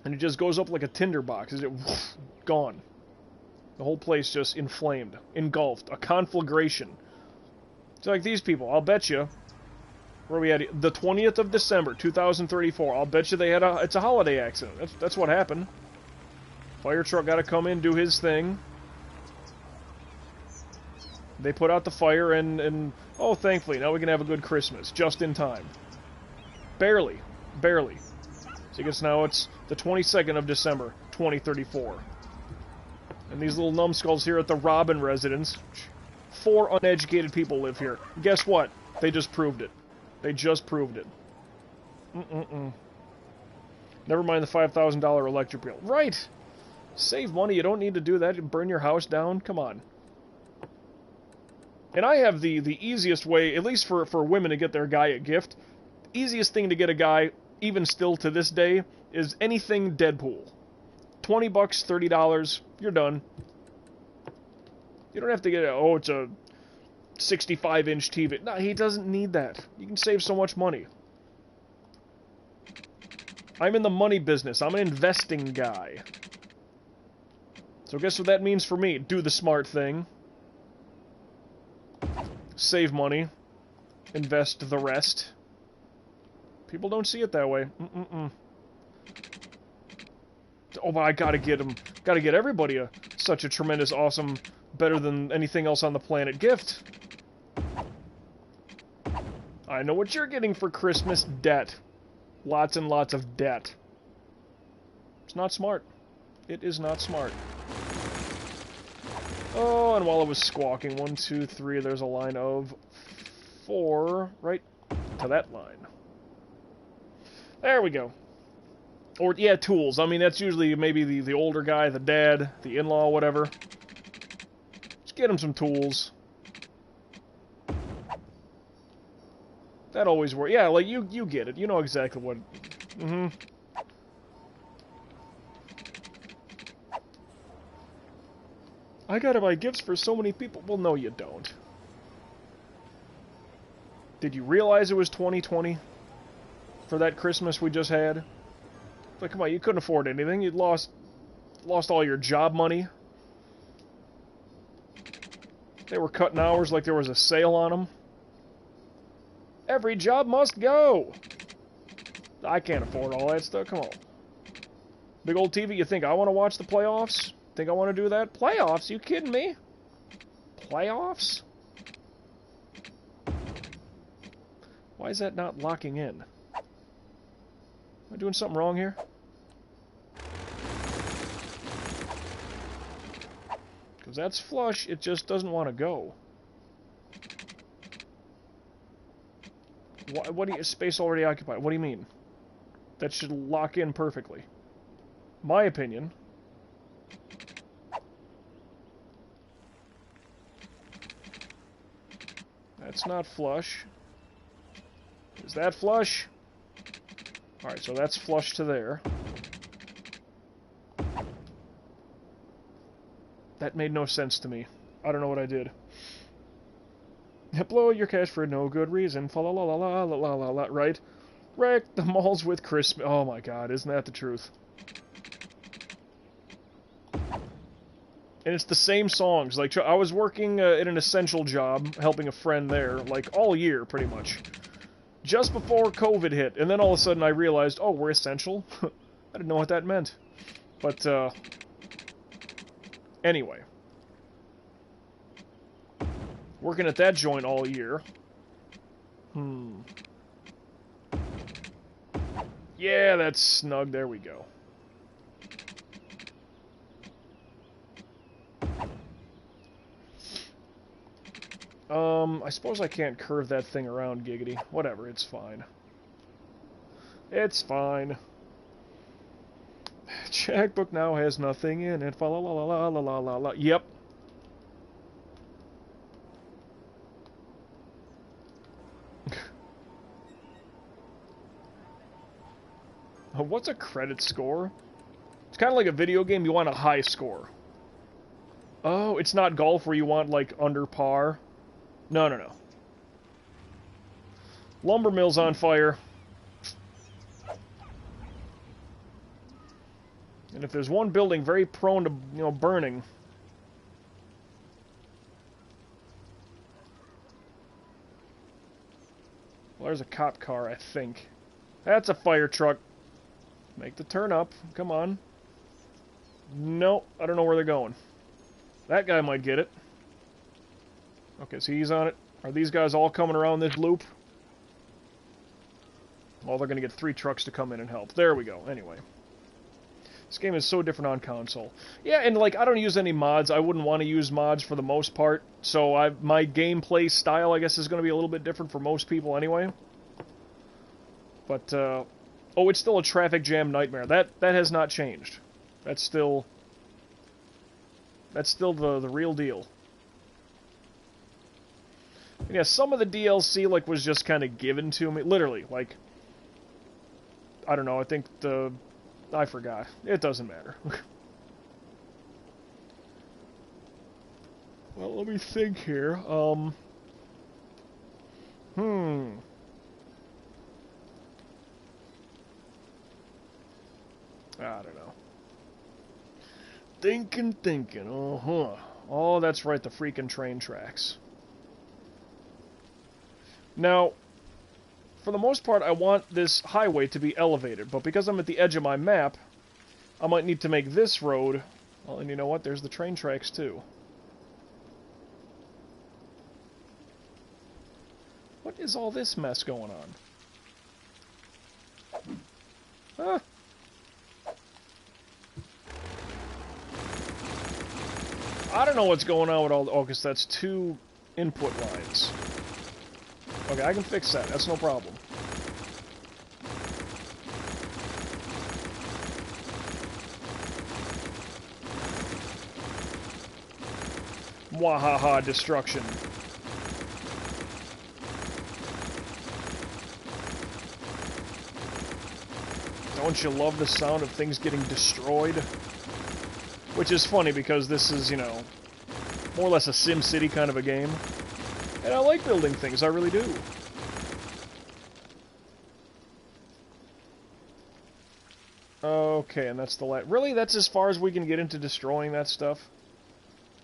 And it just goes up like a tinderbox. It gone. The whole place just inflamed, engulfed, a conflagration. It's like these people. I'll bet you, where we had the 20th of December, 2034. I'll bet you they had it's a holiday accident. That's what happened. Fire truck got to come in, do his thing. They put out the fire, and oh, thankfully, now we can have a good Christmas, just in time. Barely. Barely. So I guess now it's the 22nd of December, 2034. And these little numbskulls here at the Robin residence, 4 uneducated people live here. Guess what? They just proved it. They just proved it. Never mind the $5,000 electric bill. Right! Save money, you don't need to do that. You burn your house down, come on. And I have the easiest way, at least for women to get their guy a gift, easiest thing to get a guy, even still to this day, is anything Deadpool. $20, $30, you're done. You don't have to get, oh, it's a 65-inch TV. No, he doesn't need that. You can save so much money. I'm in the money business. I'm an investing guy. So guess what that means for me? Do the smart thing. Save money. Invest the rest. People don't see it that way. Oh, but I gotta get him. Gotta get everybody such a tremendous, awesome, better than anything else on the planet gift. I know what you're getting for Christmas. Debt. Lots and lots of debt. It's not smart. It is not smart. Oh, and while it was squawking, 1, 2, 3, there's a line of 4 right to that line. There we go. Or, yeah, tools. I mean, that's usually maybe the older guy, the dad, the in-law, whatever. Just get him some tools. That always works. Yeah, like, you get it. You know exactly what... I gotta buy gifts for so many people. Well, no, you don't. Did you realize it was 2020? For that Christmas we just had? Like, come on, you couldn't afford anything. You'd lost all your job money. They were cutting hours like there was a sale on them. Every job must go! I can't afford all that stuff, come on. Big old TV, you think I want to watch the playoffs? Think I want to do that? Playoffs? You kidding me? Playoffs? Why is that not locking in? Am I doing something wrong here? Because that's flush, it just doesn't want to go. What do you... Space already occupied. What do you mean? That should lock in perfectly. My opinion. That's not flush. Is that flush? Alright, so that's flush to there. That made no sense to me. I don't know what I did. Blow your cash for no good reason. Fa la la la la la la la la. Right? Wreck the malls with Christmas. Oh my god, isn't that the truth? And it's the same songs. Like, I was working in an essential job, helping a friend there, like, all year, pretty much. Just before COVID hit, and then all of a sudden I realized, oh, we're essential? I didn't know what that meant. But, anyway. Working at that joint all year. Yeah, that's snug. There we go. I suppose I can't curve that thing around, giggity. Whatever, it's fine. It's fine. Checkbook now has nothing in it. Fa la la la la la la la. Yep. What's a credit score? It's kind of like a video game. You want a high score. Oh, it's not golf where you want, like, under par. No, no, no. Lumber mill's on fire. And if there's one building very prone to, you know, burning... Well, there's a cop car, I think. That's a fire truck. Make the turn up. Come on. Nope, I don't know where they're going. That guy might get it. Okay, so he's on it. Are these guys all coming around this loop? Well, they're going to get 3 trucks to come in and help. There we go. Anyway. This game is so different on console. Yeah, and, like, I don't use any mods. I wouldn't want to use mods for the most part. So my gameplay style, I guess, is going to be a little bit different for most people anyway. But, oh, it's still a traffic jam nightmare. That has not changed. That's still the real deal. And yeah, some of the DLC, like, was just kind of given to me. Literally, like, I don't know, I think I forgot. It doesn't matter. Well, let me think here. I don't know. Thinking. Uh-huh. Oh, that's right, the freaking train tracks. Now, for the most part, I want this highway to be elevated, but because I'm at the edge of my map, I might need to make this road... Well, and you know what? There's the train tracks, too. What is all this mess going on? Huh? I don't know what's going on with all... Oh, because that's 2 input lines. Okay, I can fix that. That's no problem. Mwahaha, destruction. Don't you love the sound of things getting destroyed? Which is funny because this is, you know, more or less a SimCity kind of a game. And I like building things, I really do. Okay, and that's the last... Really? That's as far as we can get into destroying that stuff?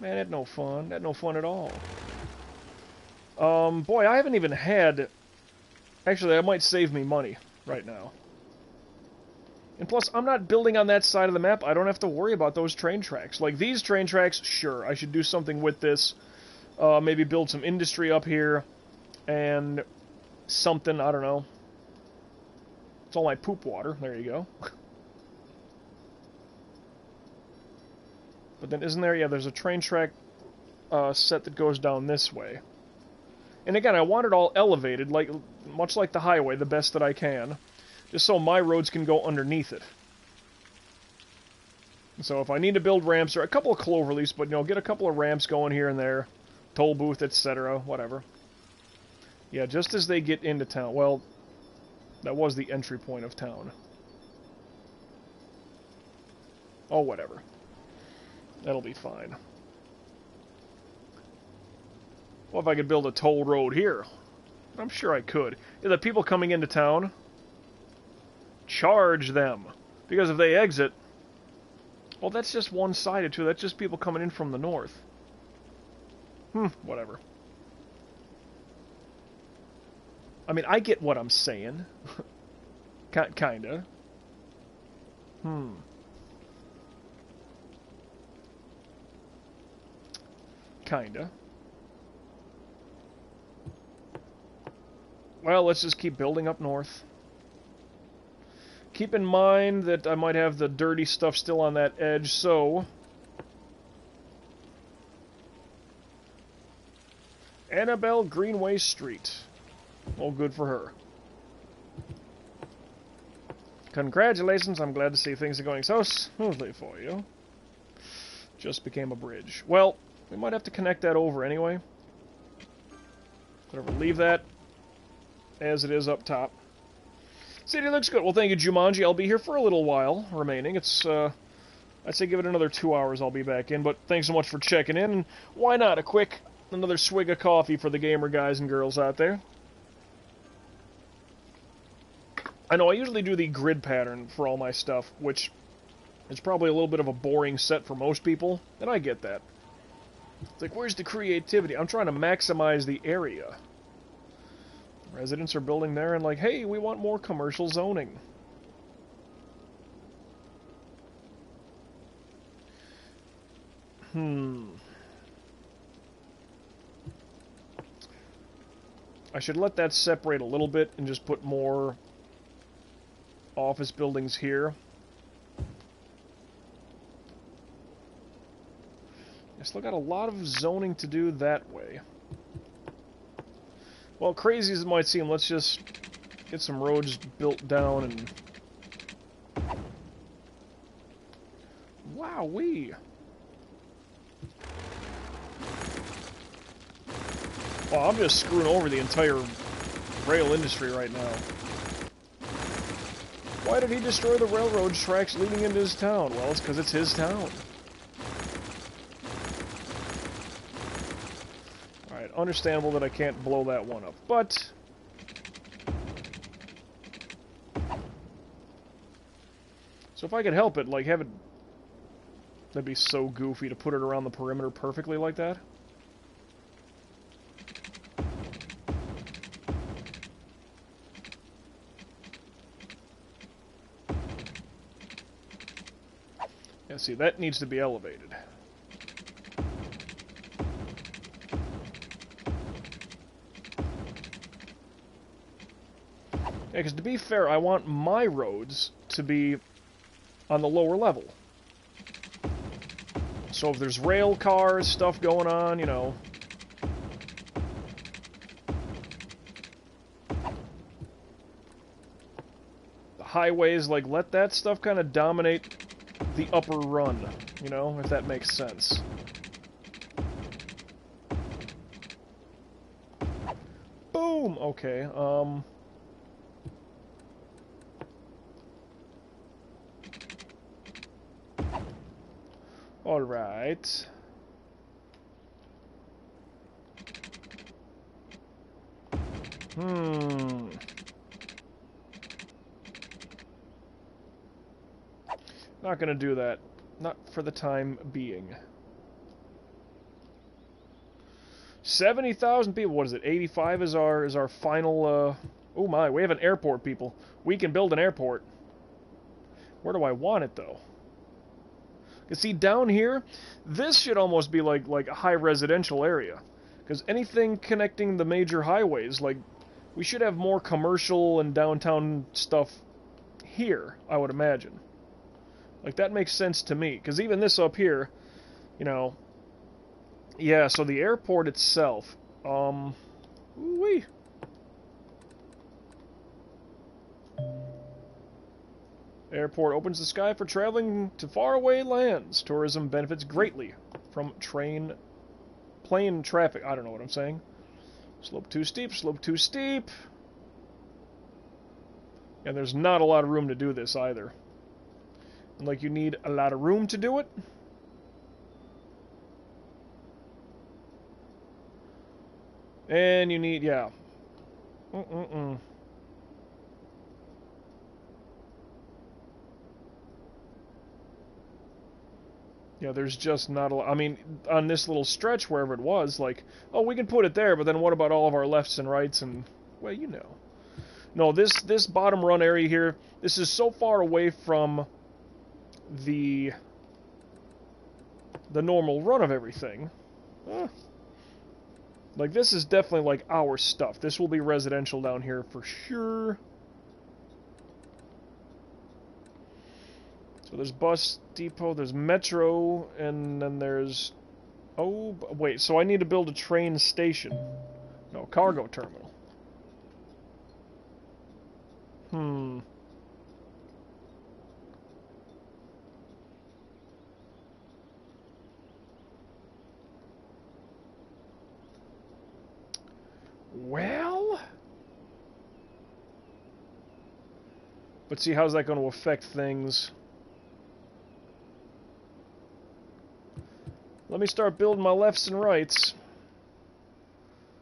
Man, that's no fun. That's no fun at all. Boy, I haven't even had... Actually, that might save me money right now. And plus, I'm not building on that side of the map. I don't have to worry about those train tracks. Like, these train tracks, sure, I should do something with this. Maybe build some industry up here. And something, I don't know. It's all my poop water. There you go. But then isn't there... Yeah, there's a train track set that goes down this way. And again, I want it all elevated, like much like the highway, the best that I can. Just so my roads can go underneath it. So if I need to build ramps, or a couple of cloverleafs, but, you know, get a couple of ramps going here and there. Toll booth, etc., whatever. Yeah, just as they get into town. Well, that was the entry point of town. Oh, whatever. That'll be fine. Well, if I could build a toll road here. I'm sure I could. Yeah, the people coming into town... Charge them. Because if they exit... Well, that's just one-sided, too. That's just people coming in from the north. Whatever. I mean, I get what I'm saying. Kinda. Kinda. Well, let's just keep building up north. Keep in mind that I might have the dirty stuff still on that edge, so... Annabelle Greenway Street. All good for her. Congratulations, I'm glad to see things are going so smoothly for you. Just became a bridge. Well, we might have to connect that over anyway. Whatever, leave that as it is up top. City looks good. Well, thank you, Jumanji. I'll be here for a little while remaining. It's, I'd say give it another 2 hours, I'll be back in. But thanks so much for checking in. And why not? Another swig of coffee for the gamer guys and girls out there. I know I usually do the grid pattern for all my stuff, which is probably a little bit of a boring set for most people, and I get that. It's like, where's the creativity? I'm trying to maximize the area. Residents are building there and like, hey, we want more commercial zoning. I should let that separate a little bit and just put more office buildings here. I still got a lot of zoning to do that way. Well, crazy as it might seem, let's just get some roads built down and... Wowee! Well, I'm just screwing over the entire rail industry right now. Why did he destroy the railroad tracks leading into his town? Well, it's because it's his town. Alright, understandable that I can't blow that one up, but... So if I could help it, like, have it... That'd be so goofy to put it around the perimeter perfectly like that. Yeah, see, that needs to be elevated. Yeah, because to be fair, I want my roads to be on the lower level. So if there's rail cars, stuff going on, you know... The highways, like, let that stuff kind of dominate the upper run, you know, if that makes sense. Boom! Okay, Alright. Not gonna do that. Not for the time being. 70,000 people. What is it? 85 is our final. Oh my! We have an airport, people. We can build an airport. Where do I want it though? You see, down here, this should almost be like a high residential area, because anything connecting the major highways, like, we should have more commercial and downtown stuff here, I would imagine. Like, that makes sense to me, because even this up here, you know... Yeah, so the airport itself, ooh-wee. Airport opens the sky for traveling to faraway lands. Tourism benefits greatly from plane traffic. I don't know what I'm saying. Slope too steep, slope too steep. And there's not a lot of room to do this either. And like, you need a lot of room to do it. And you need, yeah. Yeah, there's just not a lot. I mean, on this little stretch, wherever it was, like, oh, we can put it there, but then what about all of our lefts and rights and, well, you know. No, this bottom run area here, this is so far away from the normal run of everything. Like, this is definitely, like, our stuff. This will be residential down here for sure. So there's bus depot, there's metro, and then there's... Oh, wait, so I need to build a train station. No, cargo terminal. Well... But see, how's that going to affect things? Let me start building my lefts and rights.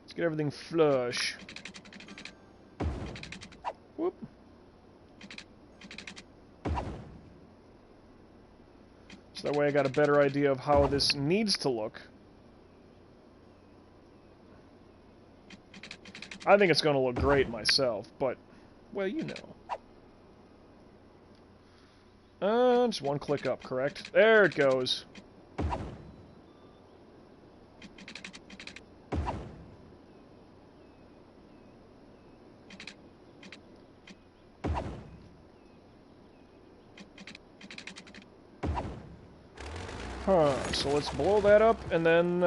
Let's get everything flush. Whoop. So that way I got a better idea of how this needs to look. I think it's going to look great myself, but, well, you know. Just one click up, correct? There it goes. So let's blow that up, and then,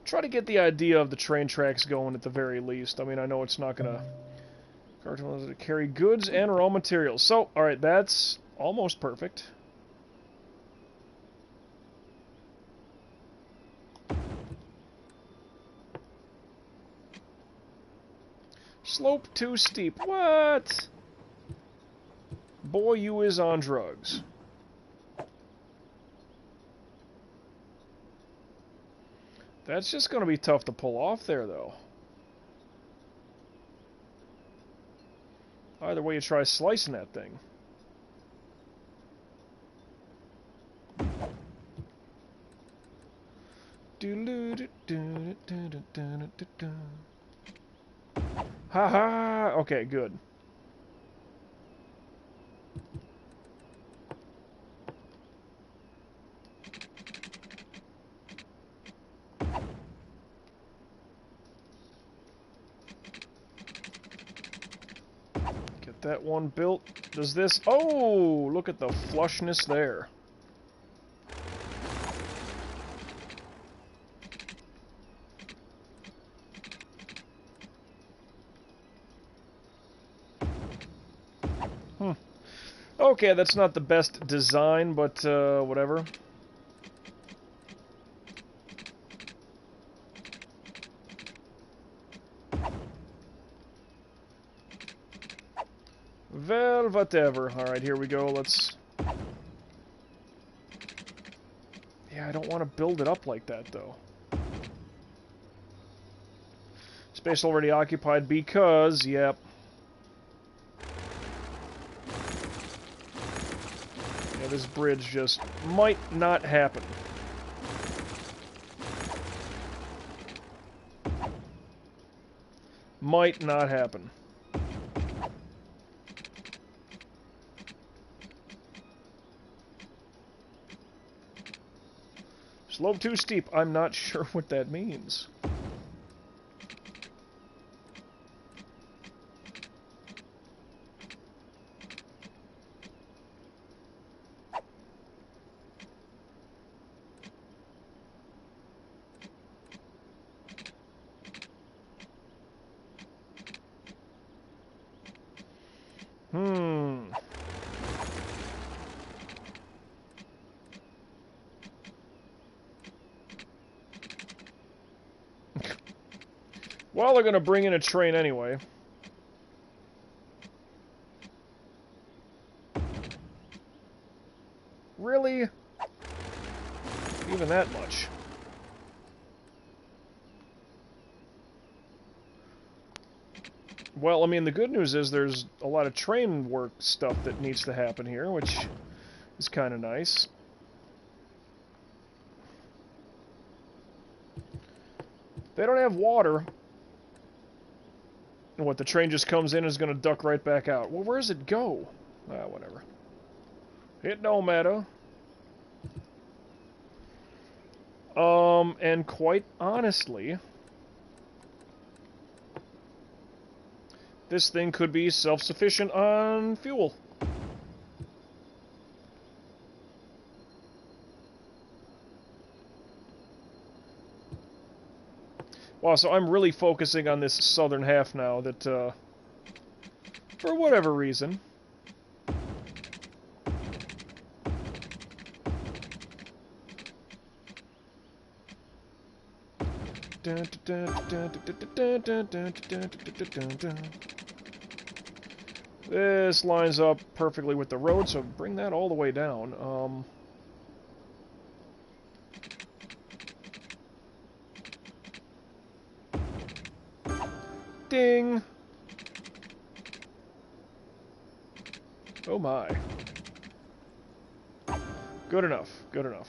try to get the idea of the train tracks going at the very least. I mean, I know it's not gonna... carry goods and raw materials. So, alright, that's almost perfect. Slope too steep. What? Boy, you is on drugs. That's just going to be tough to pull off there, though. Either way you try slicing that thing. Ha ha! Okay, good. Get that one built. Does this... Oh! Look at the flushness there. Okay, that's not the best design, but whatever. Well, whatever. Alright, here we go. Let's... Yeah, I don't want to build it up like that, though. Space already occupied because, yep. Yeah, this bridge just might not happen. Might not happen. Slope too steep. I'm not sure what that means. Well, they're going to bring in a train anyway. Really? Even that much? Well, I mean, the good news is there's a lot of train work stuff that needs to happen here, which is kind of nice. They don't have water. And what, the train just comes in and is going to duck right back out. Well, where does it go? Ah, whatever. It don't matter. And quite honestly, this thing could be self-sufficient on fuel. Wow, so I'm really focusing on this southern half now that, for whatever reason. This lines up perfectly with the road, so bring that all the way down. Ding! Oh my. Good enough, good enough.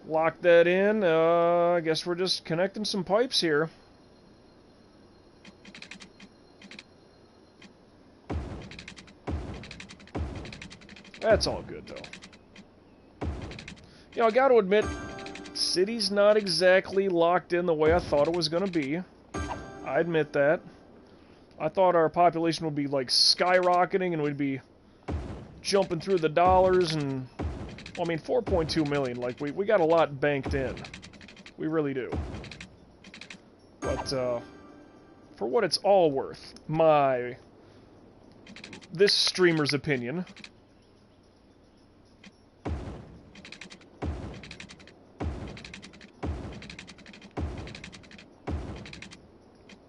Lock that in. I guess we're just connecting some pipes here. That's all good, though. You know, I gotta admit, city's not exactly locked in the way I thought it was gonna be. I admit that. I thought our population would be, like, skyrocketing and we'd be jumping through the dollars and... Well, I mean, 4.2 million, like, we got a lot banked in. We really do. But, for what it's all worth, this streamer's opinion...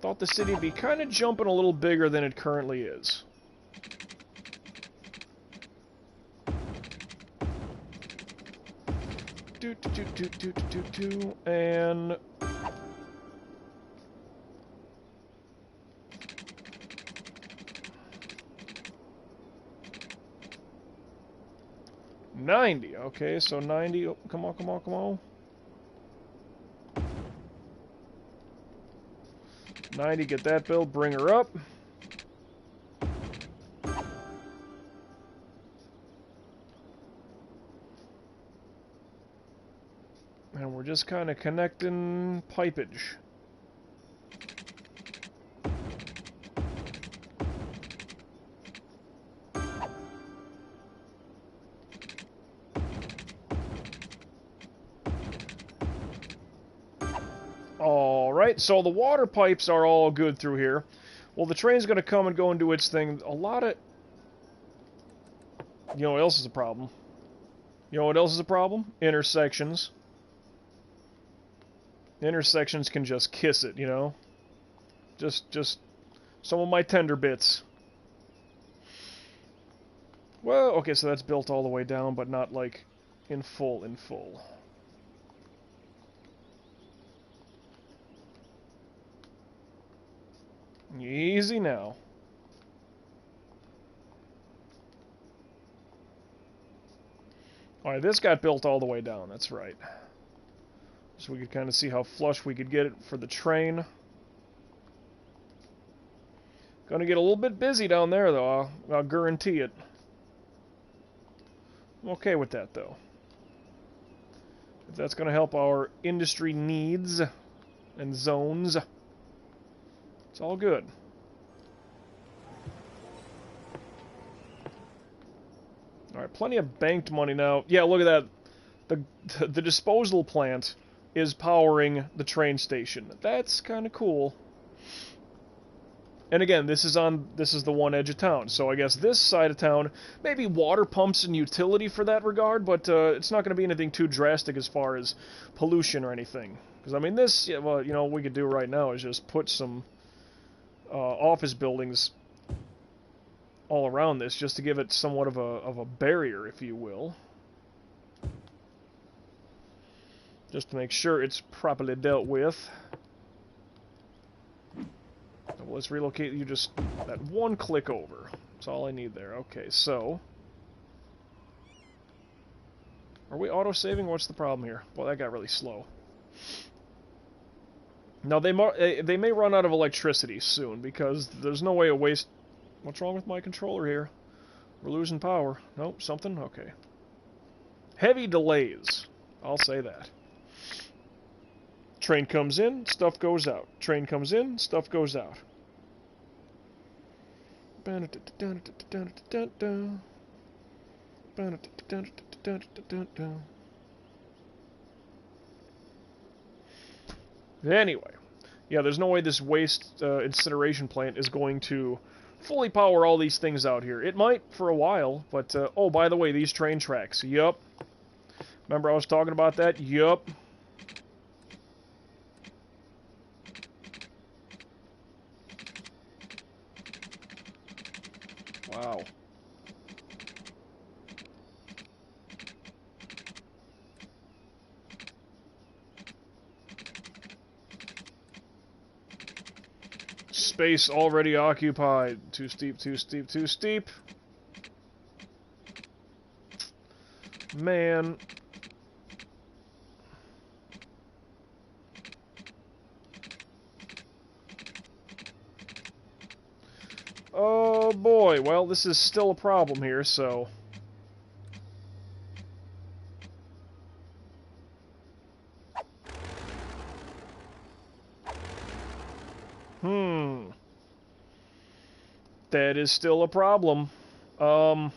Thought the city would be kind of jumping a little bigger than it currently is. And... $90, okay, so 90, oh, come on, come on, come on. 90, get that built, bring her up. And we're just kind of connecting pipage. Alright, so the water pipes are all good through here. Well, the train's going to come and go and do its thing. A lot of... You know what else is a problem? You know what else is a problem? Intersections. Intersections can just kiss it, you know? Just some of my tender bits. Well, okay, so that's built all the way down, but not, like, in full. Easy now. Alright, this got built all the way down, that's right. So we could kind of see how flush we could get it for the train. Gonna get a little bit busy down there, though, I'll guarantee it. I'm okay with that, though. If that's gonna help our industry needs and zones, it's all good. Alright, plenty of banked money now. Yeah, look at that. The disposal plant is powering the train station. That's kind of cool. And again, this is the one edge of town. So I guess this side of town, maybe water pumps and utility for that regard, but it's not going to be anything too drastic as far as pollution or anything. Because, I mean, this, yeah, well, you know, what we could do right now is just put some office buildings all around this, just to give it somewhat of a barrier, if you will. Just to make sure it's properly dealt with. Well, let's relocate you just that one click over. That's all I need there. Okay, so... Are we auto-saving? What's the problem here? Well, that got really slow. Now, they may run out of electricity soon, because there's no way to waste... What's wrong with my controller here? We're losing power. Nope, something? Okay. Heavy delays. I'll say that. Train comes in, stuff goes out. Train comes in, stuff goes out. Anyway. Yeah, there's no way this waste incineration plant is going to fully power all these things out here. It might for a while, but, oh, by the way, these train tracks. Yup. Remember I was talking about that? Yup. Wow. Space already occupied. Too steep, too steep, too steep. Man. Oh boy, well, this is still a problem here, so... That is still a problem. No,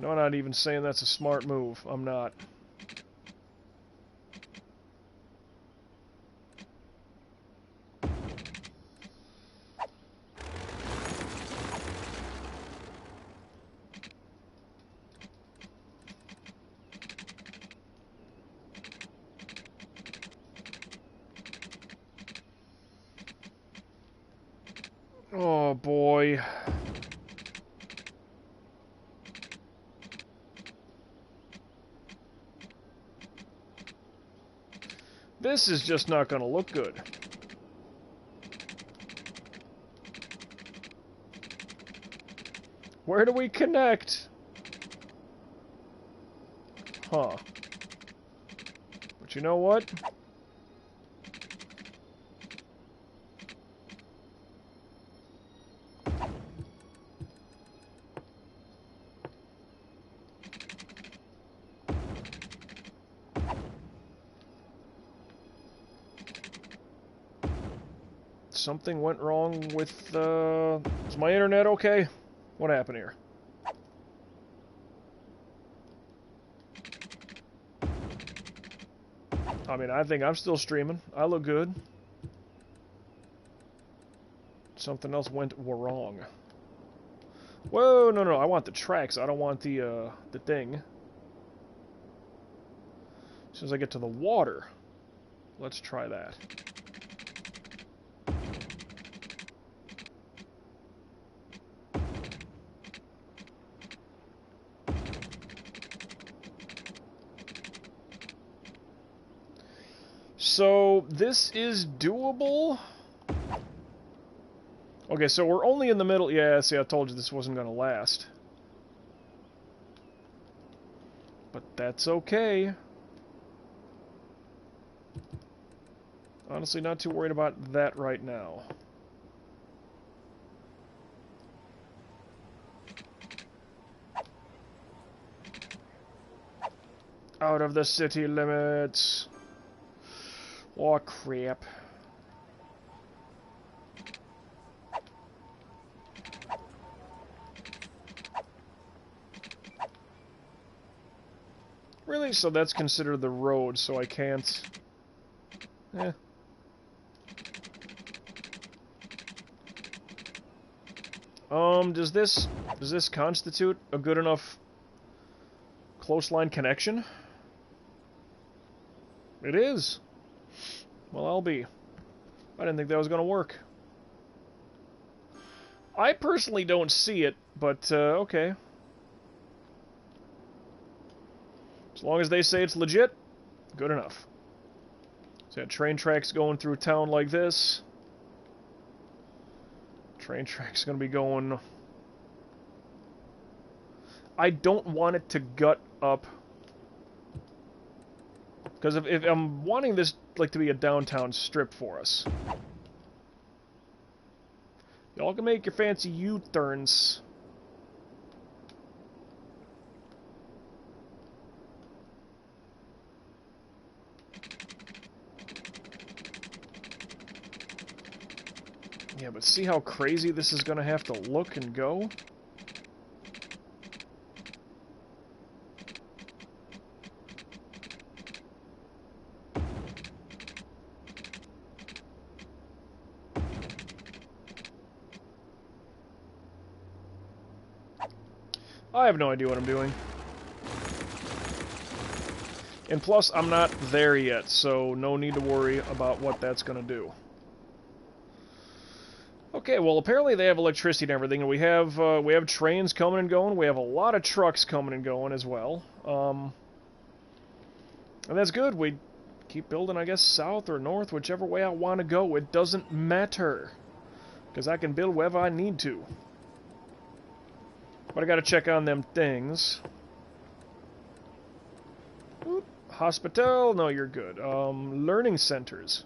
I'm not even saying that's a smart move. I'm not. boy. This is just not going to look good. Where do we connect? Huh. But you know what? Something went wrong with, is my internet okay? What happened here? I mean, I think I'm still streaming. I look good. Something else went wrong. Whoa, no, no, I want the tracks. I don't want the thing. As soon as I get to the water, let's try that. So, this is doable? Okay, so we're only in the middle. Yeah, see, I told you this wasn't going to last. But that's okay. Honestly, not too worried about that right now. Out of the city limits. Oh, crap. Really? So that's considered the road, so I can't... Eh. Does this constitute a good enough close line connection? It is. Well, I'll be. I didn't think that was going to work. I personally don't see it, but, okay. As long as they say it's legit, good enough. So yeah, train tracks going through town like this. Train track's going to be going... I don't want it to gut up. Because if I'm wanting this like to be a downtown strip for us, y'all can make your fancy U-turns. Yeah, but see how crazy this is going to have to look and go? I have no idea what I'm doing. And plus, I'm not there yet, so no need to worry about what that's going to do. Okay, well, apparently they have electricity and everything, and we have trains coming and going. We have a lot of trucks coming and going as well. And that's good. We keep building, I guess, south or north, whichever way I want to go. It doesn't matter, because I can build wherever I need to. But I gotta check on them things. Oop. Hospital? No, you're good. Learning centers.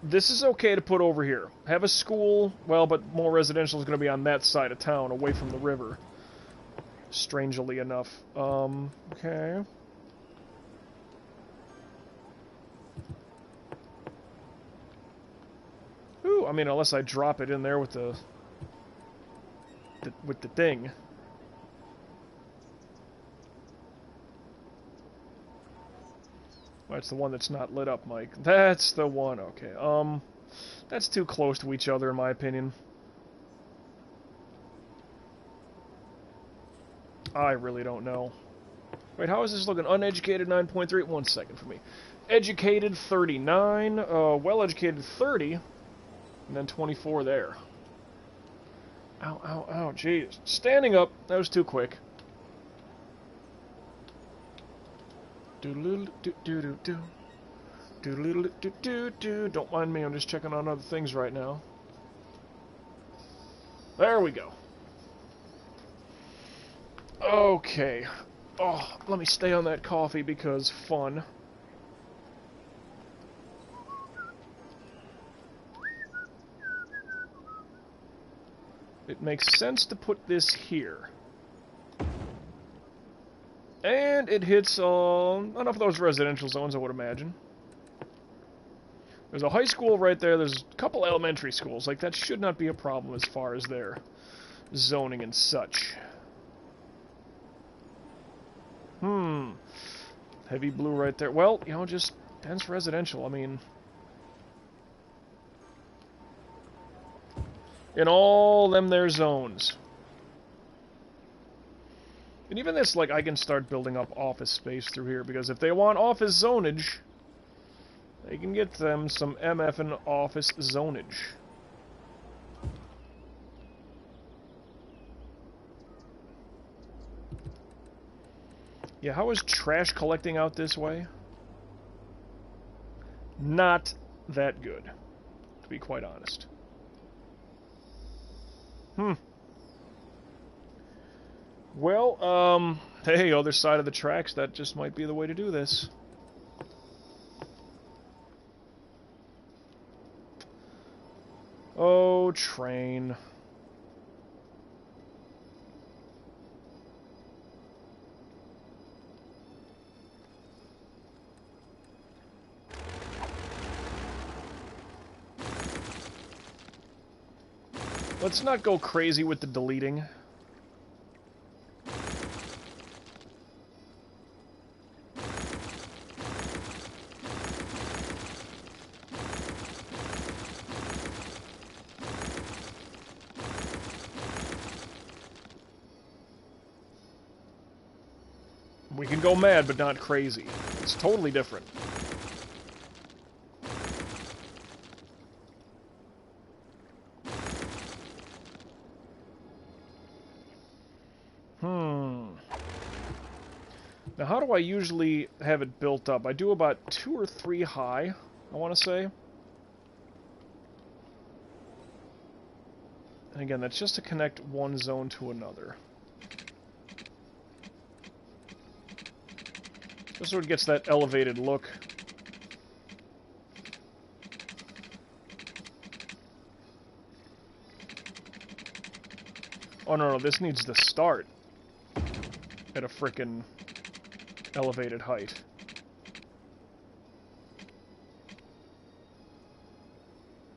This is okay to put over here. Have a school, well, but more residential is going to be on that side of town, away from the river. Strangely enough. Okay. Ooh, I mean, unless I drop it in there with the thing. That's the one that's not lit up, Mike. That's the one. Okay. That's too close to each other, in my opinion. I really don't know. Wait, how is this looking? Uneducated 9.3? 1 second for me. Educated 39, well-educated 30, and then 24 there. Ow, ow, ow, jeez. Standing up, that was too quick. Do-do-do-do-do-do. Do-do-do-do-do-do. Don't mind me, I'm just checking on other things right now. There we go. Okay. Oh, let me stay on that coffee because fun. It makes sense to put this here. And it hits enough of those residential zones, I would imagine. There's a high school right there. There's a couple elementary schools. Like, that should not be a problem as far as their zoning and such. Heavy blue right there. Well, you know, just dense residential. I mean, in all them there zones. And even this, like, I can start building up office space through here, because if they want office zonage, they can get them some MF office zonage. Yeah, how is trash collecting out this way? Not that good, to be quite honest. Well, hey, other side of the tracks, that just might be the way to do this. Oh, train. Let's not go crazy with the deleting. We can go mad, but not crazy. It's totally different. Now, how do I usually have it built up? I do about 2 or 3 high, I want to say. And again, that's just to connect one zone to another. Just so it gets that elevated look. Oh, no, this needs to start at a frickin' elevated height.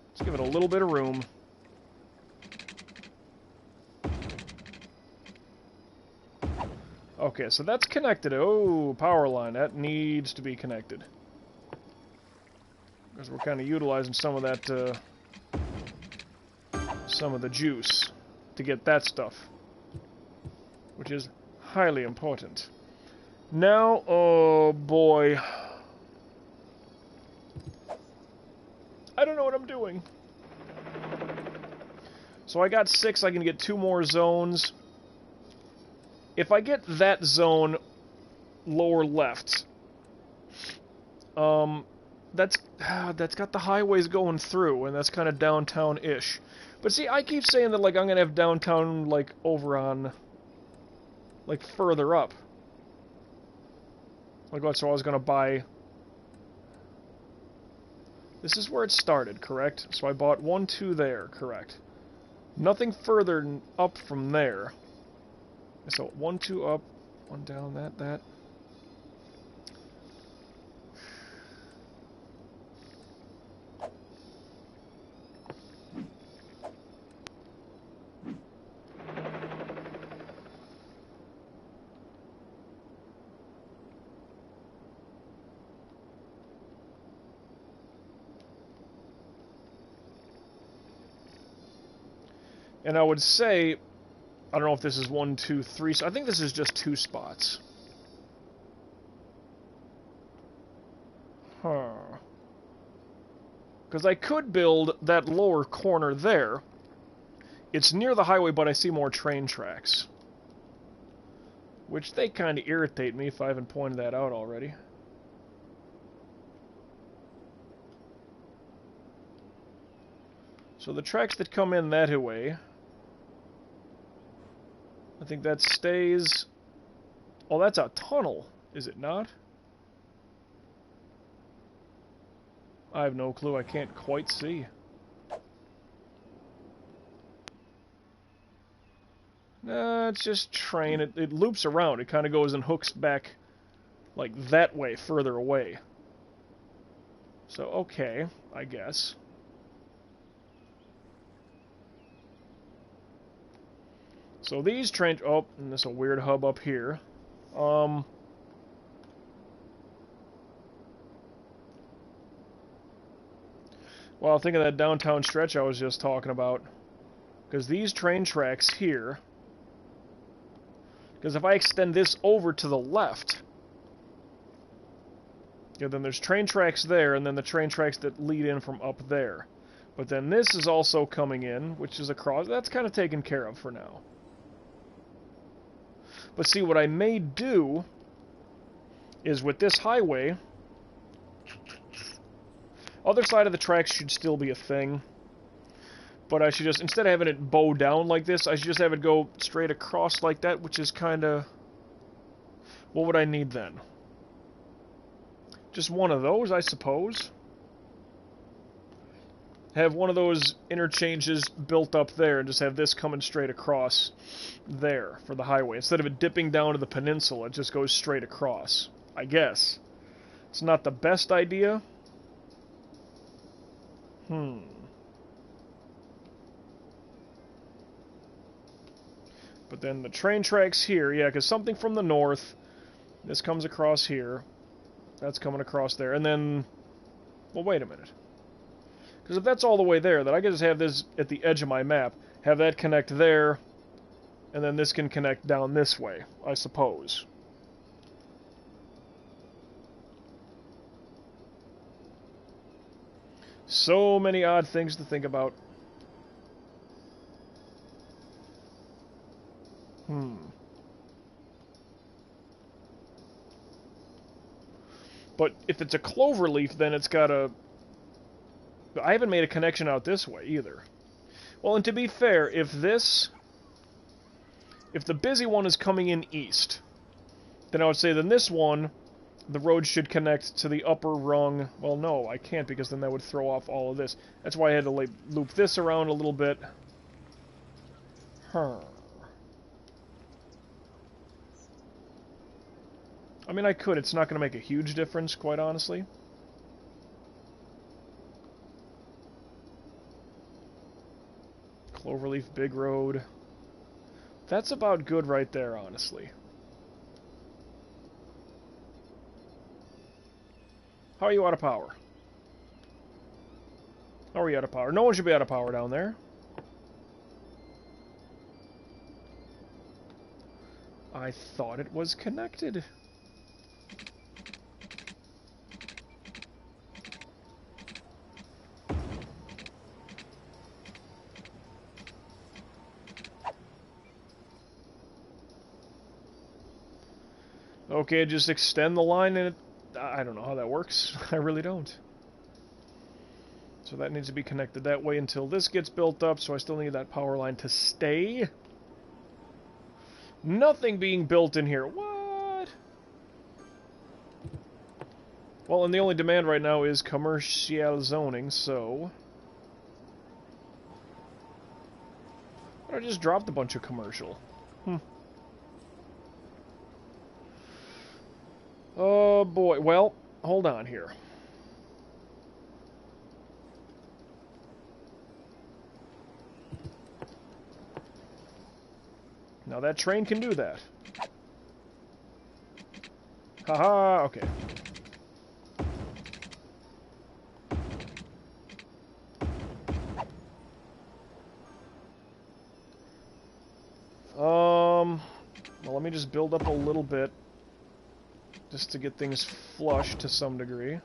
Let's give it a little bit of room. Okay, so that's connected. Oh, power line. That needs to be connected. Because we're kind of utilizing some of that, some of the juice to get that stuff. Which is highly important. Now, oh boy. I don't know what I'm doing. So I got 6, I can get 2 more zones. If I get that zone lower left, that's got the highways going through, and that's kind of downtown-ish. But see, I keep saying that, like, I'm gonna have downtown, like, over on, like, further up. Like, what, so I was gonna buy... This is where it started, correct? So I bought 1, 2 there, correct. Nothing further up from there. So 1, 2 up, 1 down, that. And I would say, I don't know if this is 1, 2, 3, so I think this is just 2 spots. Because I could build that lower corner there. It's near the highway, but I see more train tracks. Which they kind of irritate me if I haven't pointed that out already. So the tracks that come in that way, I think that stays... Oh, that's a tunnel, is it not? I have no clue, I can't quite see. It's just train. It loops around. It kind of goes and hooks back, like, that way, further away. So, okay, I guess. So these trains... Oh, and there's a weird hub up here. Well, think of that downtown stretch I was just talking about. Because these train tracks here... Because if I extend this over to the left... Yeah, then there's train tracks there, and then the train tracks that lead in from up there. But then this is also coming in, which is across... That's kind of taken care of for now. But see, what I may do is with this highway, other side of the tracks should still be a thing. But I should just, instead of having it bow down like this, I should just have it go straight across like that, which is kind of... What would I need then? Just one of those, I suppose. Have one of those interchanges built up there, and just have this coming straight across there for the highway. Instead of it dipping down to the peninsula, it just goes straight across, I guess. It's not the best idea. But then the train tracks here, yeah, because something from the north, this comes across here, that's coming across there, and then... Well, wait a minute. Because if that's all the way there, then I can just have this at the edge of my map, have that connect there, and then this can connect down this way, I suppose. So many odd things to think about. But if it's a cloverleaf, then it's got a... I haven't made a connection out this way, either. Well, and to be fair, if this... If the busy one is coming in east, then I would say then this one, the road should connect to the upper rung... Well, no, I can't, because then that would throw off all of this. That's why I had to loop this around a little bit. I mean, I could. It's not going to make a huge difference, quite honestly. Cloverleaf, big road. That's about good right there, honestly. How are you out of power? How are you out of power? No one should be out of power down there. I thought it was connected. Okay, just extend the line and I don't know how that works. I really don't. So that needs to be connected that way until this gets built up, so I still need that power line to stay. Nothing being built in here. What? Well, and the only demand right now is commercial zoning, so... I just dropped a bunch of commercial. Oh boy, well, hold on here. Now that train can do that. Haha, okay. Well, let me just build up a little bit. Just to get things flush to some degree.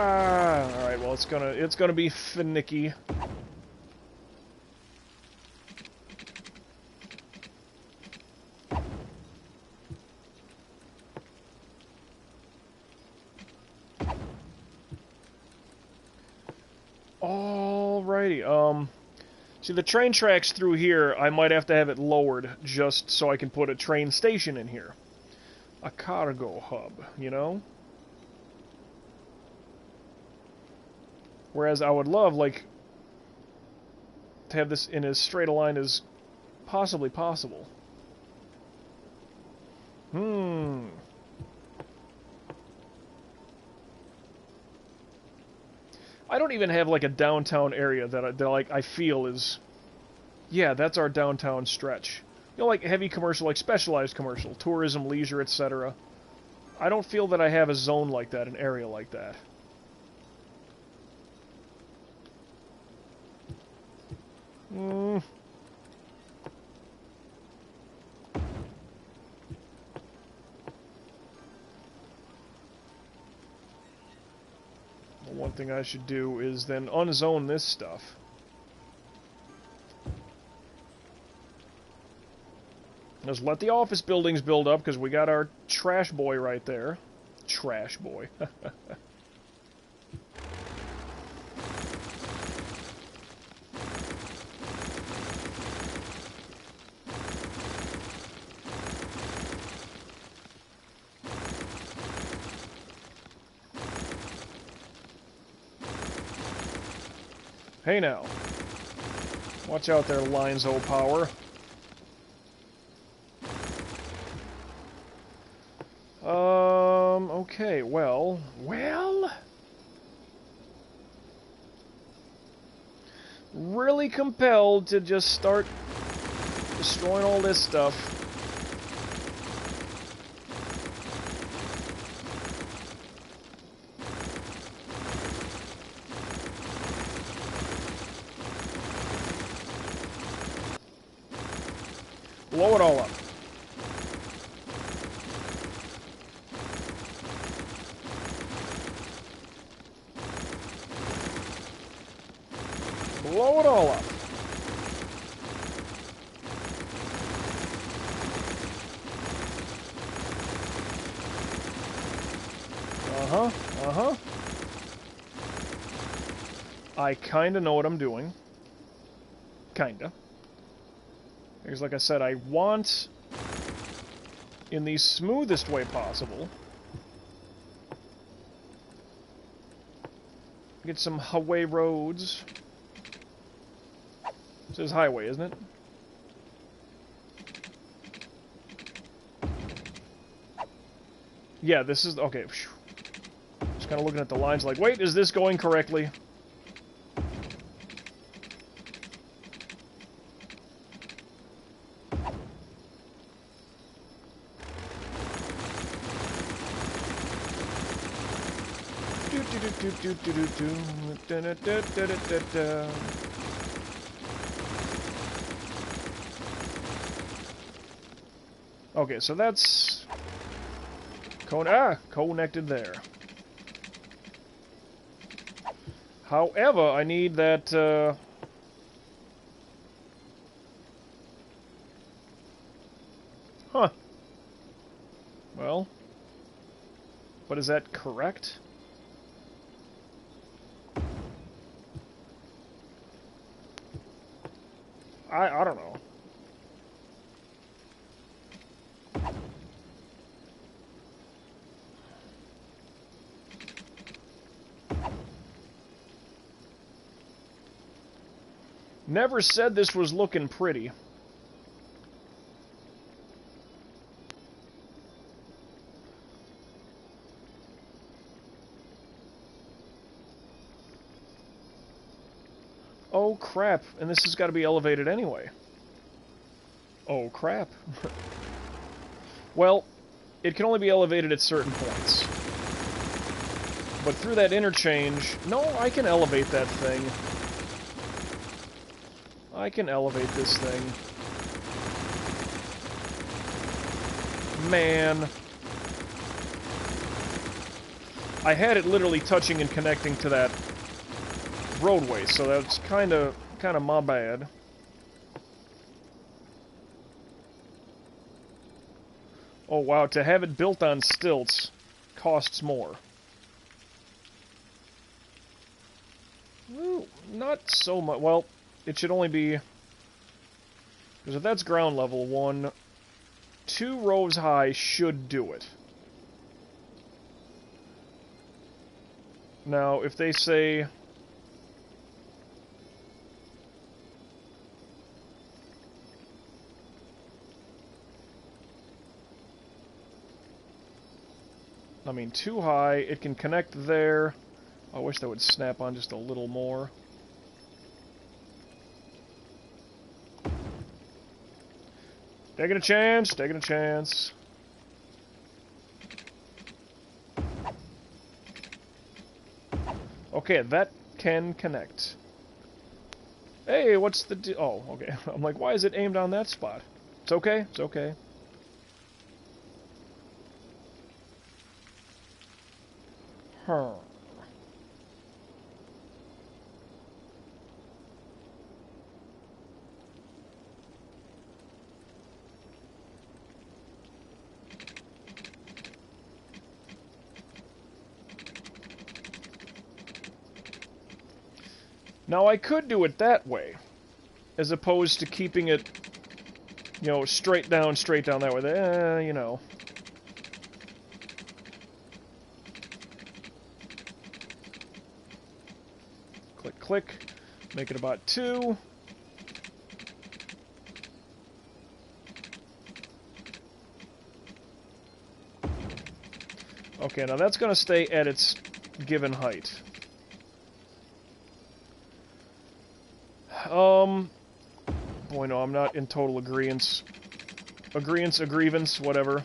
Alright, well, it's gonna be finicky. Alrighty, see, the train tracks through here, I might have to have it lowered just so I can put a train station in here. A cargo hub, you know? Whereas I would love, like, to have this in as straight a line as possibly possible. I don't even have, like, a downtown area that like, I feel is... Yeah, that's our downtown stretch. You know, like, heavy commercial, like, specialized commercial, tourism, leisure, etc. I don't feel that I have a zone like that, an area like that. One thing I should do is then unzone this stuff. Just let the office buildings build up, because we got our trash boy right there. Trash boy. Hey now. Watch out there, Lines O Power. Okay, well... Really compelled to just start destroying all this stuff. Blow it all up. Blow it all up. I kinda know what I'm doing. Kinda. Because, like I said, I want, in the smoothest way possible, get some highway roads. It says highway, isn't it? Yeah, this is... Okay. Just kind of looking at the lines like, wait, is this going correctly? Okay, so that's connected there. However, I need that well, but is that correct? I don't know. Never said this was looking pretty. Oh crap, and this has got to be elevated anyway. Oh crap. Well, it can only be elevated at certain points. But through that interchange... No, I can elevate that thing. I can elevate this thing. Man. I had it literally touching and connecting to that roadway, so that's kind of my bad. Oh wow, to have it built on stilts costs more. Ooh, not so much. Well, it should only be... Because if that's ground level, 1, 2 rows high should do it. Now, if they say... I mean, 2 high, it can connect there. I wish that would snap on just a little more. Taking a chance, taking a chance. Okay, that can connect. Hey, what's the oh, okay. I'm like, why is it aimed on that spot? It's okay, it's okay. Huh. Now, I could do it that way, as opposed to keeping it, you know, straight down that way. You know. Click, click. Make it about 2. Okay, now that's going to stay at its given height. Boy, no, I'm not in total agreeance. Agreevance, whatever.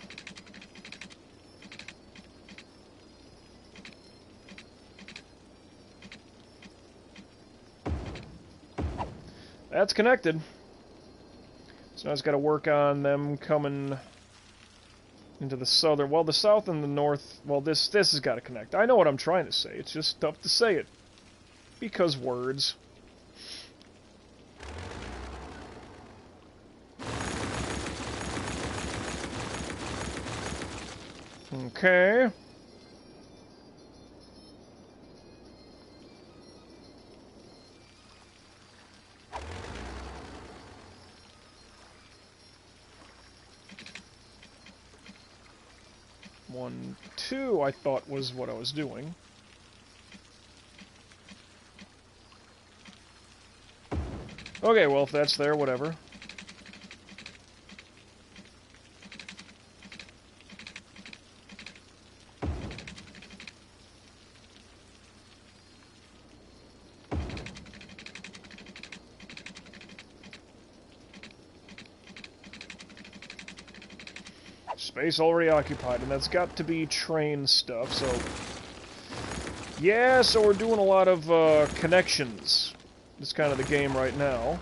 That's connected. So now it's got to work on them coming into the southern... Well, the south and the north... Well, this has got to connect. I know what I'm trying to say. It's just tough to say it. Because words... Okay. One, 2, I thought was what I was doing. Okay, well, if that's there, whatever. Space already occupied, and that's got to be train stuff, so... Yeah, so we're doing a lot of connections. It's kind of the game right now.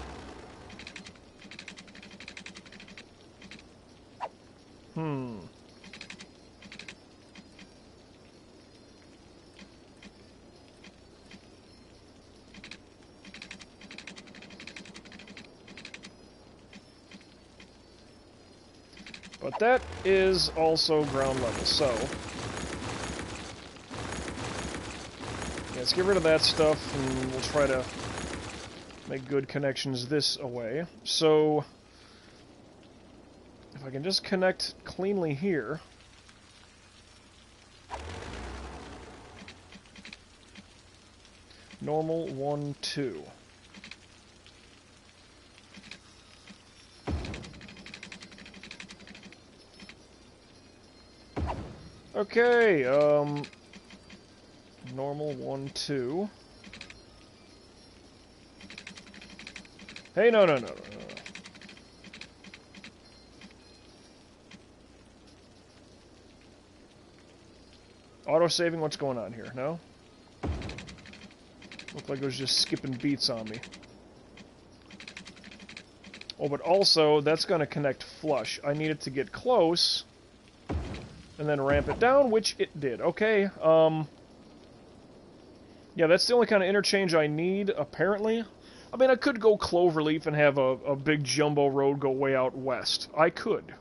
But that is also ground level, so... Yeah, let's get rid of that stuff, and we'll try to make good connections this away. So... If I can just connect cleanly here... Normal, 1, 2... Okay, normal, 1, 2. Hey, no. Auto-saving, what's going on here? No? Looked like it was just skipping beats on me. Oh, but also, that's going to connect flush. I need it to get close... and then ramp it down, which it did. Okay, Yeah, that's the only kind of interchange I need, apparently. I mean, I could go Cloverleaf and have a big jumbo road go way out west. I could.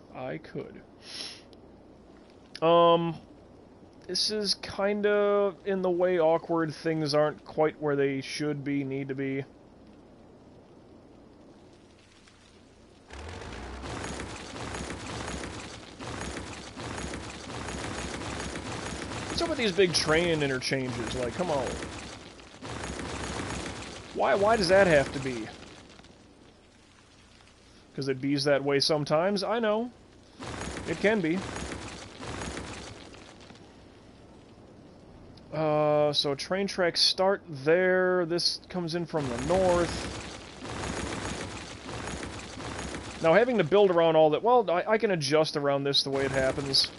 This is kind of, in the way, awkward. Things aren't quite where they should be, need to be. What's up with these big train interchanges? Like, come on. Why does that have to be? Because it bees that way sometimes? I know. It can be. So train tracks start there. This comes in from the north. Now, having to build around all that... Well, I can adjust around this the way it happens.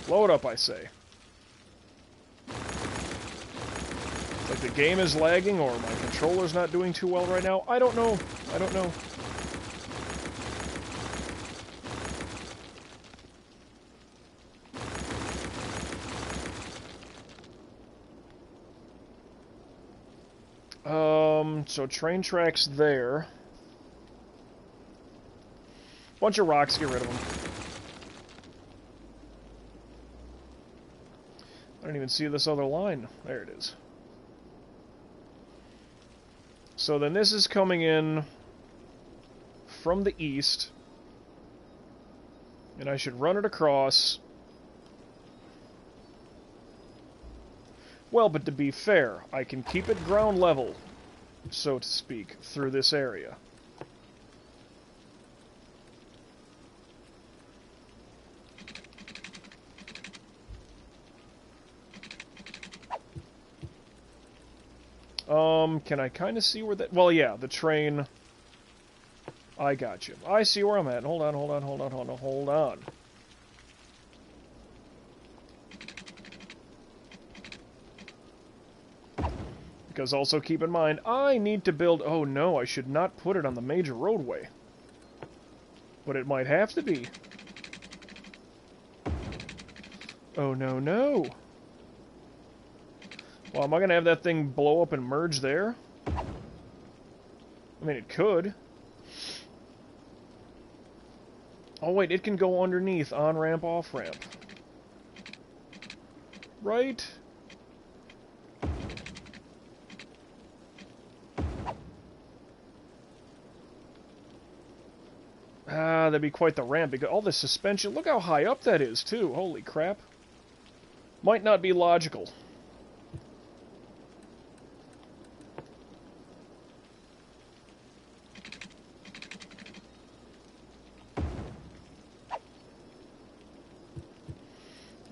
Blow it up, I say. It's like the game is lagging, or my controller's not doing too well right now. I don't know. I don't know. So train tracks there. Bunch of rocks, get rid of them. I don't even see this other line. There it is. So then this is coming in from the east. And I should run it across. Well, but to be fair, I can keep it ground level, so to speak, through this area. Can I kind of see where that... Well, yeah, the train... I got you. I see where I'm at. Hold on. Because also keep in mind, I need to build... Oh no, I should not put it on the major roadway. But it might have to be. Oh no. Well, am I going to have that thing blow up and merge there? I mean, it could. Oh wait, it can go underneath. On-ramp, off-ramp. Right? Ah, that'd be quite the ramp, because all this suspension... Look how high up that is, too. Holy crap. Might not be logical.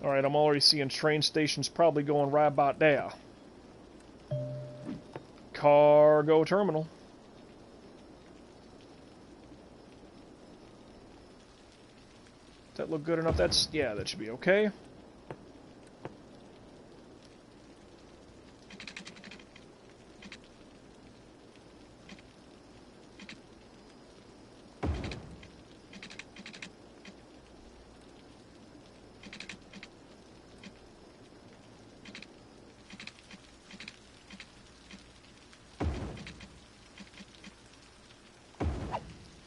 Alright, I'm already seeing train stations probably going right about there. Cargo terminal. Does that look good enough? Yeah, that should be okay.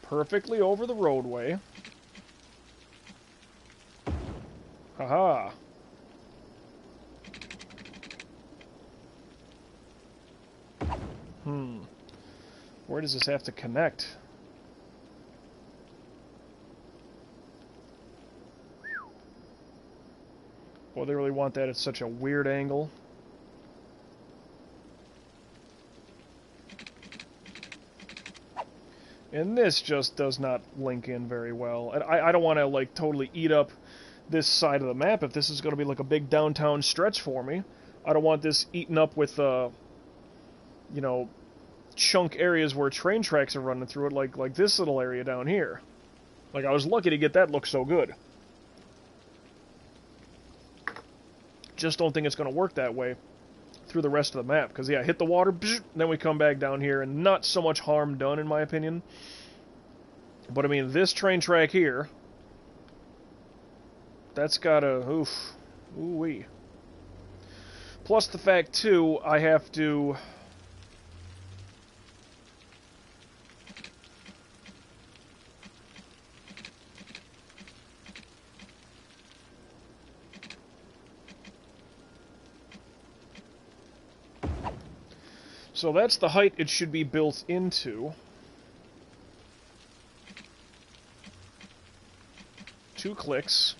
Perfectly over the roadway. Haha. Where does this have to connect? Well, they really want that at such a weird angle. And this just does not link in very well. And I don't want to, like, totally eat up this side of the map if this is going to be, like, a big downtown stretch for me. I don't want this eaten up with, you know, chunk areas where train tracks are running through it, like this little area down here. Like, I was lucky to get that look so good. Just don't think it's going to work that way through the rest of the map. Because, yeah, hit the water, then we come back down here, and not so much harm done, in my opinion. But, I mean, this train track here, that's got a... Oof. Ooh-wee. Plus the fact, too, I have to... So that's the height it should be built into. 2 clicks.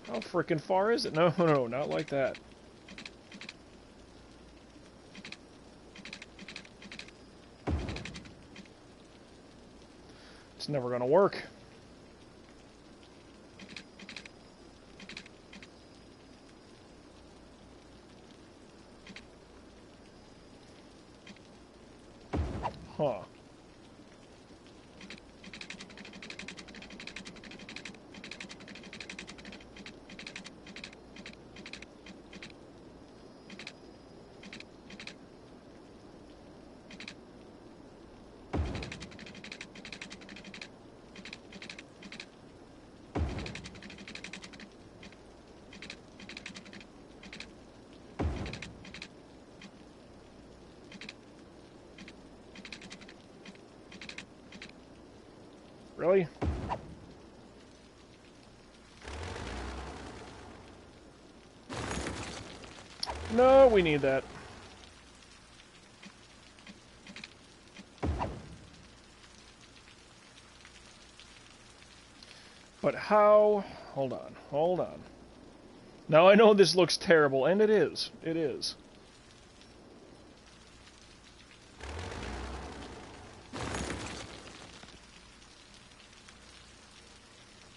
How frickin' far is it? No, no, not like that. It's never gonna work. Huh. Really? No, we need that. But how... Hold on, hold on. Now I know this looks terrible, and it is. It is.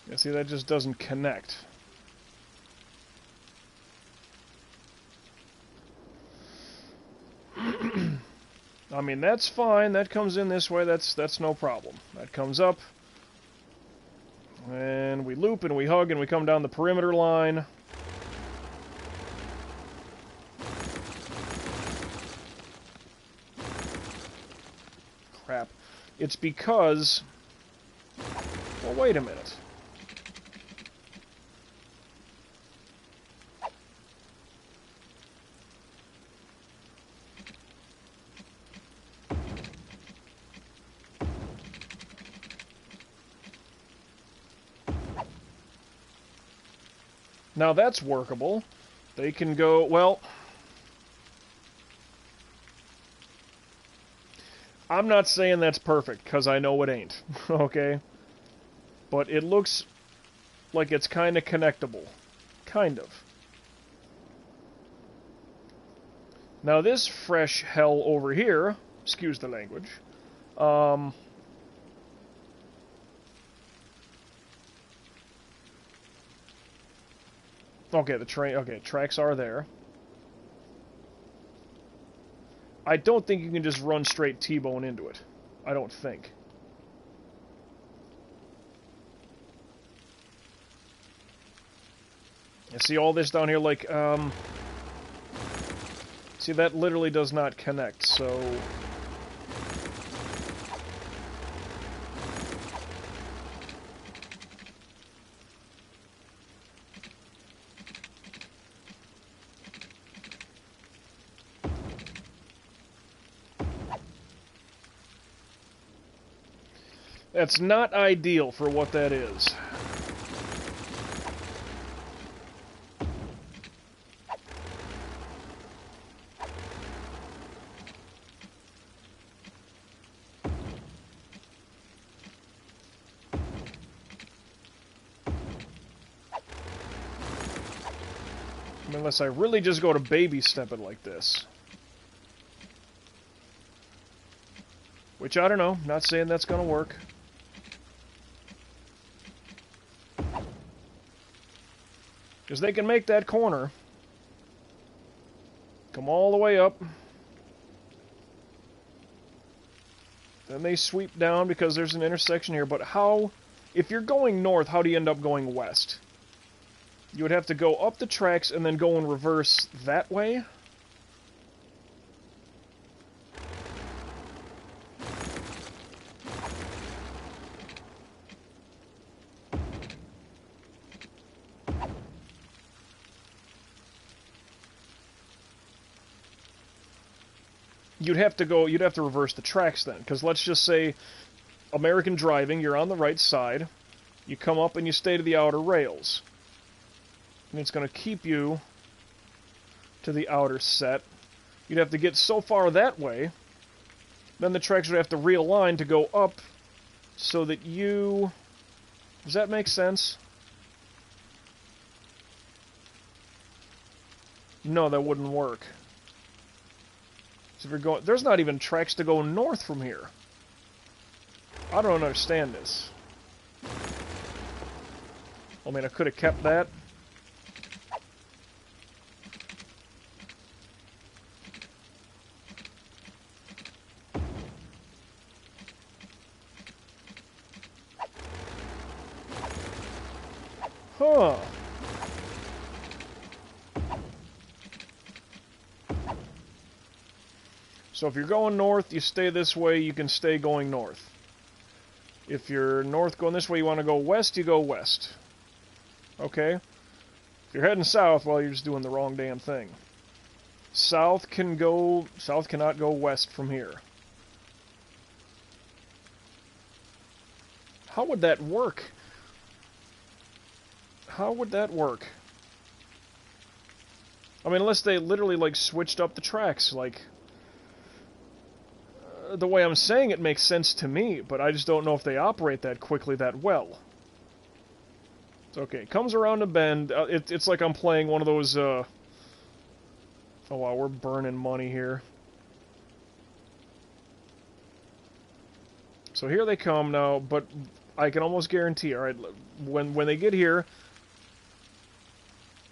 Yeah, see, that just doesn't connect. I mean, that's fine. That comes in this way. That's no problem. That comes up. And we loop and we hug and we come down the perimeter line. Crap. It's because... Well, wait a minute. Now that's workable. They can go, well... I'm not saying that's perfect, because I know it ain't, okay? But it looks like it's kind of connectable. Kind of. Now this fresh hell over here, excuse the language, okay, the train, okay, tracks are there. I don't think you can just run straight T-bone into it. I don't think. You see all this down here, like, see, that literally does not connect, so... That's not ideal for what that is. Unless I really just go to baby step it like this. Which, I don't know. Not saying that's gonna work. Because they can make that corner. Come all the way up. Then they sweep down because there's an intersection here, but how... If you're going north, how do you end up going west? You would have to go up the tracks and then go in reverse that way? You'd have to reverse the tracks then, because let's just say American driving, you're on the right side, you come up and you stay to the outer rails. And it's going to keep you to the outer set. You'd have to get so far that way, then the tracks would have to realign to go up so that you... Does that make sense? No, that wouldn't work. So if you're going, there's not even tracks to go north from here. I don't understand this. I mean, I could have kept that. Huh. So if you're going north, you stay this way, you can stay going north. If you're north going this way, you want to go west, you go west. Okay? If you're heading south, well, you're just doing the wrong damn thing. South cannot go west from here. How would that work? How would that work? I mean, unless they literally, like, switched up the tracks, like... The way I'm saying it makes sense to me, but I just don't know if they operate that quickly that well. It's okay. It comes around a bend. It's like I'm playing one of those, Oh, wow, we're burning money here. So here they come now, but I can almost guarantee, alright, when they get here,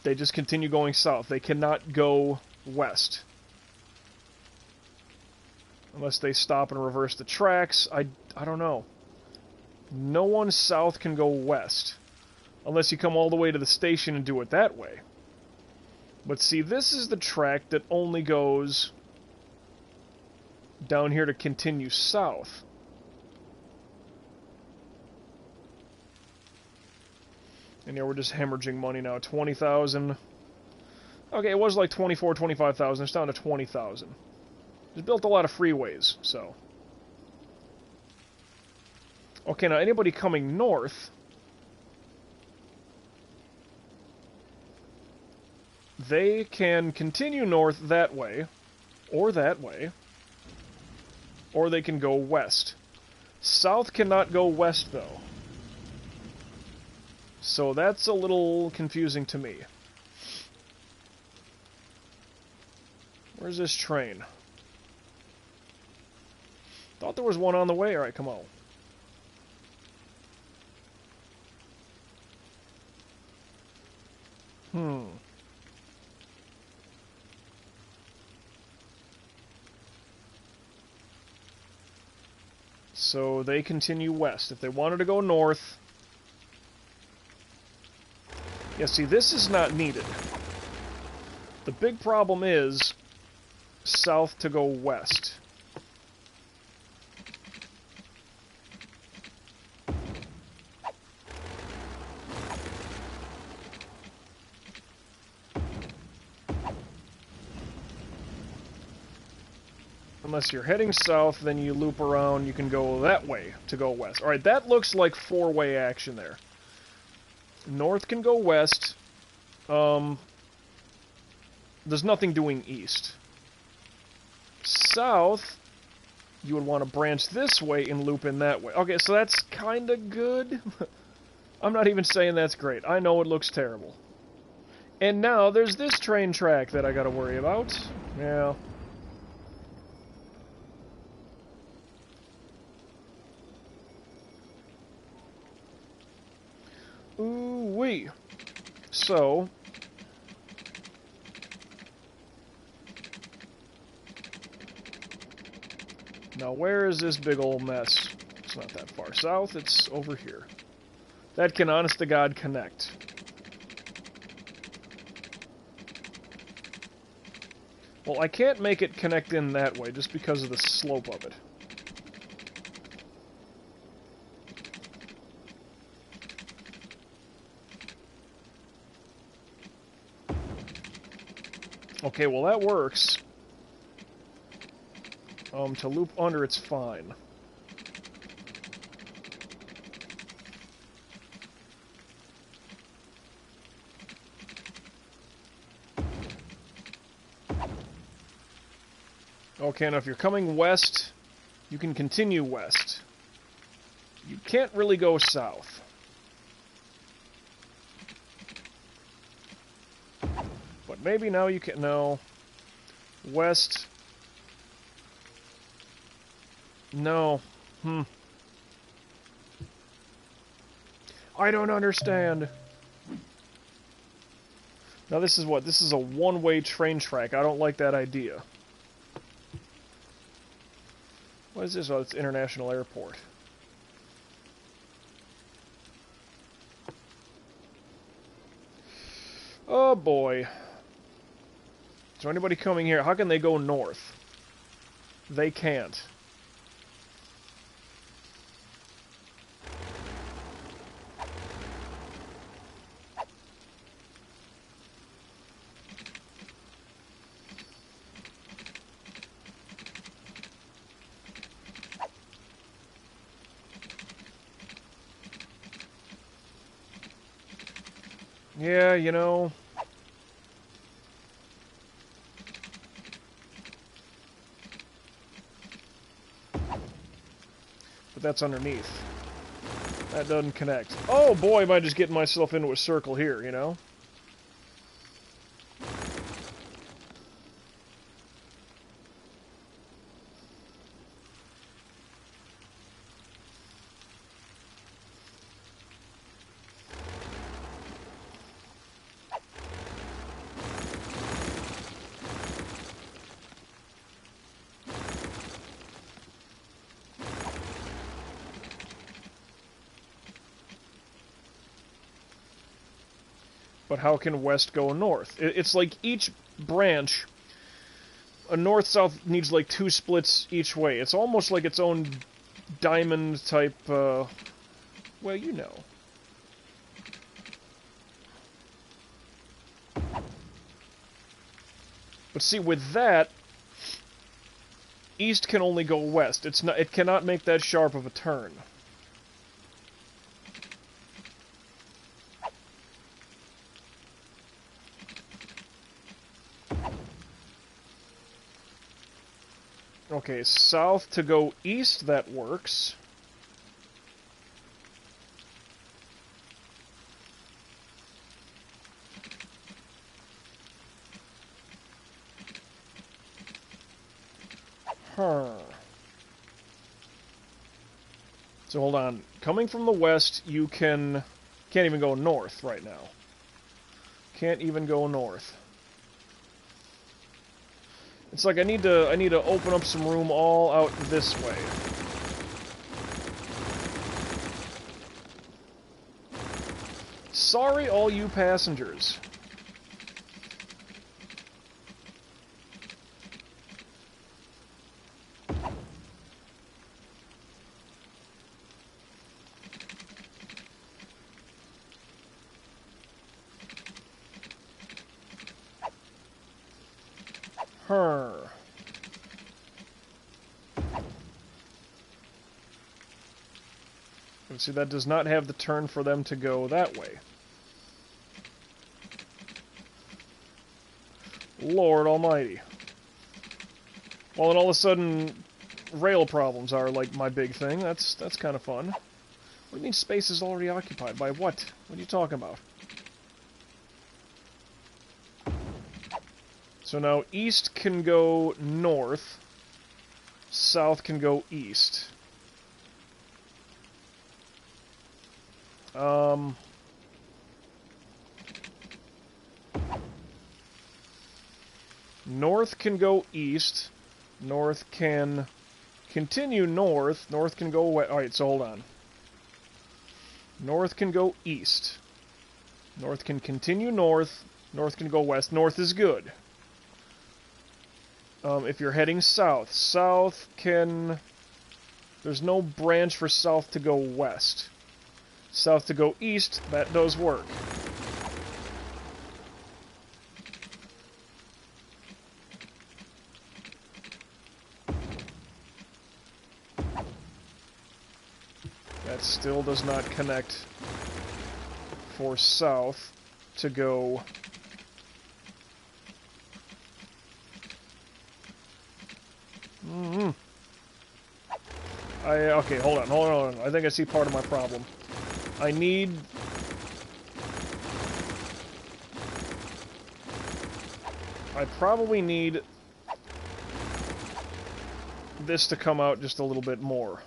they just continue going south. They cannot go west. Unless they stop and reverse the tracks. I don't know. No one south can go west. Unless you come all the way to the station and do it that way. But see, this is the track that only goes down here to continue south. And here we're just hemorrhaging money now. 20,000. Okay, it was like 24, 25,000. It's down to 20,000. It's built a lot of freeways, so. Okay, now anybody coming north, they can continue north that way, or they can go west. South cannot go west, though. So that's a little confusing to me. Where's this train? Thought there was one on the way. Alright, come on. So they continue west. If they wanted to go north... Yeah, see, this is not needed. The big problem is south to go west. Unless you're heading south, then you loop around, you can go that way to go west. Alright, that looks like four-way action there. North can go west. There's nothing doing east. South, you would want to branch this way and loop in that way. Okay, so that's kind of good. I'm not even saying that's great. I know it looks terrible. And now there's this train track that I gotta worry about. Yeah. Ooh-wee. So... Now, where is this big old mess? It's not that far south, it's over here. That can, honest to God, connect. Well, I can't make it connect in that way, just because of the slope of it. Okay, well that works. To loop under, it's fine. Okay, now if you're coming west, you can continue west. You can't really go south. But maybe now you can... No. West... No. I don't understand. Now this is what? This is a one-way train track. I don't like that idea. What is this? Oh, it's International Airport. Oh boy. So anybody coming here, how can they go north? They can't. Yeah, you know... But that's underneath. That doesn't connect. Oh boy, am I just getting myself into a circle here, you know? But how can west go north? It's like each branch, a north-south needs like 2 splits each way. It's almost like its own diamond type, well, you know. But see, with that, east can only go west. It cannot make that sharp of a turn. Okay, south to go east, that works. Huh. So hold on. Coming from the west, you can't even go north right now. Can't even go north. It's like I need to open up some room all out this way. Sorry, all you passengers. And see, that does not have the turn for them to go that way. Lord almighty. Well, and all of a sudden, rail problems are, like, my big thing. That's kind of fun. What do you mean space is already occupied? By what? What are you talking about? So now east can go north, south can go east. North can go east, north can continue north, north can go west. Alright, so hold on. North can go east. North can continue north. North can go west. North is good. If you're heading south, south can... There's no branch for south to go west. South to go east, that does work. That still does not connect for south to go... Okay, hold on. I think I see part of my problem. I need... I probably need this to come out just a little bit more.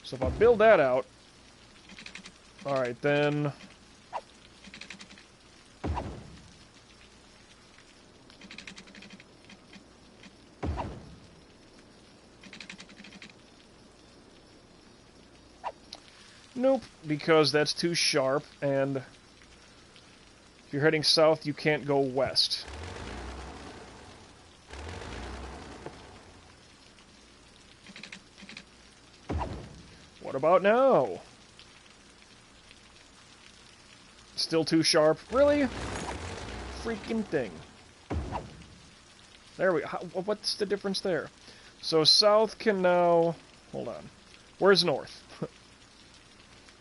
So if I build that out... Alright, then... Nope, because that's too sharp, and if you're heading south, you can't go west. What about now? Still too sharp? Really? Freaking thing. There we go. What's the difference there? So south can now... Hold on. Where's north?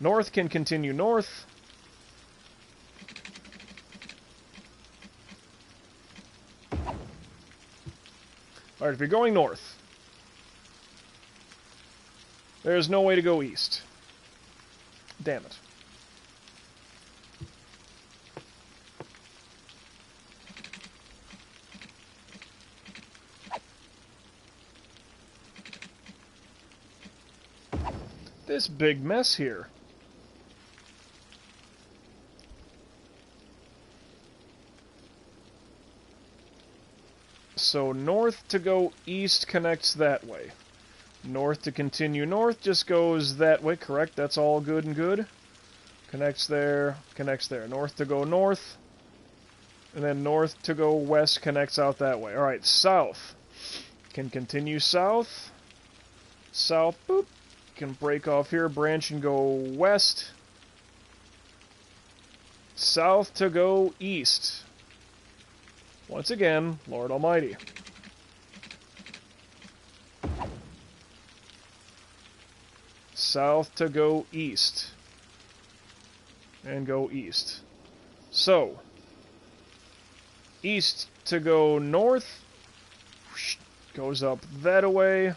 North can continue north. Alright, if you're going north, there's no way to go east. Damn it. This big mess here. So north to go east connects that way. North to continue north just goes that way, correct? That's all good and good. Connects there, connects there. North to go north. And then north to go west connects out that way. Alright, south. Can continue south. South, boop. Can break off here, branch and go west. South to go east. Once again, Lord Almighty. South to go east. And go east. So, east to go north. Goes up that way.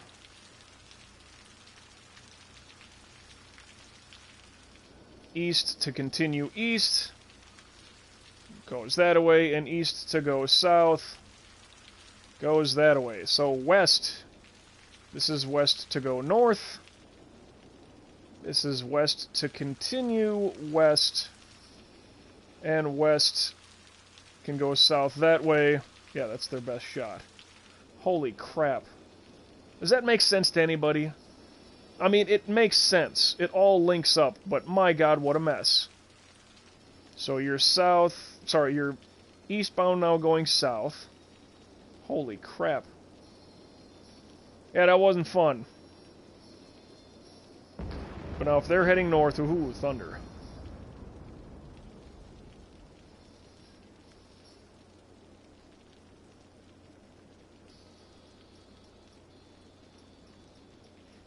East to continue east. Goes that way, and east to go south. Goes that way. So west. This is west to go north. This is west to continue west. And west can go south that way. Yeah, that's their best shot. Holy crap. Does that make sense to anybody? I mean, it makes sense. It all links up, but my god, what a mess. So you're south... Sorry, you're eastbound now going south. Holy crap. Yeah, that wasn't fun. But now if they're heading north... Ooh, thunder.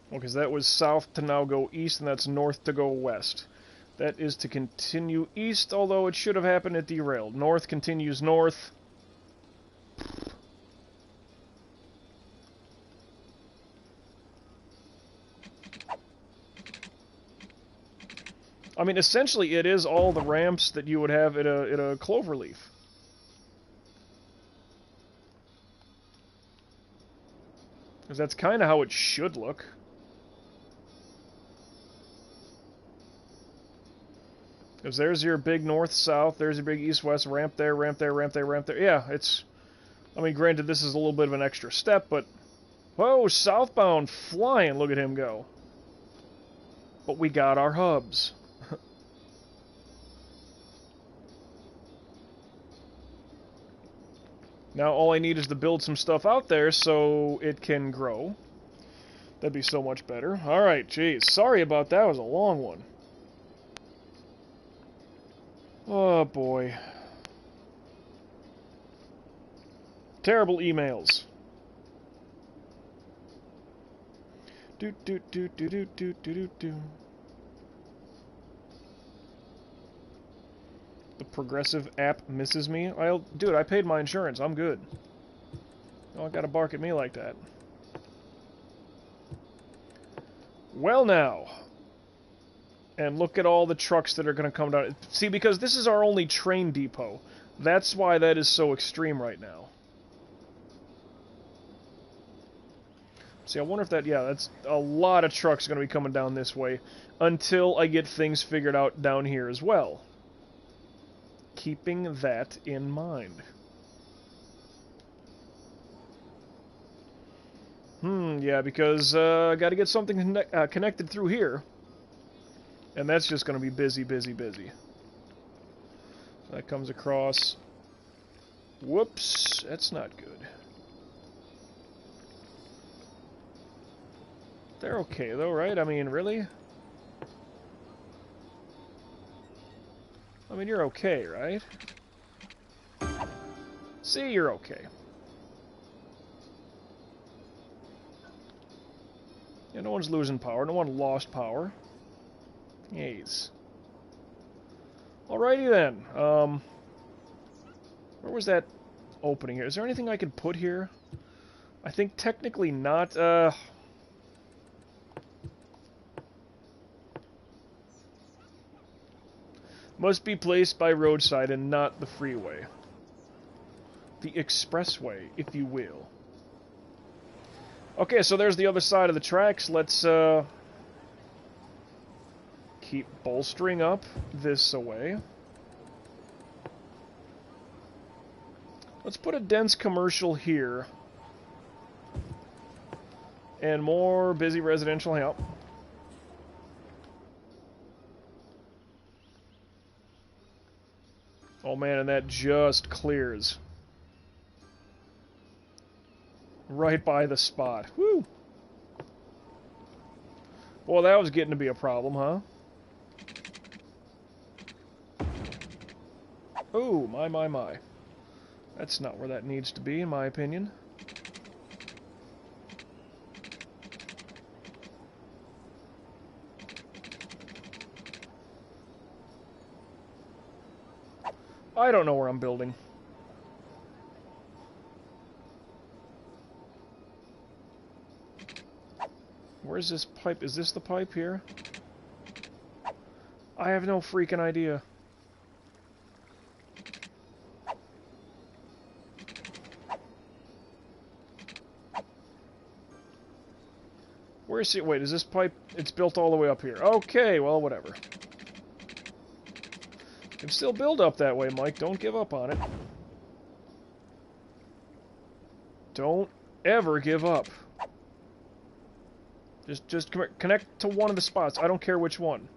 Well, because that was south to now go east, and that's north to go west. That is to continue east, although it should have happened at derailed. North continues north. I mean, essentially, it is all the ramps that you would have at a cloverleaf. Because that's kind of how it should look. Because there's your big north-south, there's your big east-west, ramp there, ramp there, ramp there, ramp there. Yeah, it's... I mean, granted, this is a little bit of an extra step, but... Whoa, southbound flying, look at him go. But we got our hubs. Now all I need is to build some stuff out there so it can grow. That'd be so much better. Alright, geez. Sorry about that. It was a long one. Oh, boy. Terrible emails. Do do do do do do do do. The Progressive app misses me. Dude, I paid my insurance. I'm good. Don't gotta bark at me like that. Well now. And look at all the trucks that are gonna come down. See, because this is our only train depot. That's why that is so extreme right now. See, I wonder if that... Yeah, that's a lot of trucks going to be coming down this way until I get things figured out down here as well. Keeping that in mind. Yeah, because I got to get something connected through here. And that's just going to be busy, busy, busy. So that comes across... Whoops, that's not good. They're okay, though, right? I mean, really? I mean, you're okay, right? See, you're okay. Yeah, no one's losing power. No one lost power. Yes. Alrighty, then. Where was that opening here? Is there anything I could put here? I think technically not. Must be placed by roadside and not the freeway. The expressway, if you will. Okay, so there's the other side of the tracks. Let's keep bolstering up this away. Let's put a dense commercial here. And more busy residential help. Oh man, and that just clears. Right by the spot. Woo! Well, that was getting to be a problem, huh? Ooh, my. That's not where that needs to be, in my opinion. I don't know where I'm building. Where's this pipe? Is this the pipe here? I have no freaking idea. Where's it? Wait, is this pipe? It's built all the way up here. Okay, well, whatever. You can still build up that way, Mike. Don't give up on it. Don't ever give up. Just connect to one of the spots. I don't care which one.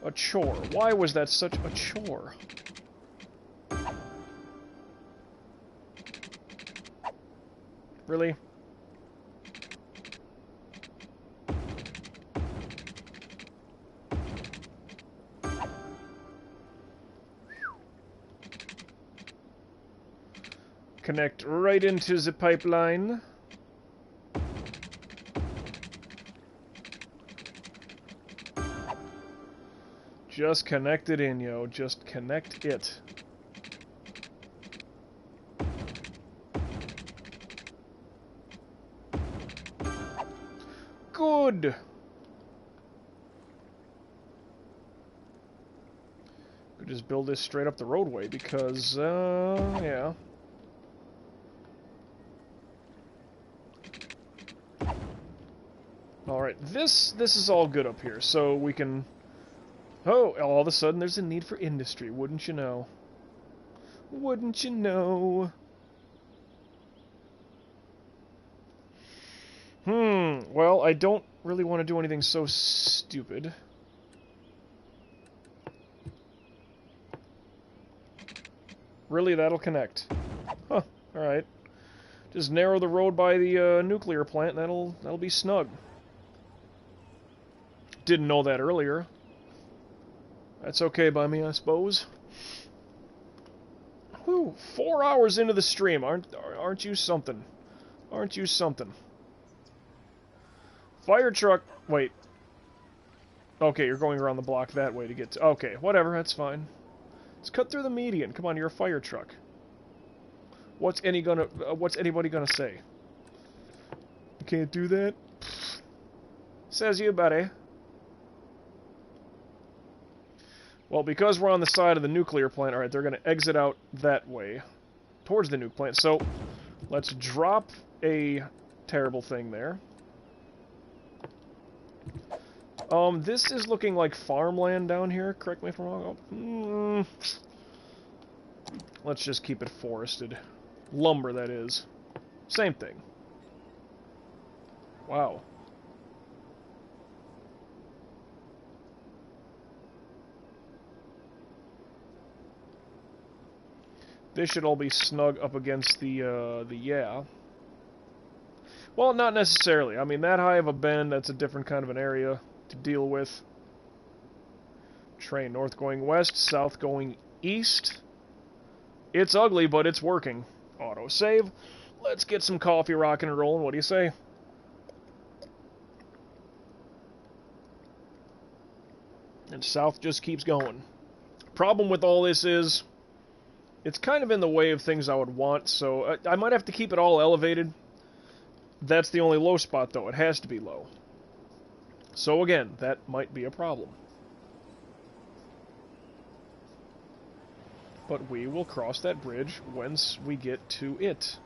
A chore. Why was that such a chore? Really? Connect right into the pipeline. Just connect it in, yo. Just connect it. Good. Could just build this straight up the roadway because, yeah. Alright, this is all good up here, so we can... Oh, all of a sudden there's a need for industry, wouldn't you know? Wouldn't you know? Well, I don't really want to do anything so stupid. Really, that'll connect. Huh, alright. Just narrow the road by the nuclear plant, and that'll be snug. Didn't know that earlier. That's okay by me, I suppose. Whew, 4 hours into the stream. Aren't you something? Aren't you something? Fire truck... Wait. Okay, you're going around the block that way to get to... Okay, whatever, that's fine. Let's cut through the median. Come on, you're a fire truck. What's anybody gonna say? You can't do that? Says you, buddy. Well, because we're on the side of the nuclear plant, alright, they're gonna exit out that way. Towards the nuke plant. So, let's drop a terrible thing there. This is looking like farmland down here. Correct me if I'm wrong. Let's just keep it forested. Lumber, that is. Same thing. Wow. This should all be snug up against the yeah. Well, not necessarily. I mean, that high of a bend, that's a different kind of an area to deal with. Train north going west, south going east. It's ugly, but it's working. Auto save. Let's get some coffee rocking and rolling. What do you say? And south just keeps going. Problem with all this is, it's kind of in the way of things I would want, so I might have to keep it all elevated. That's the only low spot, though. It has to be low. So again, that might be a problem. But we will cross that bridge once we get to it.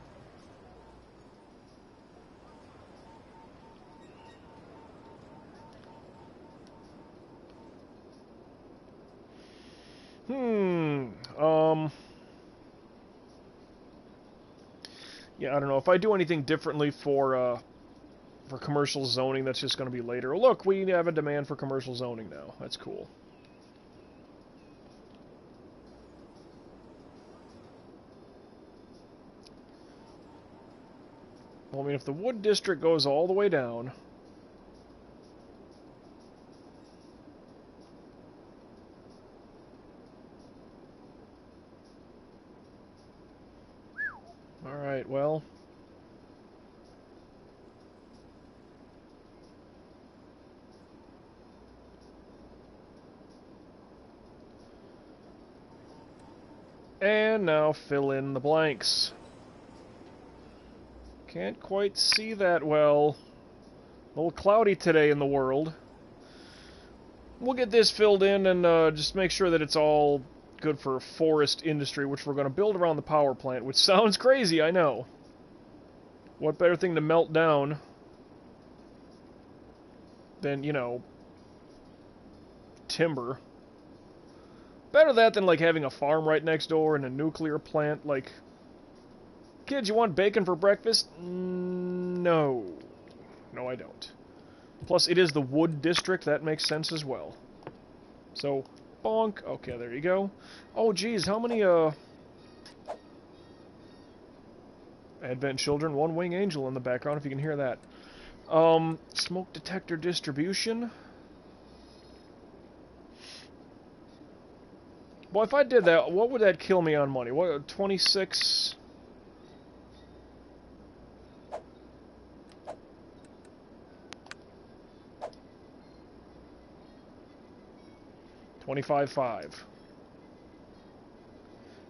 Yeah, I don't know. If I do anything differently for commercial zoning, that's just going to be later. Look, we have a demand for commercial zoning now. That's cool. Well, I mean, if the wood district goes all the way down... Alright, well... And now fill in the blanks. Can't quite see that well. A little cloudy today in the world. We'll get this filled in and just make sure that it's all good for forest industry, which we're going to build around the power plant, which sounds crazy, I know. What better thing to melt down than, you know, timber? Better that than, like, having a farm right next door and a nuclear plant, like... Kids, you want bacon for breakfast? No. No, I don't. Plus, it is the wood district. That makes sense as well. So, bonk. Okay, there you go. Oh, geez, how many, Advent children, one wing angel in the background, if you can hear that. Smoke detector distribution. Well, if I did that, what would that kill me on money? What, 26... 25.5.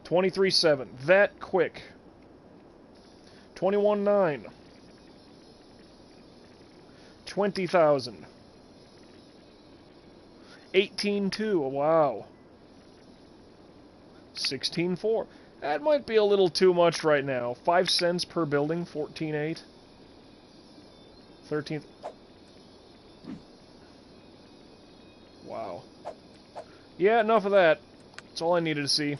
23.7. That quick. 21.9. 20,000. 18.2. Wow. 16.4. That might be a little too much right now. 5 cents per building. 14.8. 13. Wow. Yeah, enough of that. That's all I needed to see.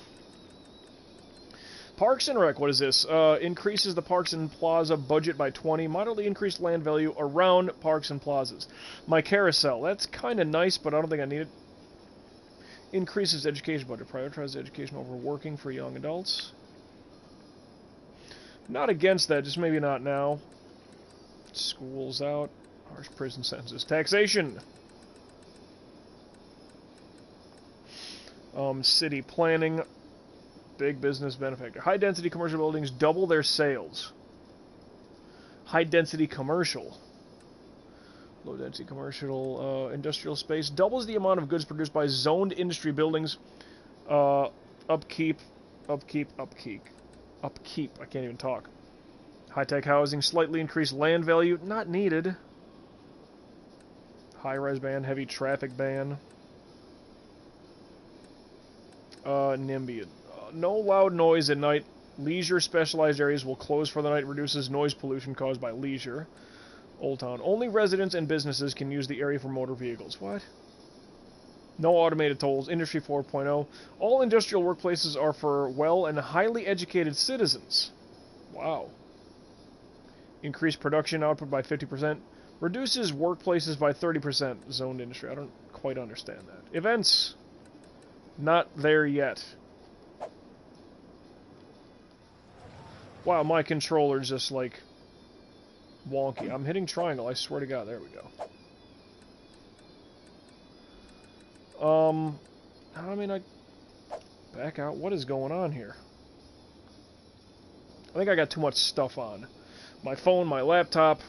Parks and Rec, what is this? Increases the Parks and Plaza budget by 20. Moderately increased land value around parks and plazas. My carousel, that's kind of nice, but I don't think I need it. Increases education budget. Prioritize education over working for young adults. Not against that, just maybe not now. Schools out. Harsh prison sentences. Taxation. City planning. Big business benefactor. High-density commercial buildings double their sales. High-density commercial. Low-density commercial industrial space. Doubles the amount of goods produced by zoned industry buildings. Upkeep. I can't even talk. High-tech housing. Slightly increased land value. Not needed. High-rise ban. Heavy traffic ban. NIMBY. No loud noise at night. Leisure specialized areas will close for the night. Reduces noise pollution caused by leisure. Old Town. Only residents and businesses can use the area for motor vehicles. What? No automated tolls. Industry 4.0. All industrial workplaces are for well and highly educated citizens. Wow. Increased production output by 50%. Reduces workplaces by 30%. Zoned industry. I don't quite understand that. Events. Not there yet. Wow, my controller's just like wonky. I'm hitting triangle, I swear to God. There we go. I mean, I back out. What is going on here? I think I got too much stuff on. My phone, my laptop.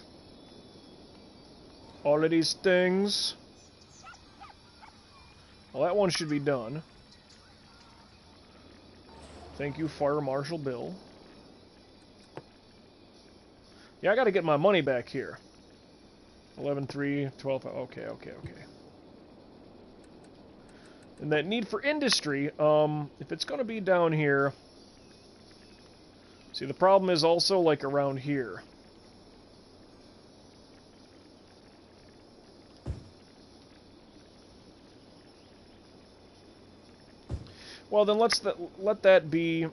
All of these things. Well, that one should be done. Thank you, Fire Marshal Bill. Yeah, I gotta get my money back here. 11.3, 12, okay. And that need for industry, if it's gonna be down here... See, the problem is also, like, around here. Well, then let that be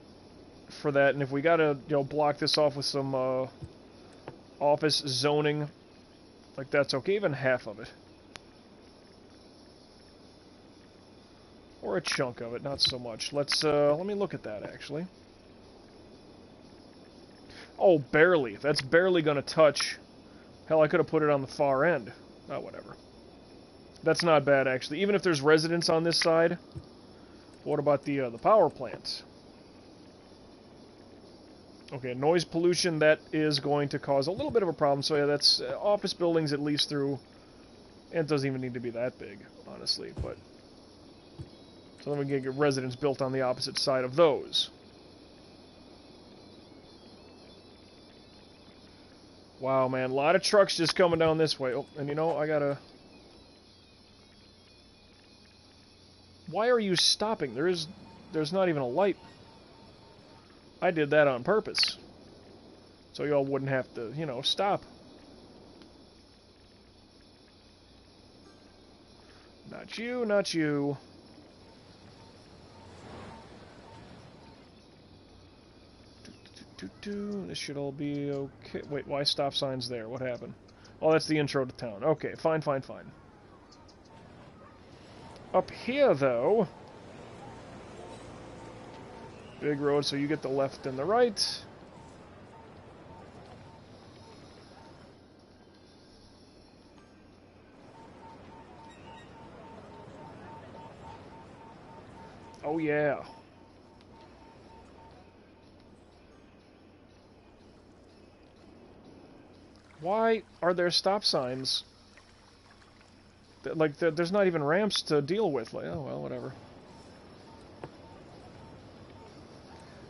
for that, and if we gotta, block this off with some, office zoning, like, that's okay, even half of it. Or a chunk of it, not so much. Let's, let me look at that, actually. Oh, barely. That's barely gonna touch. Hell, I could have put it on the far end. Oh, whatever. That's not bad, actually. Even if there's residents on this side... What about the power plants? Okay, noise pollution, that is going to cause a little bit of a problem. So yeah, that's office buildings at least through... And it doesn't even need to be that big, honestly, but... So then we can get residents built on the opposite side of those. Wow, man, a lot of trucks just coming down this way. Oh, and I gotta... Why are you stopping? There's not even a light. I did that on purpose. So y'all wouldn't have to, stop. Not you, not you. This should all be okay. Wait, why stop signs there? What happened? Oh, that's the intro to town. Okay, fine. Up here, though, big road, so you get the left and the right. Oh, yeah. Why are there stop signs? Like, there's not even ramps to deal with. Like, oh, well, whatever.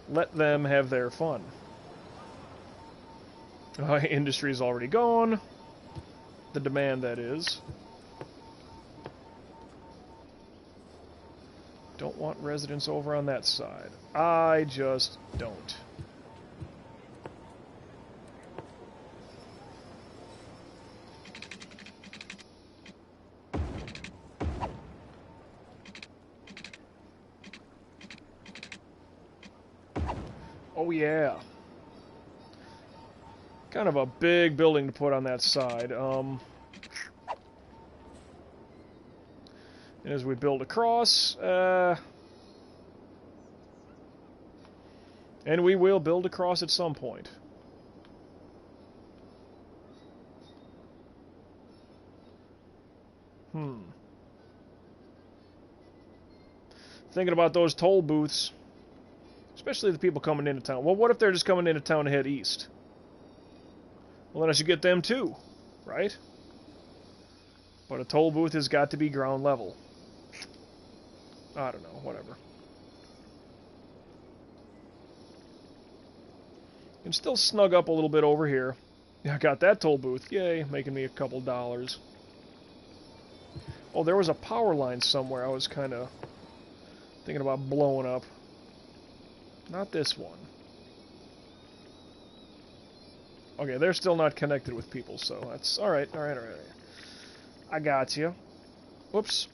Let them have their fun. Industry's already gone. The demand, that is. Don't want residents over on that side. I just don't. Oh, yeah. Kind of a big building to put on that side. And as we build across, and we will build across at some point. Thinking about those toll booths, especially the people coming into town. Well, what if they're just coming into town to head east? Well, then I should get them too, right? But a toll booth has got to be ground level. I don't know, whatever. You can still snug up a little bit over here. Yeah, I got that toll booth. Yay, making me a couple dollars. Oh, there was a power line somewhere I was kind of thinking about blowing up. Not this one. Okay, they're still not connected with people, so that's alright, alright. I got you. Whoops.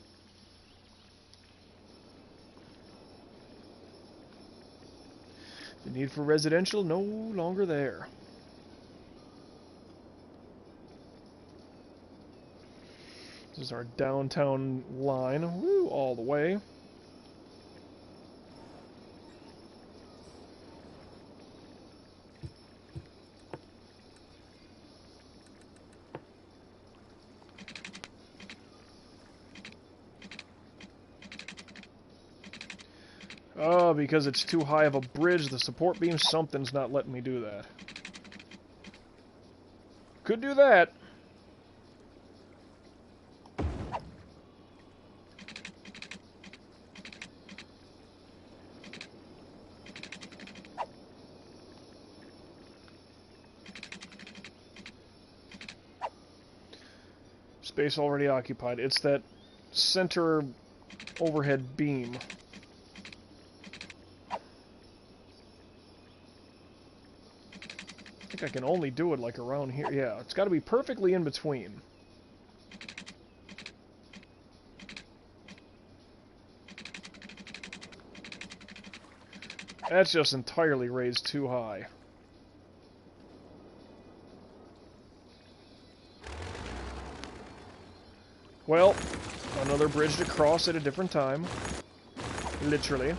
The need for residential no longer there. This is our downtown line. Woo, all the way. Oh, because it's too high of a bridge, the support beam, something's not letting me do that. Could do that. Space already occupied. It's that center overhead beam. I think I can only do it like around here. Yeah, it's got to be perfectly in between. That's just entirely raised too high. Well, another bridge to cross at a different time. Literally.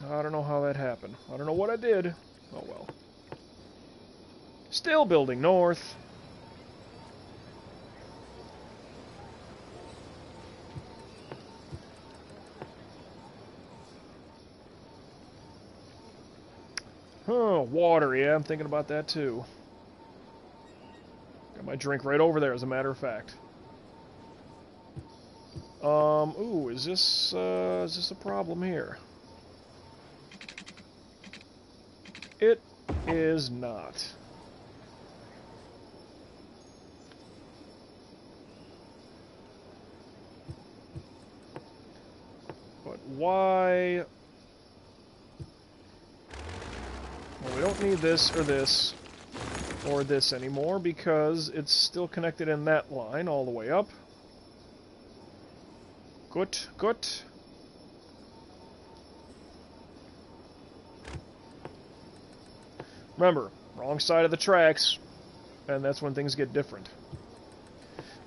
I don't know how that happened. I don't know what I did. Oh well. Still building north. Oh, water, yeah, I'm thinking about that too. Got my drink right over there, as a matter of fact. Ooh, is this a problem here? It is not. But why? Well, we don't need this or this anymore because it's still connected in that line all the way up. Good, good. Remember, wrong side of the tracks, and that's when things get different.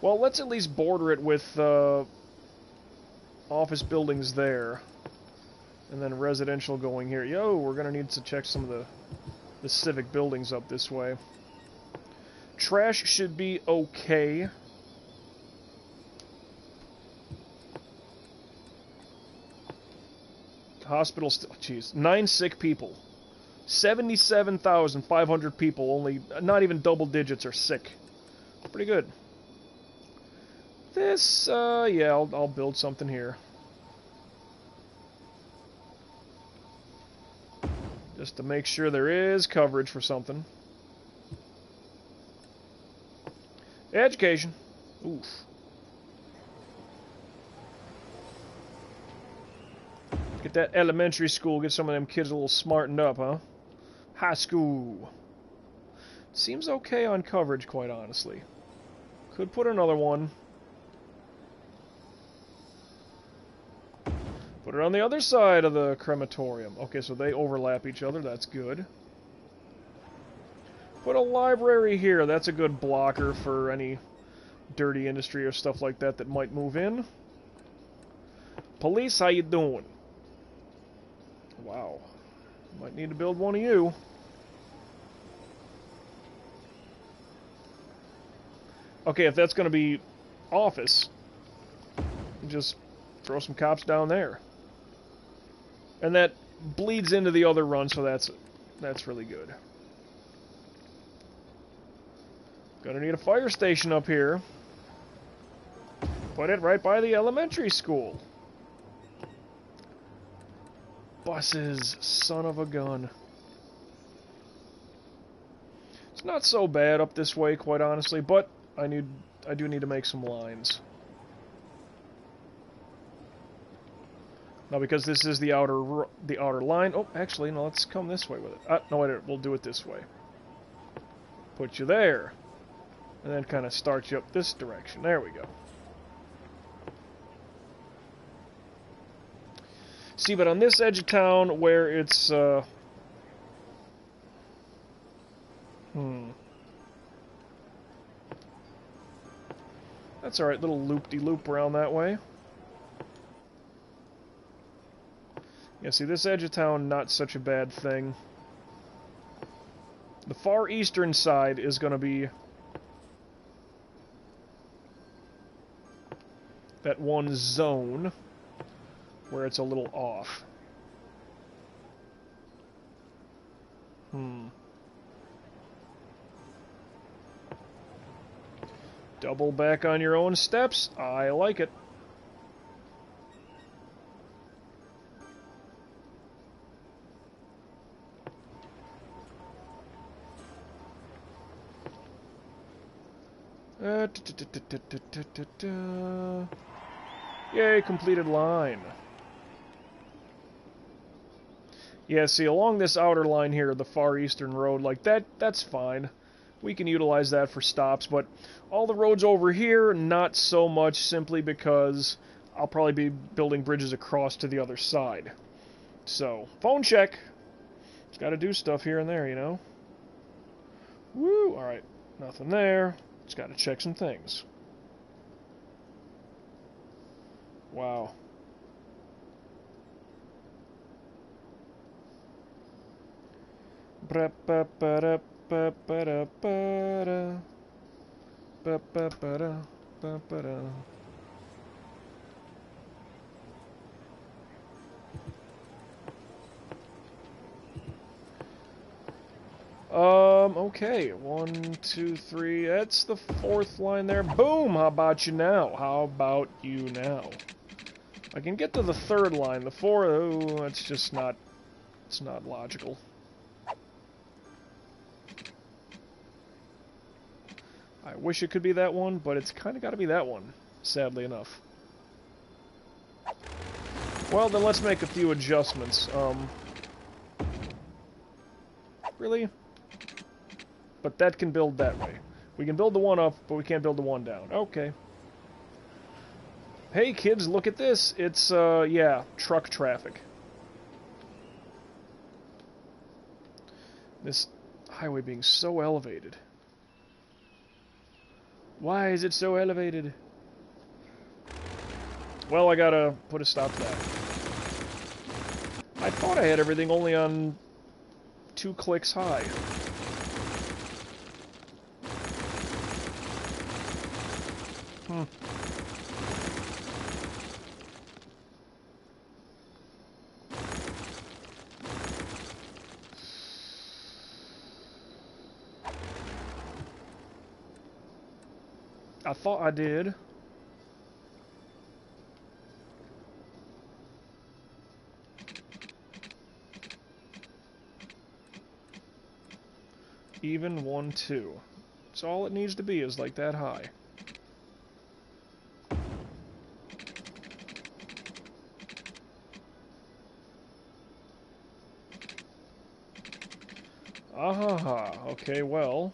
Well, let's at least border it with office buildings there, and then residential going here. Yo, we're going to need to check some of the civic buildings up this way. Trash should be okay. Hospital still, jeez, 9 sick people. 77,500 people, only, not even double digits are sick. Pretty good. This, yeah, I'll build something here. Just to make sure there is coverage for something. Education. Oof. Get that elementary school, get some of them kids a little smartened up, huh? High school. Seems okay on coverage, quite honestly. Could put another one. Put it on the other side of the crematorium. Okay, so they overlap each other. That's good. Put a library here. That's a good blocker for any dirty industry or stuff like that that might move in. Police, how you doing? Wow. Might need to build one of you. Okay, if that's going to be office, just throw some cops down there. And that bleeds into the other run, so that's really good. Gonna need a fire station up here. Put it right by the elementary school. Buses, son of a gun. It's not so bad up this way, quite honestly, but I do need to make some lines. Now, because this is the outer line. Oh, actually, no. Let's come this way with it. No, wait. We'll do it this way. Put you there, and then kind of start you up this direction. There we go. See, but on this edge of town, where it's that's all right. Little loop-de-loop around that way. Yeah, see, this edge of town, not such a bad thing. The far eastern side is going to be that one zone where it's a little off. Double back on your own steps. I like it. Yay, completed line. Yeah, see, along this outer line here, the far eastern road, like that's fine. We can utilize that for stops, but all the roads over here, not so much, simply because I'll probably be building bridges across to the other side. So, phone check. It's got to do stuff here and there, you know. Woo! Alright, nothing there. It's got to check some things. Wow. Okay. 1, 2, 3. That's the fourth line there. Boom! How about you now? How about you now? I can get to the third line. The fourth, oh, it's just not... It's not logical. I wish it could be that one, but it's kind of got to be that one, sadly enough. Well, then let's make a few adjustments. Really? But that can build that way. We can build the one up, but we can't build the one down. Okay. Hey, kids, look at this. It's, yeah, truck traffic. This highway being so elevated. Why is it so elevated? Well, I gotta put a stop to that. I thought I had everything only on 2 clicks high. I thought I did. Even 1, 2. That's all it needs to be, is like that high. Okay, well.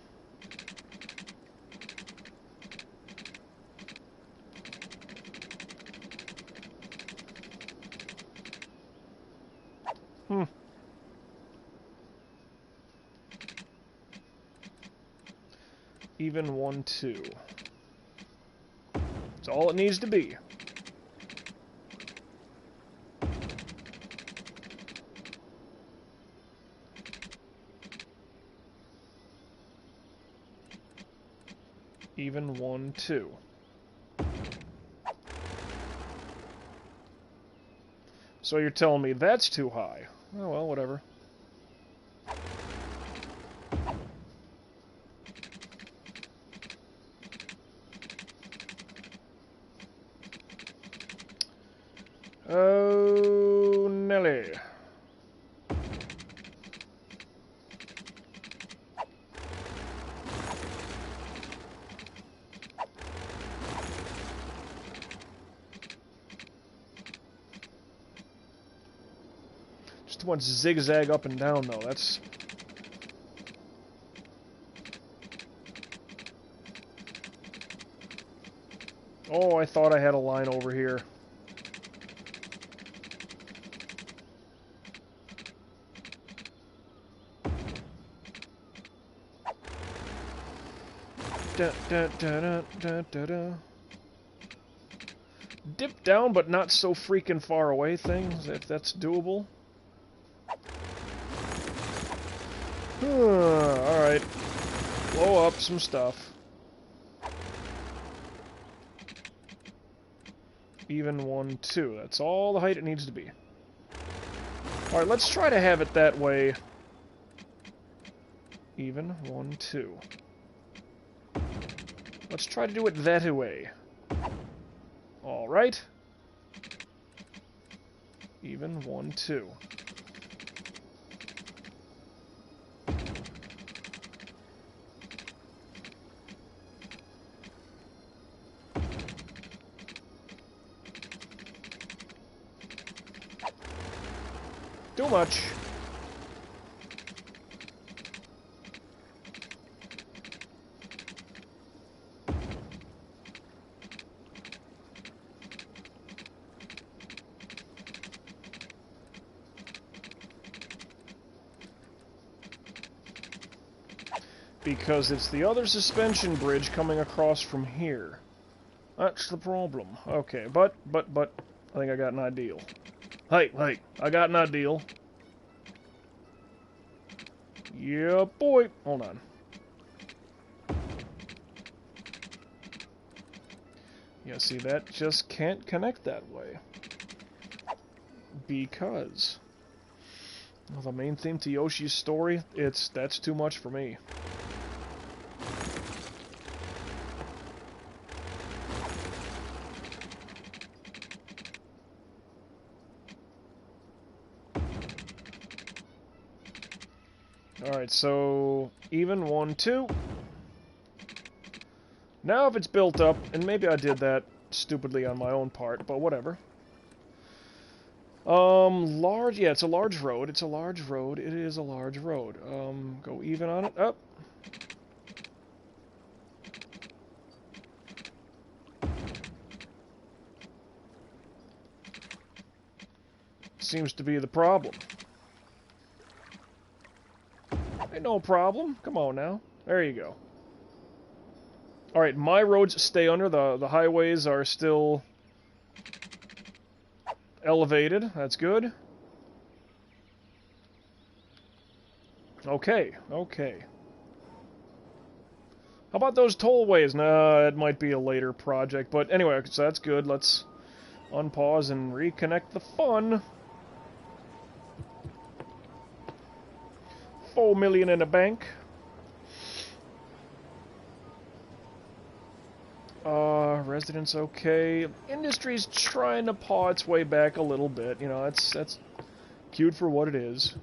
Even 1, 2. That's all it needs to be. Even 1, 2. So you're telling me that's too high. Oh well, whatever. Oh, Nelly. Just too much zigzag up and down, though. That's... Oh, I thought I had a line over here. Da, da, da, da, da, da, da. Dip down, but not so freaking far away things, if that's doable. Alright. Blow up some stuff. Even 1, 2. That's all the height it needs to be. Alright, let's try to have it that way. Even 1, 2. Let's try to do it that way. Alright. Even 1, 2. Too much. Because it's the other suspension bridge coming across from here. That's the problem. Okay, but, I think I got an ideal. Hey, I got an ideal. Yeah, boy. Hold on. Yeah, see, that just can't connect that way. Because... well, the main theme to Yoshi's story, that's too much for me. Alright, so even 1, 2. Now if it's built up, and maybe I did that stupidly on my own part, but whatever. Large, yeah, it's a large road. It's a large road. It is a large road. Go even on it. Up. Seems to be the problem. Ain't no problem. Come on now. There you go. Alright, my roads stay under. The highways are still elevated. That's good. Okay, okay. How about those tollways? Nah, it might be a later project. But anyway, so that's good. Let's unpause and reconnect the fun. 4 million in the bank. Residents okay. Industry's trying to paw its way back a little bit. You know, that's cute for what it is.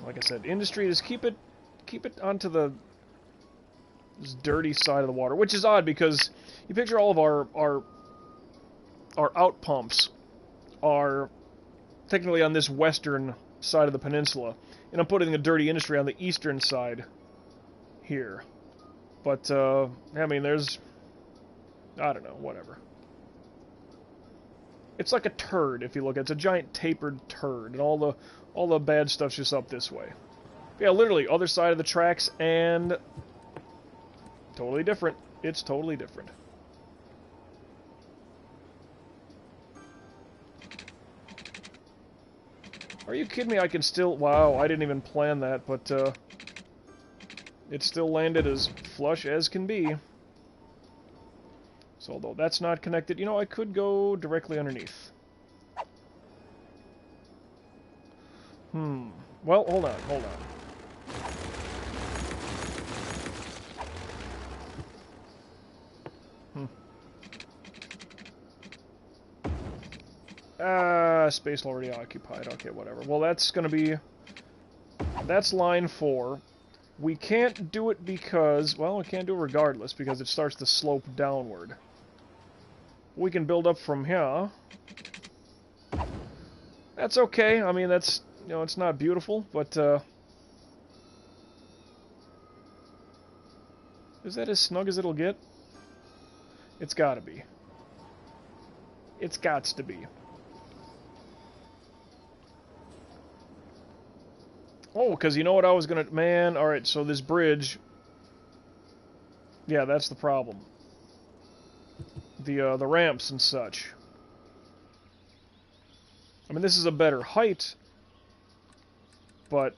Like I said, industry is keep it onto this dirty side of the water, which is odd because you picture all of our out pumps are technically on this western side of the peninsula, and I'm putting the dirty industry on the eastern side here. But I mean, there's, I don't know, whatever. It's like a turd if you look at it. It's a giant tapered turd, and all the bad stuff's just up this way. Yeah, literally, other side of the tracks, and totally different. It's totally different. Are you kidding me? I can still... Wow, I didn't even plan that, but it still landed as flush as can be. So, although that's not connected, you know, I could go directly underneath. Well, hold on, hold on. Space already occupied. Okay, whatever. Well, that's gonna be... That's line 4. We can't do it because... Well, we can't do it regardless, because it starts to slope downward. We can build up from here. That's okay. I mean, that's... You know, it's not beautiful, but, is that as snug as it'll get? It's gotta be. It's gots to be. Oh, because you know what I was gonna... Man, alright, so this bridge... Yeah, that's the problem. The ramps and such. I mean, this is a better height, but...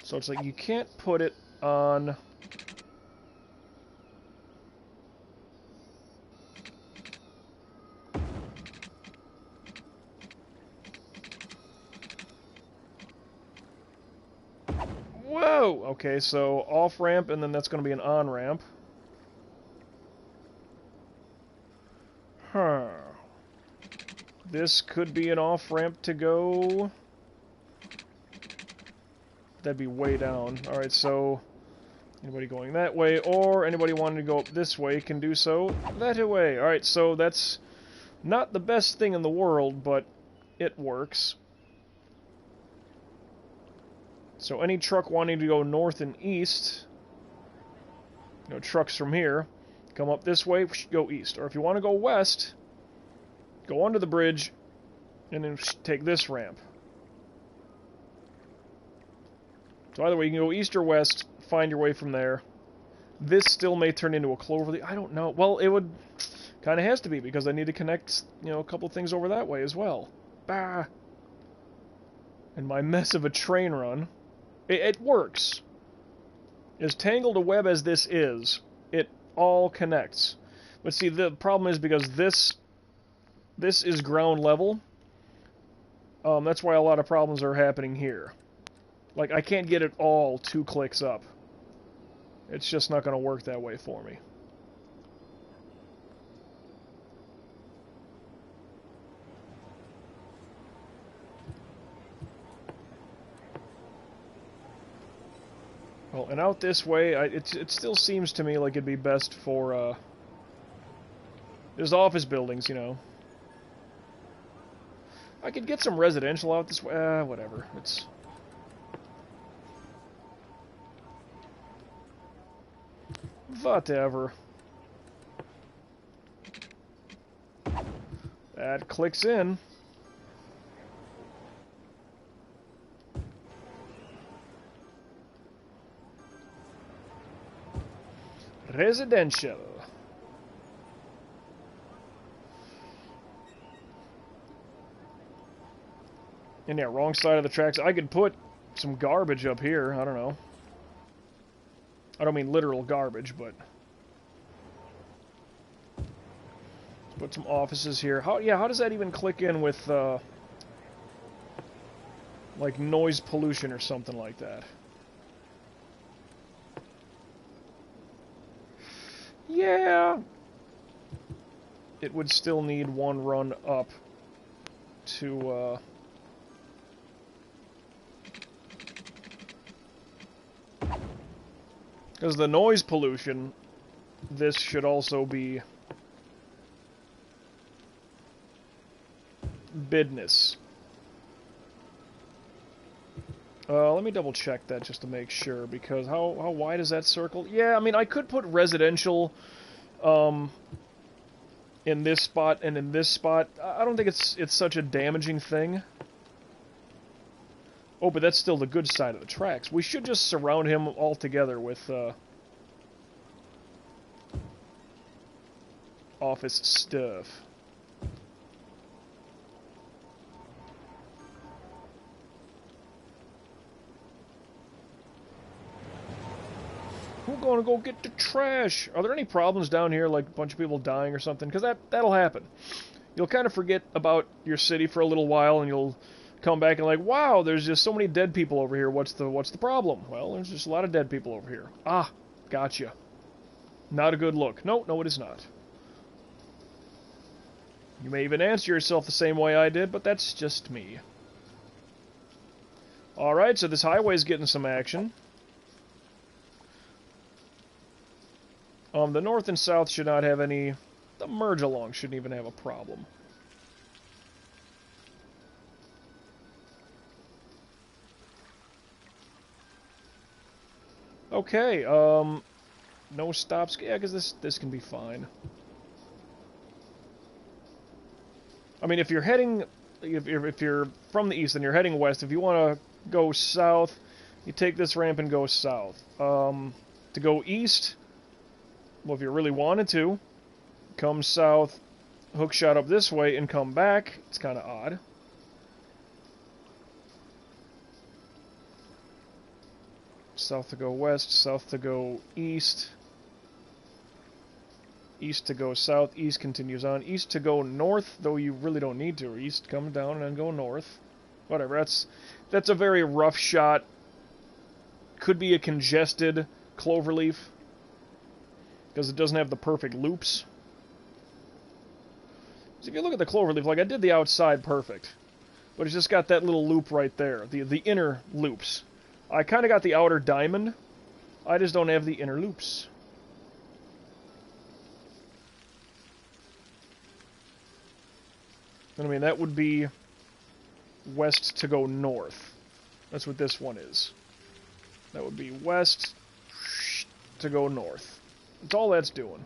So it's like, you can't put it on... Whoa! Okay, so off-ramp, and then that's going to be an on-ramp. Huh. This could be an off-ramp to go... That'd be way down. Alright, so... Anybody going that way, or anybody wanting to go up this way can do so that way. Alright, so that's not the best thing in the world, but it works. So any truck wanting to go north and east, you know, trucks from here, come up this way, go east. Or if you want to go west, go under the bridge, and then take this ramp. So either way, you can go east or west, find your way from there. This still may turn into a clover. I don't know. Well, it would... Kind of has to be, because I need to connect, you know, a couple things over that way as well. Bah! And my mess of a train run... It works. As tangled a web as this is, it all connects. But see, the problem is because this is ground level. That's why a lot of problems are happening here. Like, I can't get it all 2 clicks up. It's just not going to work that way for me. Well, and out this way, it still seems to me like it'd be best for, there's office buildings, you know. I could get some residential out this way. Whatever. It's... Whatever. That clicks in. Residential. And yeah, wrong side of the tracks. I could put some garbage up here. I don't know. I don't mean literal garbage, but... Let's put some offices here. How does that even click in with, like, noise pollution or something like that? Yeah! It would still need one run up to, because the noise pollution, this should also be business. Let me double check that just to make sure, because how wide is that circle? Yeah, I mean, I could put residential, in this spot and in this spot. I don't think it's such a damaging thing. Oh, but that's still the good side of the tracks. We should just surround him altogether with office stuff. We're gonna go get the trash. Are there any problems down here, like a bunch of people dying or something? Because that'll happen. You'll kind of forget about your city for a little while, and you'll come back and like, wow, there's just so many dead people over here. What's the problem? Well, there's just a lot of dead people over here. Ah, gotcha. Not a good look. No, it is not. You may even answer yourself the same way I did, but that's just me. Alright, so this highway's getting some action. The north and south should not have any... The merge along shouldn't even have a problem. Okay, no stops. Yeah, because this can be fine. I mean, if you're heading... If you're from the east and you're heading west, if you want to go south, you take this ramp and go south. To go east... Well, if you really wanted to, come south, hook shot up this way, and come back. It's kind of odd. South to go west, south to go east. East to go south, east continues on. East to go north, though you really don't need to. East comes down and then go north. Whatever, that's a very rough shot. Could be a congested cloverleaf, because it doesn't have the perfect loops. So if you look at the cloverleaf, like I did the outside perfect, but it's just got that little loop right there, the inner loops. I kind of got the outer diamond, I just don't have the inner loops. I mean, that would be west to go north. That's what this one is. That would be west to go north. That's all that's doing.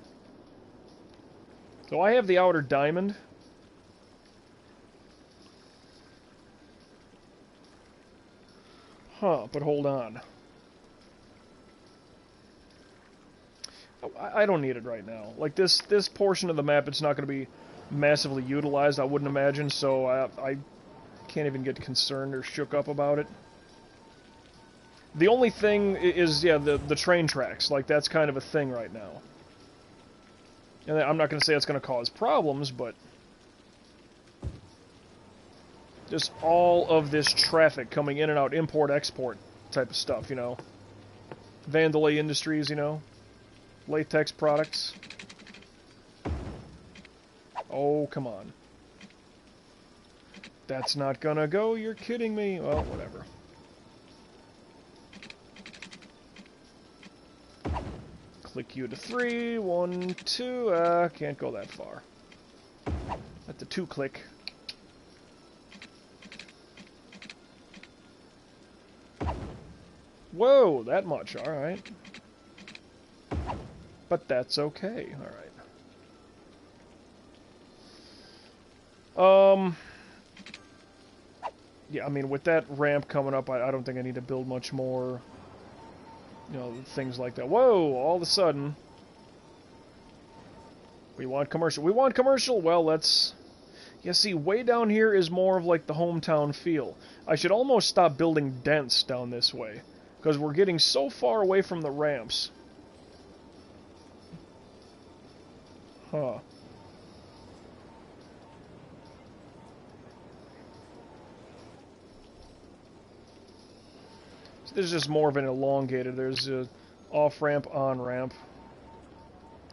So I have the outer diamond. Huh, but hold on. I don't need it right now. Like, this portion of the map, it's not going to be massively utilized, I wouldn't imagine, so I can't even get concerned or shook up about it. The only thing is, yeah, the train tracks. Like, that's kind of a thing right now. And I'm not going to say it's going to cause problems, but... just all of this traffic coming in and out, import-export type of stuff, you know. Vandalay Industries, you know. Latex products. Oh, come on. That's not gonna go, you're kidding me. Well, whatever. Click you to 3, 1, 2, can't go that far. At the 2 click. Whoa, that much, alright. But that's okay, alright. Yeah, I mean, with that ramp coming up, I don't think I need to build much more, you know, things like that. Whoa, all of a sudden. We want commercial. We want commercial! Well, let's... Yeah, see, way down here is more of like the hometown feel. I should almost stop building dense down this way, because we're getting so far away from the ramps. Huh. So this is just more of an elongated. There's a off-ramp, on-ramp.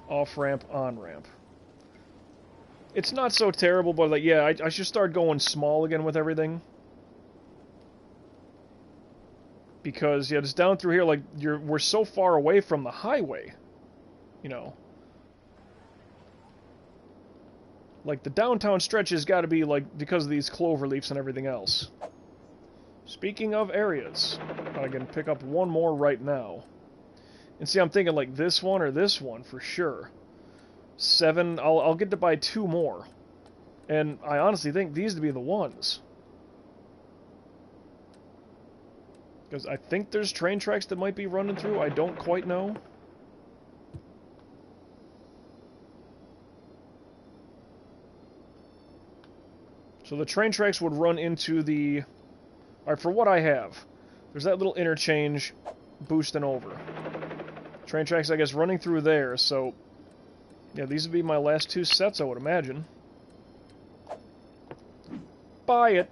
Off-ramp, on-ramp. It's not so terrible, but like, yeah, I should start going small again with everything. Because, yeah, just down through here, like, we're so far away from the highway. You know. Like, the downtown stretch has got to be, like, because of these clover leaves and everything else. Speaking of areas, I can pick up one more right now. And see, I'm thinking, like, this one or this one for sure. 7. I'll get to buy 2 more. And I honestly think these to be the ones. Because I think there's train tracks that might be running through. I don't quite know. So the train tracks would run into the... Alright, for what I have, there's that little interchange boosting over. Train tracks, I guess, running through there, so... Yeah, these would be my last 2 sets, I would imagine. Buy it!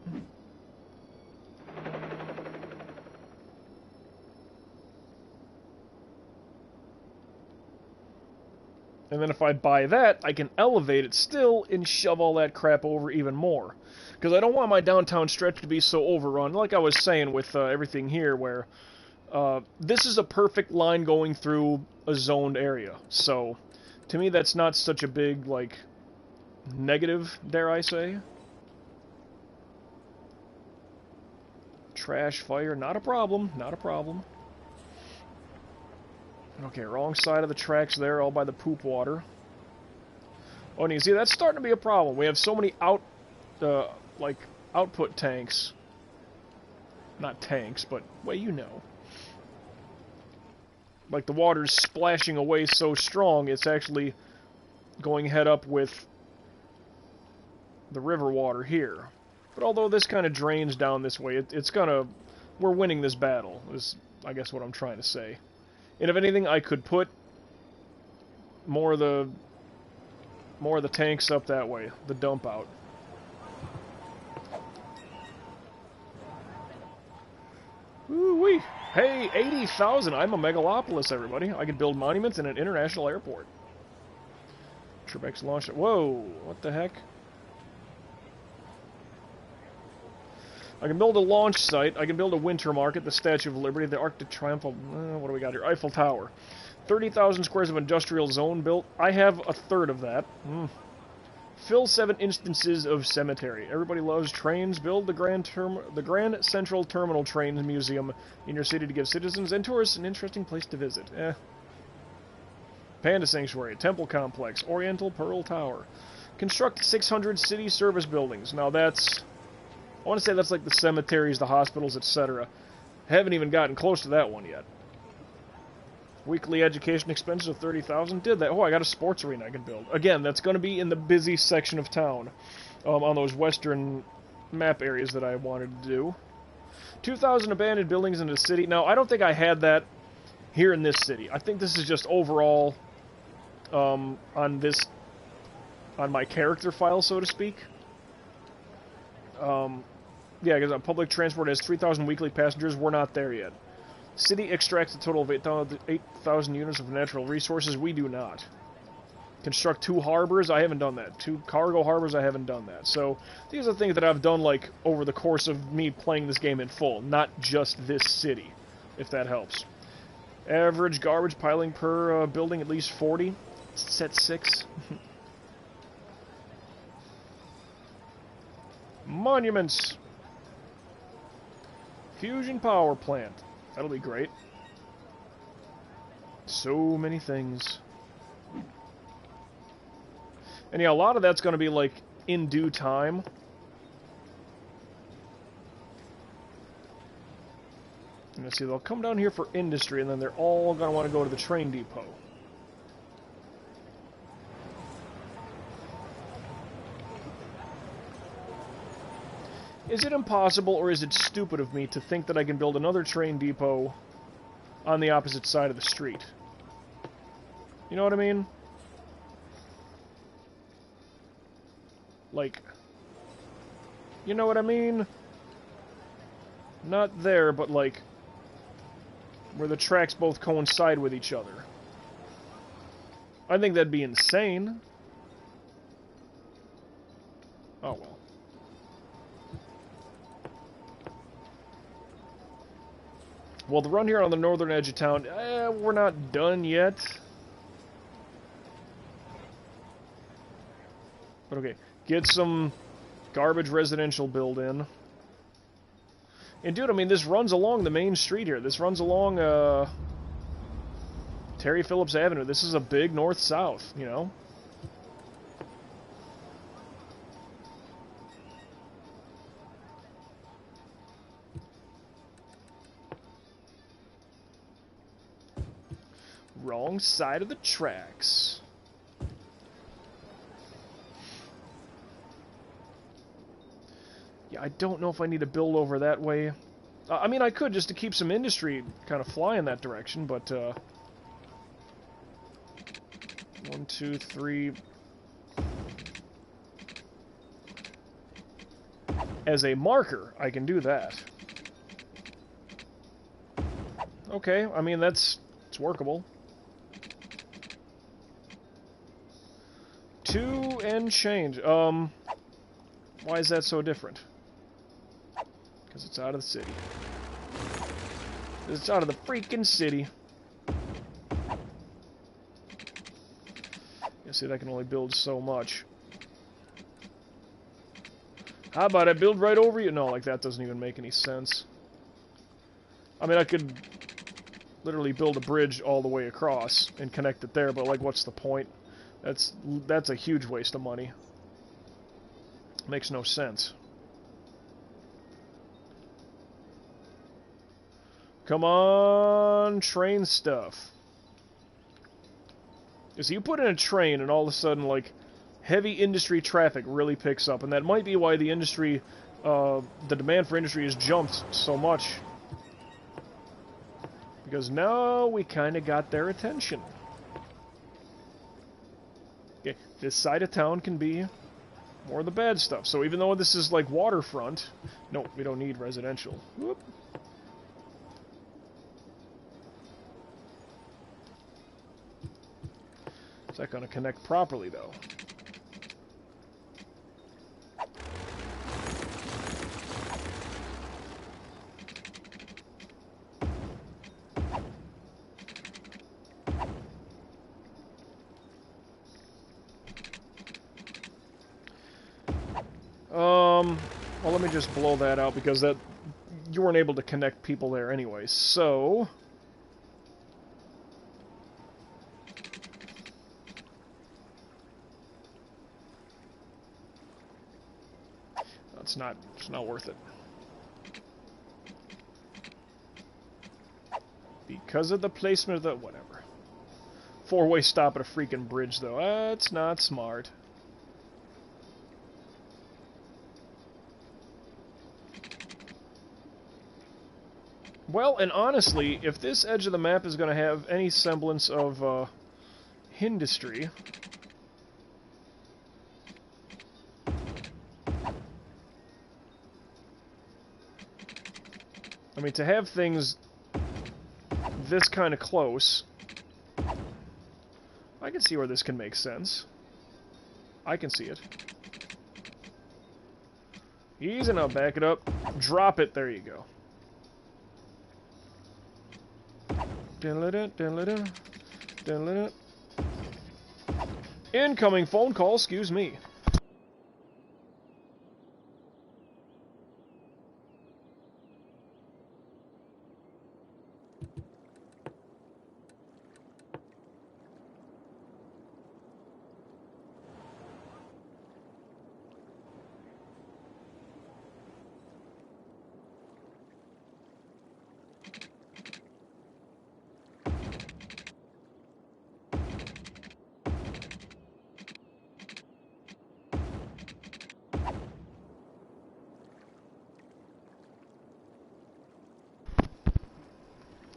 And then if I buy that, I can elevate it still and shove all that crap over even more. Because I don't want my downtown stretch to be so overrun, like I was saying with everything here, where this is a perfect line going through a zoned area. So, to me, that's not such a big, like, negative, dare I say. Trash fire, not a problem, not a problem. Okay, wrong side of the tracks there, all by the poop water. Oh, and you see, that's starting to be a problem. We have so many output tanks. Not tanks, but, well, you know. Like, the water's splashing away so strong, it's actually going head up with the river water here. But although this kind of drains down this way, it's gonna... We're winning this battle, is, I guess, what I'm trying to say. And if anything, I could put more of the tanks up that way, the dump out. Woo-wee! Hey, 80,000! I'm a megalopolis, everybody. I can build monuments in an international airport. Trebek's launched it. Whoa! What the heck? I can build a launch site, I can build a winter market, the Statue of Liberty, the Arc de Triomphe, what do we got here? Eiffel Tower. 30,000 squares of industrial zone built. I have a third of that. Fill 7 instances of cemetery. Everybody loves trains. Build the Grand Central Terminal Trains Museum in your city to give citizens and tourists an interesting place to visit. Panda Sanctuary, Temple Complex, Oriental Pearl Tower. Construct 600 city service buildings. Now that's... I want to say that's like the cemeteries, the hospitals, etc. Haven't even gotten close to that one yet. Weekly education expenses of 30,000. Did that. Oh, I got a sports arena I can build. Again, that's going to be in the busy section of town. On those western map areas that I wanted to do. 2,000 abandoned buildings in the city. Now, I don't think I had that here in this city. I think this is just overall on my character file, so to speak. Yeah, because public transport has 3,000 weekly passengers. We're not there yet. City extracts a total of 8,000 units of natural resources. We do not. Construct 2 harbors. I haven't done that. 2 cargo harbors. I haven't done that. So these are things that I've done like over the course of me playing this game in full, not just this city, if that helps. Average garbage piling per building at least 40. Set 6. Monuments. Fusion power plant. That'll be great. So many things. And yeah, a lot of that's going to be like in due time. And let's see, they'll come down here for industry, and then they're all going to want to go to the train depot. Is it impossible, or is it stupid of me to think that I can build another train depot on the opposite side of the street? You know what I mean? Like, you know what I mean? Not there, but like, where the tracks both coincide with each other. I think that'd be insane. Oh well. Well, the run here on the northern edge of town, we're not done yet. But okay, get some garbage residential build in. And dude, I mean, this runs along the main street here. This runs along Terry Phillips Avenue. This is a big north-south, you know? wrong side of the tracks. Yeah, I don't know if I need to build over that way. I mean, I could just to keep some industry kind of fly in that direction, but 1, 2, 3. As a marker, I can do that. Okay, I mean, it's workable. 2 and change. Why is that so different? Because it's out of the city. It's out of the freaking city. You see, I can only build so much. How about I build right over you? No, like that doesn't even make any sense. I mean, I could literally build a bridge all the way across and connect it there, but like, what's the point? That's a huge waste of money. Makes no sense. Come on, train stuff. So you put in a train and all of a sudden, like, heavy industry traffic really picks up, and that might be why the industry, the demand for industry has jumped so much. Because now we kind of got their attention. Okay, this side of town can be more of the bad stuff. So even though this is like waterfront, no, we don't need residential. Whoop. Is that going to connect properly, though? Well, let me just blow that out because that you weren't able to connect people there anyway. So it's not worth it. Because of the placement of the whatever. 4-way stop at a freaking bridge though. That's not smart. Well, and honestly, if this edge of the map is going to have any semblance of industry, I mean, to have things this kind of close, I can see where this can make sense. I can see it. Easy now, back it up. Drop it, there you go. Incoming phone call, excuse me.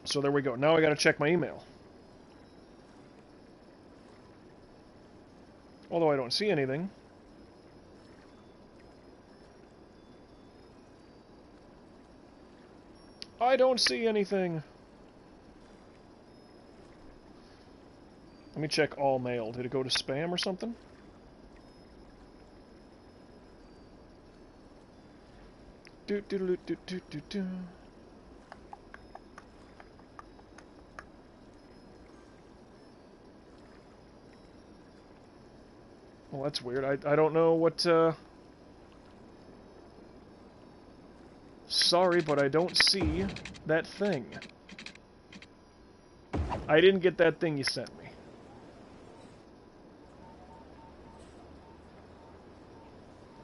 So there we go. Now I gotta check my email. Although I don't see anything. I don't see anything. Let me check all mail. Did it go to spam or something? Do do do do do do do. Well, that's weird. I don't know what, Sorry, but I don't see that thing. I didn't get that thing you sent me.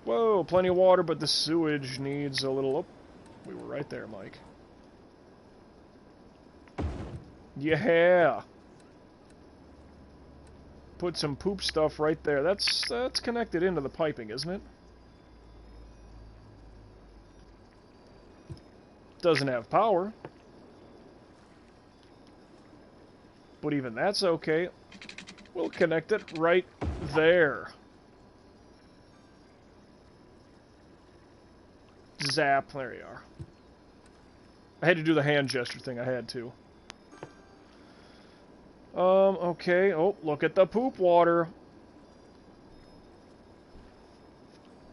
Whoa, plenty of water, but the sewage needs a little... Oh, we were right there, Mike. Yeah! put some poop stuff right there. That's connected into the piping, isn't it? Doesn't have power. But even that's okay. We'll connect it right there. Zap. There you are. I had to do the hand gesture thing. I had to. Okay. Oh, look at the poop water.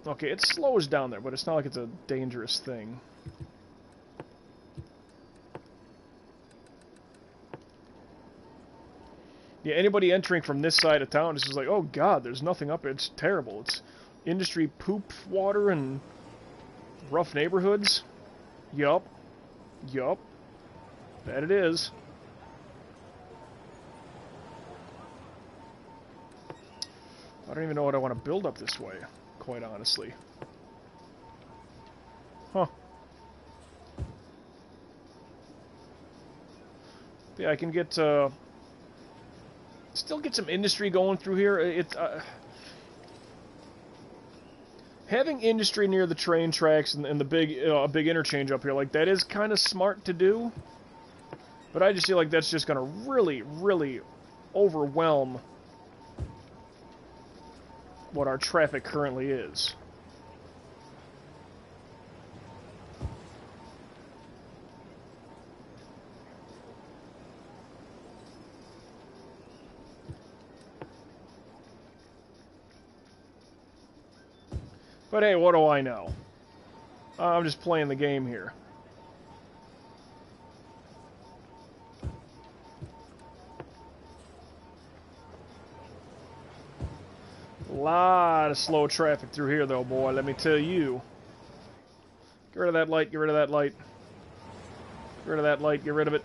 Okay, it slows down there, but it's not like it's a dangerous thing. Yeah, anybody entering from this side of town is just like, oh god, there's nothing up here. It's terrible. It's industry poop water and rough neighborhoods. Yup. Yup. That it is. I don't even know what I want to build up this way, quite honestly. Huh. Yeah, I can get, still get some industry going through here. Having industry near the train tracks and the big, a big interchange up here, like, that is kind of smart to do. But I just feel like that's just going to really, really overwhelm what our traffic currently is. But hey, what do I know? I'm just playing the game here. A lot of slow traffic through here, though, boy, let me tell you. Get rid of that light, get rid of that light. Get rid of that light, get rid of it.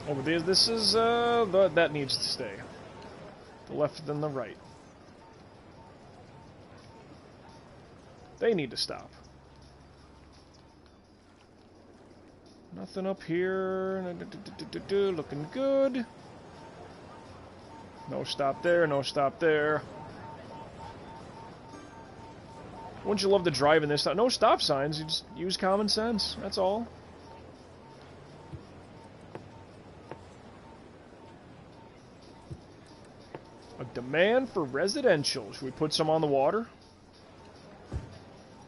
Oh, but this is, that needs to stay. The left and the right. They need to stop. Nothing up here. Looking good. No stop there, no stop there. Wouldn't you love to drive in this? No stop signs, you just use common sense, that's all. A demand for residential. Should we put some on the water?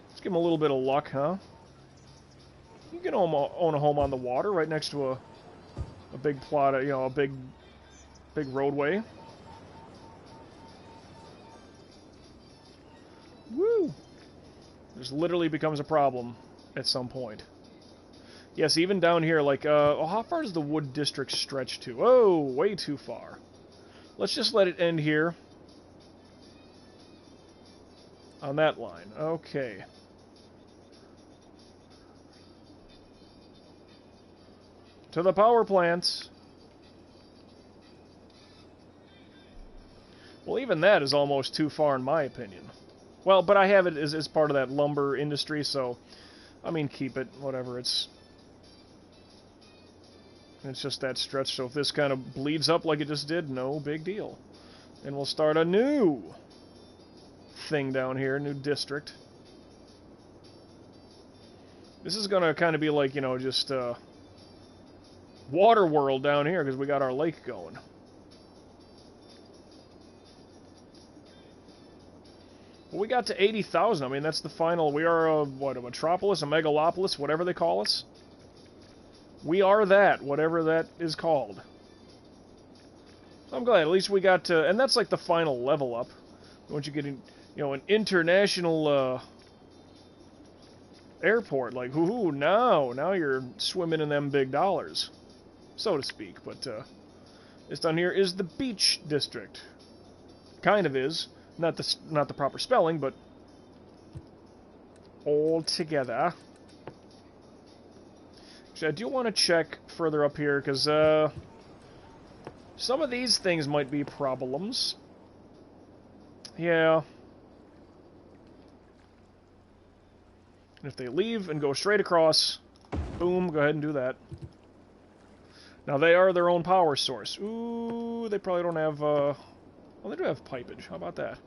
Let's give them a little bit of luck, huh? You can own a home on the water right next to a big plot of, you know, a big roadway. Woo! This literally becomes a problem at some point. Yes, even down here, like, oh, how far does the Wood District stretch to? Oh, way too far. Let's just let it end here. On that line. Okay. To the power plants. Well, even that is almost too far in my opinion. Well, but I have it as part of that lumber industry, so, I mean, keep it, whatever, it's just that stretch, so if this kind of bleeds up like it just did, no big deal. And we'll start a new thing down here, new district. This is going to kind of be like, you know, just, water world down here, because we got our lake going. Well, we got to 80,000. I mean, that's the final. We are a metropolis, a megalopolis, whatever they call us. We are that, whatever that is called. So I'm glad. At least we got to, and that's like the final level up. Once you get in, you know, an international airport, like, whoo, now you're swimming in them big dollars, so to speak. But this down here is the beach district. Kind of is. Not the proper spelling, but all together. Actually, I do want to check further up here, because some of these things might be problems. Yeah. And if they leave and go straight across, boom, go ahead and do that. Now, they are their own power source. Ooh, they probably don't have, well, they do have pipage. How about that?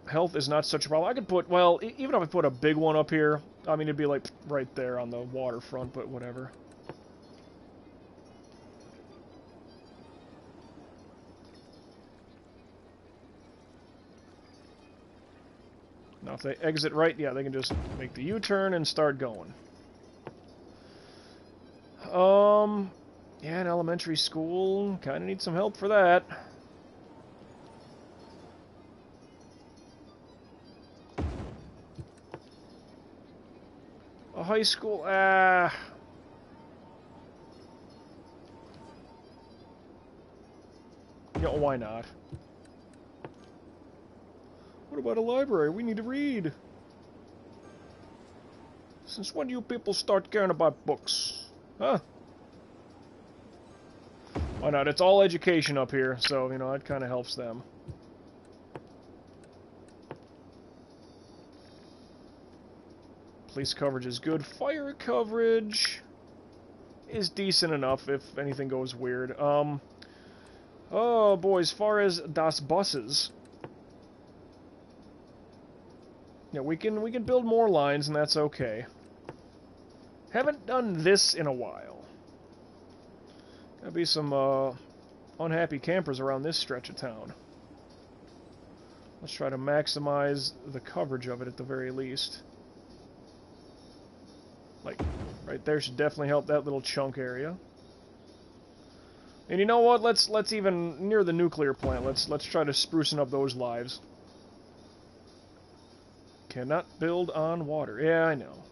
Health is not such a problem. I could put, well, even if I put a big one up here, I mean, it'd be, like, right there on the waterfront, but whatever. Now, if they exit right, yeah, they can just make the U-turn and start going. Yeah, an elementary school. Kind of need some help for that. A high school, you know, why not? What about a library? We need to read. Since when do you people start caring about books? Huh? Why not? It's all education up here, so, you know, it kind of helps them. Police coverage is good. Fire coverage is decent enough if anything goes weird. Oh boy, as far as das buses, yeah, we can build more lines, and that's okay. Haven't done this in a while. Gotta be some unhappy campers around this stretch of town. Let's try to maximize the coverage of it at the very least. Like, right there should definitely help that little chunk area. And you know what? Let's even near the nuclear plant. Let's try to sprucing up those lives. Cannot build on water. Yeah, I know.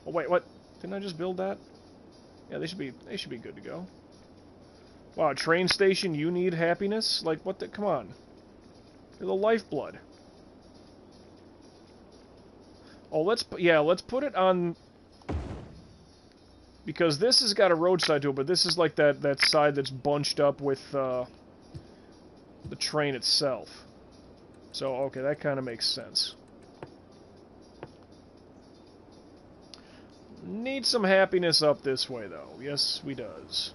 Oh wait, what? Didn't I just build that? Yeah, they should be good to go. Wow, train station, you need happiness? Like, what the, come on. You're the lifeblood. Oh, let's put it on, because this has got a roadside to it, but this is like that side that's bunched up with the train itself. So, okay, that kind of makes sense. Need some happiness up this way, though. Yes, we does.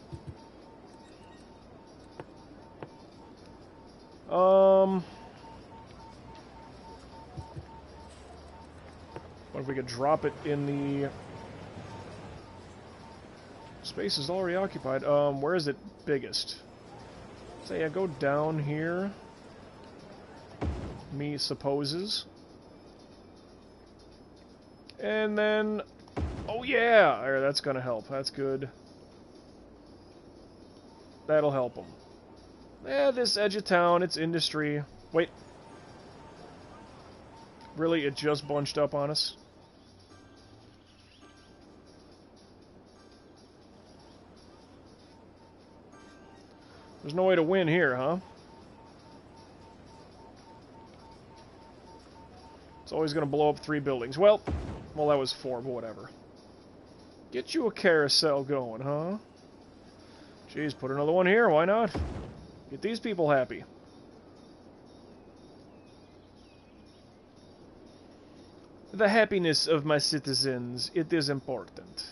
What if we could drop it in the... Space is already occupied. Where is it biggest? Say, I go down here. Me supposes. And then... Oh yeah! There, that's gonna help. That's good. That'll help them. Yeah, this edge of town, it's industry. Wait. Really, it just bunched up on us? There's no way to win here, huh? It's always gonna blow up 3 buildings. Well, that was 4, but whatever. Get you a carousel going, huh? Jeez, put another one here, why not? Get these people happy. The happiness of my citizens, it is important.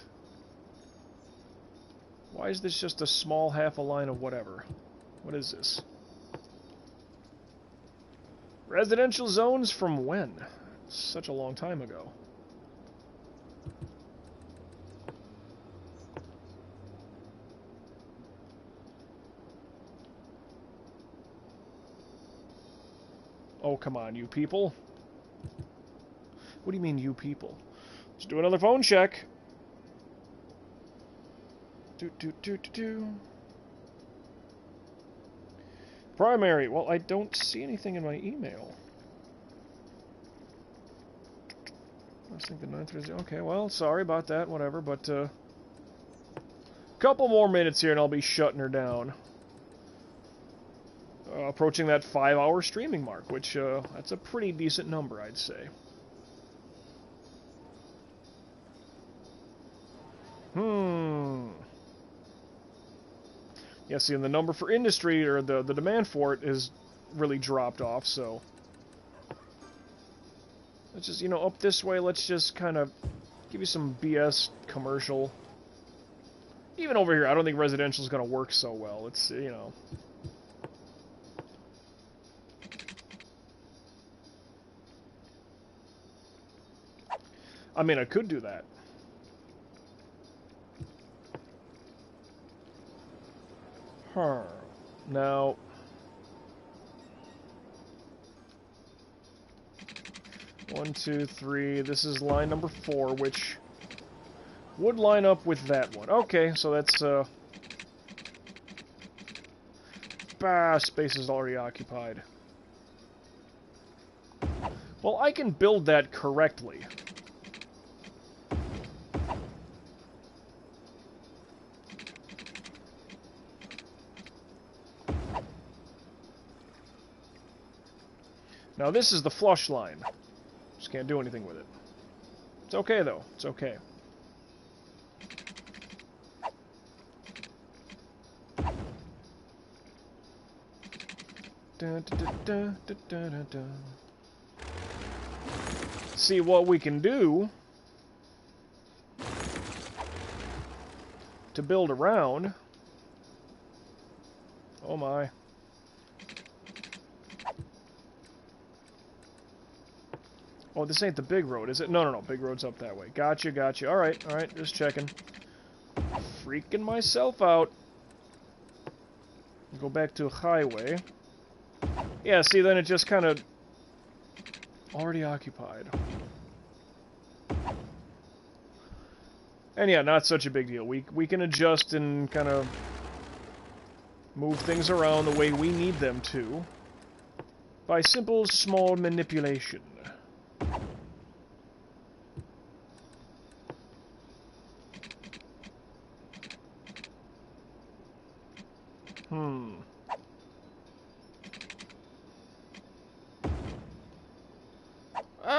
Why is this just a small half a line of whatever? What is this? Residential zones from when? Such a long time ago. Oh, come on, you people. What do you mean, you people? Let's do another phone check. Primary. Well, I don't see anything in my email. I was thinking 9:30. Okay, well, sorry about that, whatever, but, couple more minutes here and I'll be shutting her down. Approaching that 5-hour streaming mark, which, that's a pretty decent number, I'd say. Yeah, see, and the number for industry, or the demand for it, is really dropped off, so... Let's just, you know, up this way, let's just kind of Give you some BS commercial. Even over here, I don't think residential is going to work so well. It's, you know... I mean, I could do that. Huh. Now... 1, 2, 3. This is line number 4, which would line up with that one. Okay, so that's, space is already occupied. Well, I can build that correctly. Now this is the flush line. Just can't do anything with it. It's okay though. It's okay. See what we can do to build around. Oh my. Oh, this ain't the big road, is it? No, no, no. Big road's up that way. Gotcha, gotcha. Alright, alright. Just checking. Freaking myself out. Go back to a highway. Yeah, see, then it just kind of... already occupied. And yeah, not such a big deal. We can adjust and kind of move things around the way we need them to by simple, small manipulation.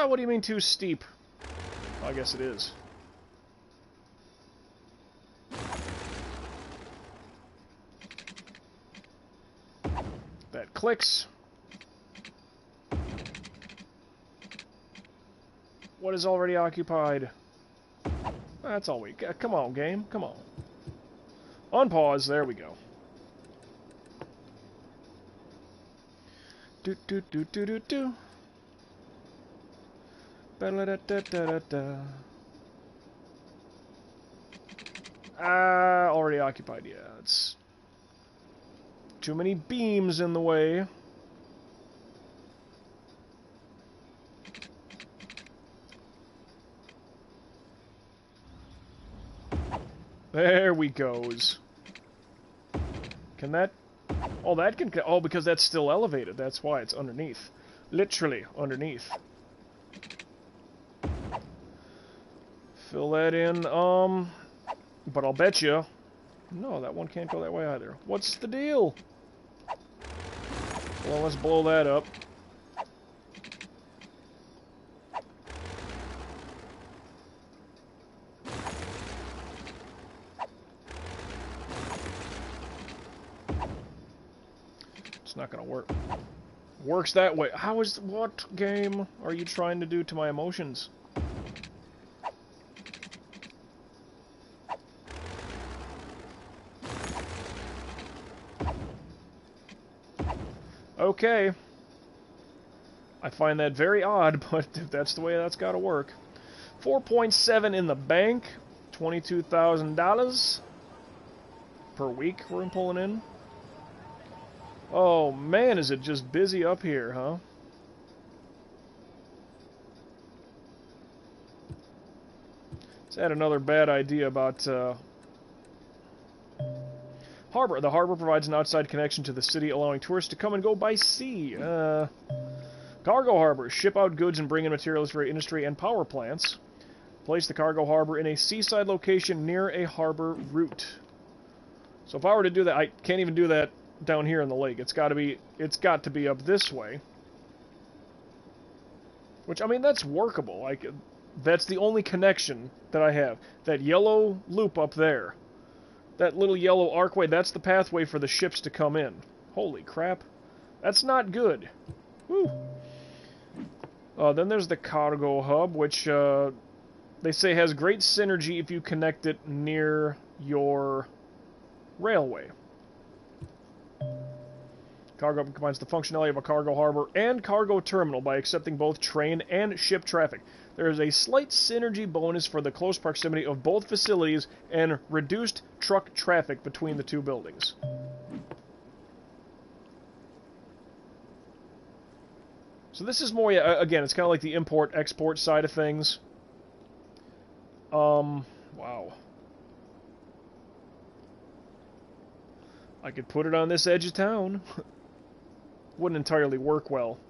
What do you mean too steep? Well, I guess it is. That clicks. What is already occupied? That's all we got. Come on, game. Come on. On pause. There we go. Do do do do do do. Already occupied, yeah. It's too many beams in the way. There we goes. Can that... Oh, that can... Oh, because that's still elevated. That's why it's underneath. Literally underneath. Fill that in, but I'll bet you... No, that one can't go that way either. What's the deal? Well, let's blow that up. It's not gonna work. Works that way. How is... What game are you trying to do to my emotions? Okay. I find that very odd, but if that's the way that's got to work. 4.7 in the bank. $22,000 per week we're pulling in. Oh man, is it just busy up here, huh? Let's add another bad idea about... Harbor. The harbor provides an outside connection to the city, allowing tourists to come and go by sea. Cargo harbor. Ship out goods and bring in materials for industry and power plants. Place the cargo harbor in a seaside location near a harbor route. So if I were to do that, I can't even do that down here in the lake. It's got to be up this way. Which, I mean, that's workable. Like, that's the only connection that I have. That yellow loop up there. That little yellow archway, that's the pathway for the ships to come in. Holy crap. That's not good. Woo. Then there's the cargo hub, which, They say has great synergy if you connect it near your railway. Cargo hub combines the functionality of a cargo harbor and cargo terminal by accepting both train and ship traffic. There is a slight synergy bonus for the close proximity of both facilities and reduced truck traffic between the two buildings. So this is more, yeah, again, it's kind of like the import-export side of things. Wow. I could put it on this edge of town. Wouldn't entirely work well.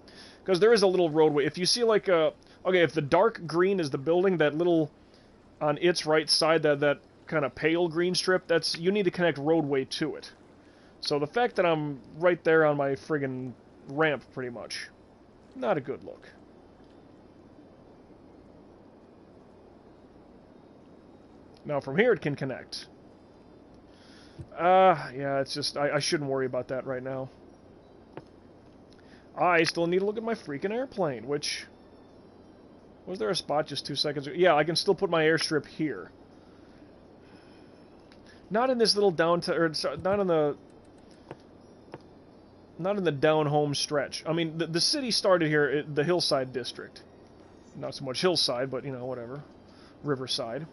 Because there is a little roadway. If you see like a... Okay, if the dark green is the building, that little... On its right side, that kind of pale green strip, that's... You need to connect roadway to it. So the fact that I'm right there on my friggin' ramp, pretty much. Not a good look. Now from here it can connect. Yeah, it's just... I shouldn't worry about that right now. I still need to look at my freaking airplane, which... Was there a spot just 2 seconds ago? Yeah, I can still put my airstrip here. Not in this little downtown... Or not in the... Not in the down-home stretch. I mean, the city started here, the Hillside District. Not so much Hillside, but, you know, whatever. Riverside.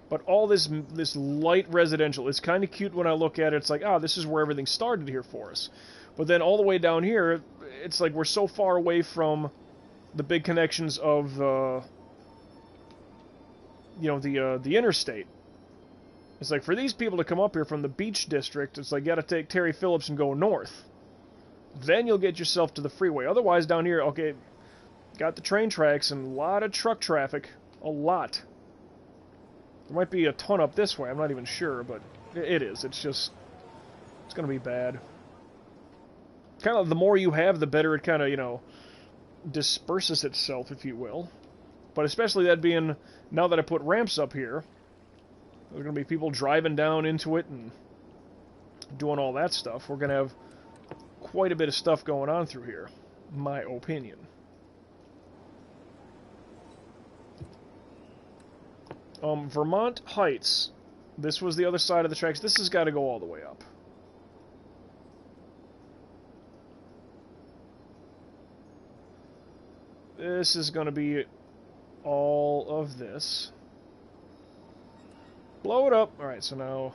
But all this light residential, it's kind of cute when I look at it. It's like, ah, this is where everything started here for us. But then all the way down here, it's like we're so far away from the big connections of, you know, the interstate. It's like, for these people to come up here from the Beach District, it's like, you gotta take Terry Phillips and go north. Then you'll get yourself to the freeway. Otherwise, down here, okay, got the train tracks and a lot of truck traffic. A lot. There might be a ton up this way, I'm not even sure, but it is. It's just, it's gonna be bad. Kind of, the more you have, the better it kind of, you know, disperses itself, if you will. But especially that being, now that I put ramps up here, there's going to be people driving down into it and doing all that stuff. We're going to have quite a bit of stuff going on through here, my opinion. Vermont Heights. This was the other side of the tracks. This has got to go all the way up. This is going to be all of this. Blow it up. Alright, so now,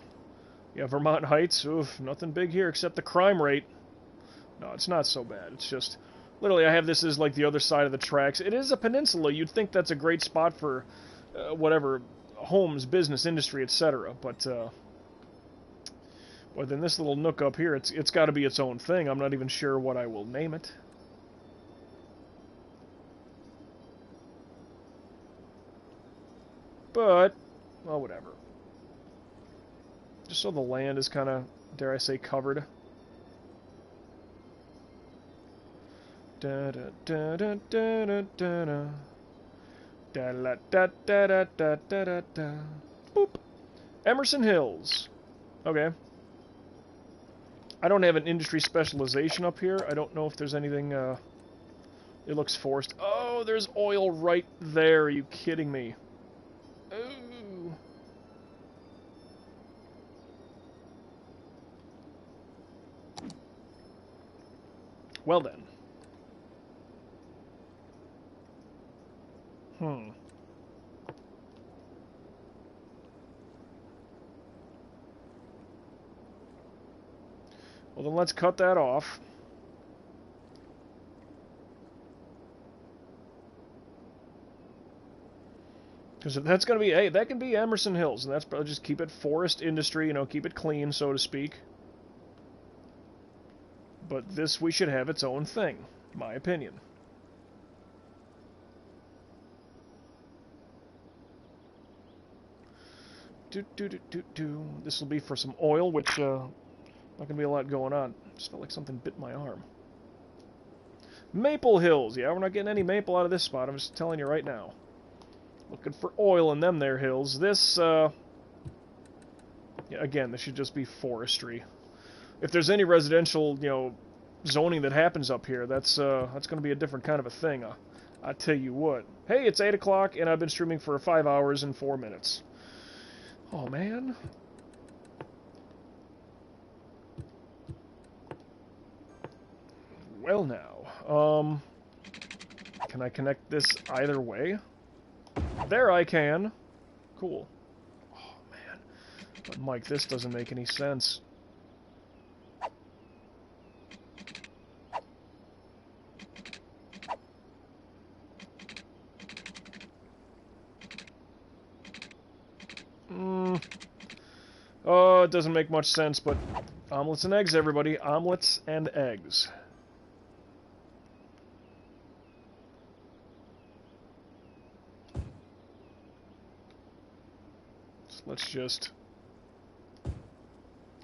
yeah, Vermont Heights. Oof, nothing big here except the crime rate. No, it's not so bad. It's just, literally, I have this as like the other side of the tracks. It is a peninsula. You'd think that's a great spot for whatever, homes, business, industry, etc. But in this little nook up here, it's got to be its own thing. I'm not even sure what I will name it. But, well, whatever. Just so the land is kind of, dare I say, covered. Da da da da da da da da. Da da da da da da da da. Boop. Emerson Hills. Okay. I don't have an industry specialization up here. I don't know if there's anything, it looks forced. Oh, there's oil right there. Are you kidding me? Ooh. Well then. Well then let's cut that off. Because that's going to be, hey, that can be Emerson Hills, and that's probably just keep it forest industry, you know, keep it clean, so to speak. But this, we should have its own thing, my opinion. This will be for some oil, which, not going to be a lot going on. Just felt like something bit my arm. Maple Hills. Yeah, we're not getting any maple out of this spot, I'm just telling you right now. Looking for oil in them there hills. This, yeah, again, this should just be forestry. If there's any residential, you know, zoning that happens up here, that's going to be a different kind of a thing. I tell you what. Hey, it's 8 o'clock, and I've been streaming for 5 hours and 4 minutes. Oh, man. Well, now. Can I connect this either way? There I can. Cool. Oh, man. But, Mike, this doesn't make any sense. Oh, it doesn't make much sense, but omelets and eggs, everybody. Omelets and eggs. So let's just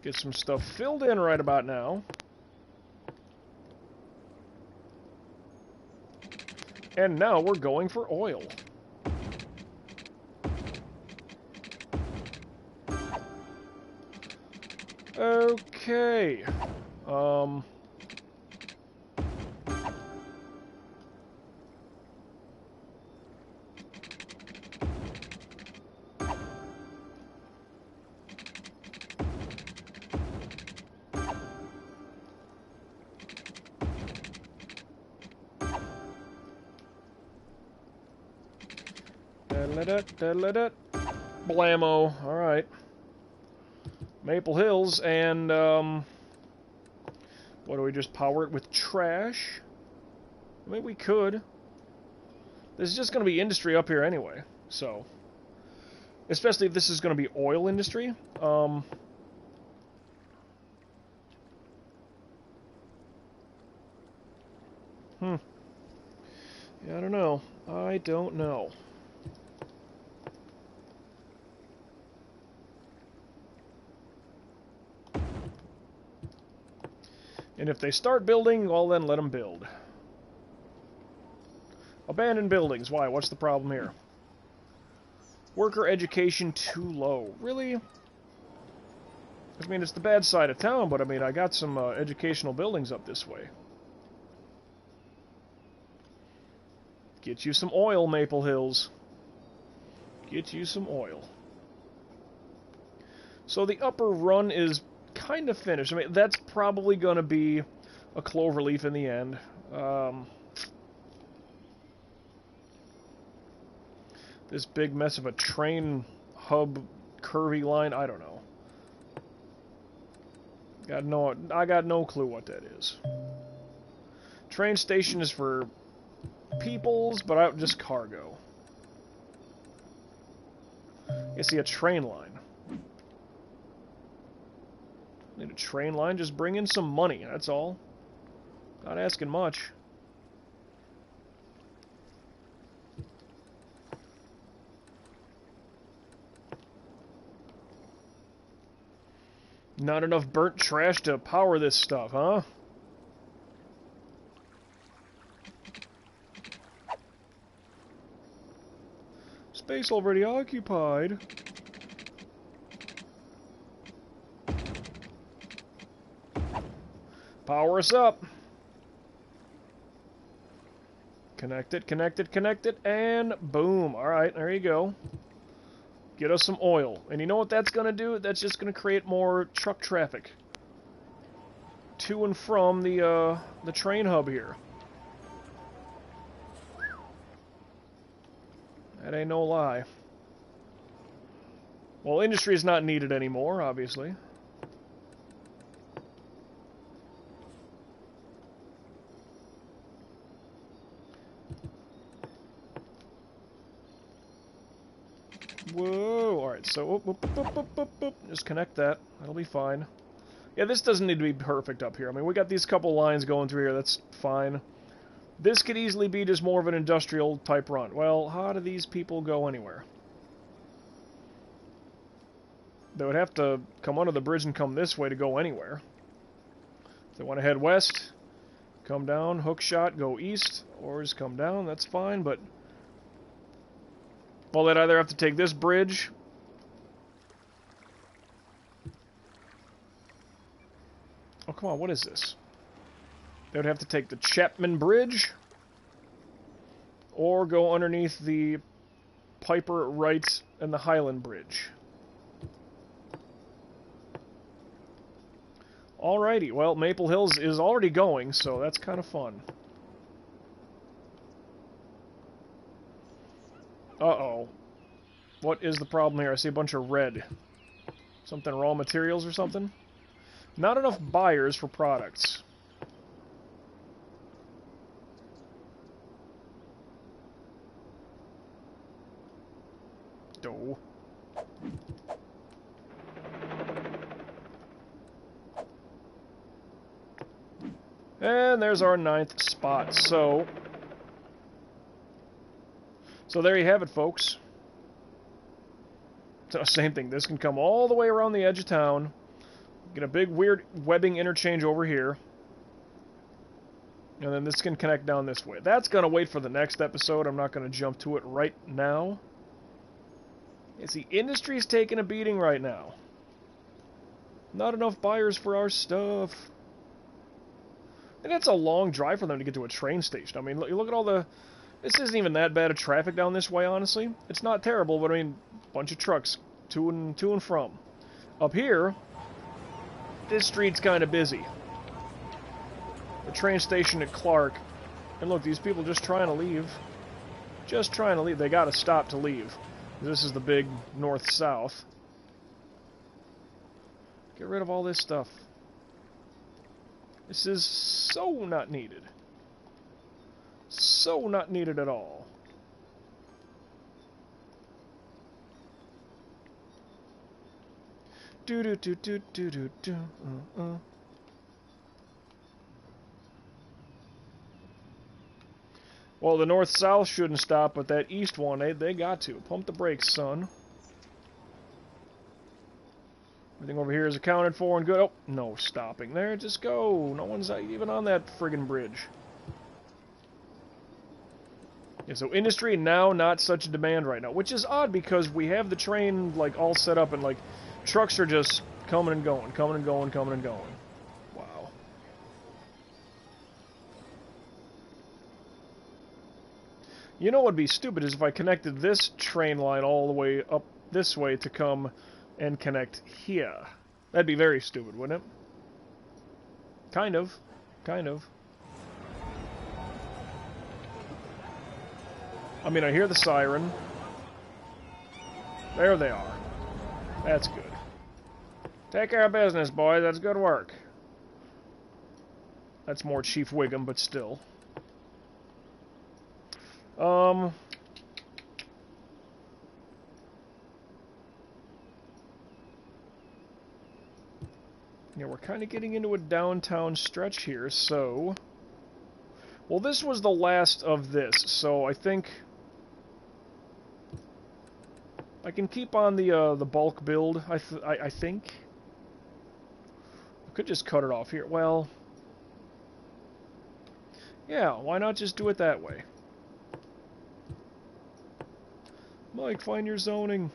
get some stuff filled in right about now. And now we're going for oil. Okay. Blammo. Alright. Maple Hills, and, what, do we just power it with trash? I mean, we could. This is just going to be industry up here anyway, so. Especially if this is going to be oil industry. Yeah, I don't know. I don't know. And if they start building, well then let them build. Abandoned buildings. Why? What's the problem here? Worker education too low. Really? I mean, it's the bad side of town, but I mean, I got some educational buildings up this way. Get you some oil, Maple Hills. Get you some oil. So the upper run is kind of finished. I mean, that's probably going to be a cloverleaf in the end. This big mess of a train hub curvy line, I don't know. I got no clue what that is. Train station is for peoples, but just cargo. You see a train line. Need a train line, just bring in some money, that's all. Not asking much. Not enough burnt trash to power this stuff, huh? Space already occupied. Power us up. Connect it, connect it, connect it, and boom. Alright, there you go. Get us some oil. And you know what that's going to do? That's just going to create more truck traffic to and from the train hub here. That ain't no lie. Well, industry is not needed anymore, obviously. Whoa, alright, so just connect that. That'll be fine. Yeah, this doesn't need to be perfect up here. I mean, we got these couple lines going through here, that's fine. This could easily be just more of an industrial type run. Well, how do these people go anywhere? They would have to come under the bridge and come this way to go anywhere. If they want to head west, come down, hook shot, go east, or just come down, that's fine, but... well, they'd either have to take this bridge... oh, come on, what is this? They would have to take the Chapman Bridge, or go underneath the Piper Wright and the Highland Bridge. Alrighty, well, Maple Hills is already going, so that's kind of fun. Uh-oh. What is the problem here? I see a bunch of red. Something raw materials or something? Not enough buyers for products. Doh. And there's our 9th spot. So there you have it, folks. So same thing. This can come all the way around the edge of town. Get a big weird webbing interchange over here. And then this can connect down this way. That's going to wait for the next episode. I'm not going to jump to it right now. Yes, the industry's taking a beating right now. Not enough buyers for our stuff. And it's a long drive for them to get to a train station. I mean, look at all the... This isn't even that bad of traffic down this way, honestly. It's not terrible, but I mean, bunch of trucks to and from. Up here, this street's kind of busy. The train station at Clark. And look, these people just trying to leave. Just trying to leave. They gotta stop to leave. This is the big north-south. Get rid of all this stuff. This is so not needed. So not needed at all. Do do do do do do do. Well, the north-south shouldn't stop, but that east one, they got to. Pump the brakes, son. Everything over here is accounted for and good. Oh, no stopping there. Just go. No one's even on that friggin' bridge. Yeah, so industry now not such a demand right now, which is odd because we have the train like all set up and like trucks are just coming and going, coming and going, coming and going. Wow. You know what would be stupid is if I connected this train line all the way up this way to come and connect here. That'd be very stupid, wouldn't it? Kind of. Kind of. I mean, I hear the siren. There they are. That's good. Take care of business, boys. That's good work. That's more Chief Wiggum, but still. Yeah, we're kind of getting into a downtown stretch here, so... Well, this was the last of this, so I think... I can keep on the bulk build, I think. I could just cut it off here. Well... Yeah, why not just do it that way? Mike, find your zoning.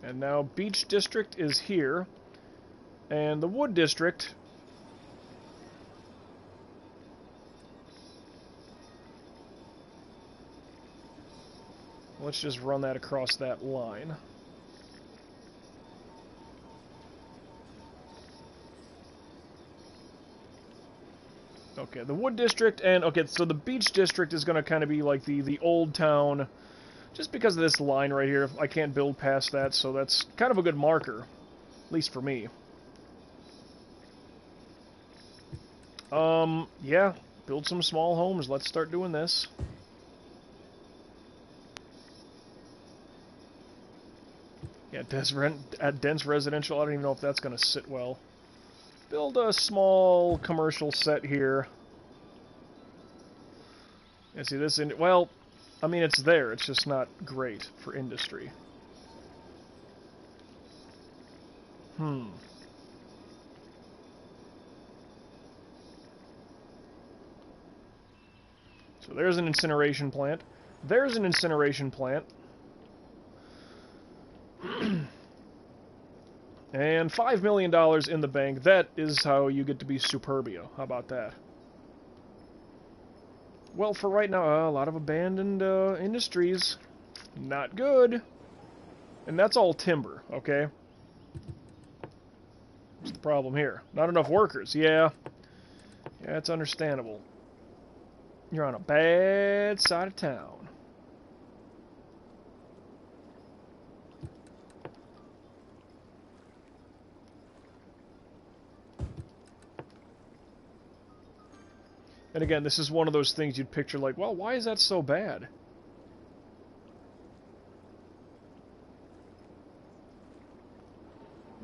And now Beach District is here, and the Wood District... Let's just run that across that line. Okay, the Wood District, and... Okay, so the Beach District is going to kind of be like the old town... Just because of this line right here, I can't build past that, so that's kind of a good marker. At least for me. Yeah. Build some small homes. Let's start doing this. Yeah, dense residential, I don't even know if that's going to sit well. Build a small commercial set here. Yeah, see this in... Well... I mean, it's there, it's just not great for industry. So there's an incineration plant. There's an incineration plant. And $5 million in the bank. That is how you get to be Superbia. How about that? Well, for right now, a lot of abandoned industries. Not good. And that's all timber, okay? What's the problem here? Not enough workers. Yeah. Yeah, it's understandable. You're on a bad side of town. And again, this is one of those things you'd picture like, well, why is that so bad?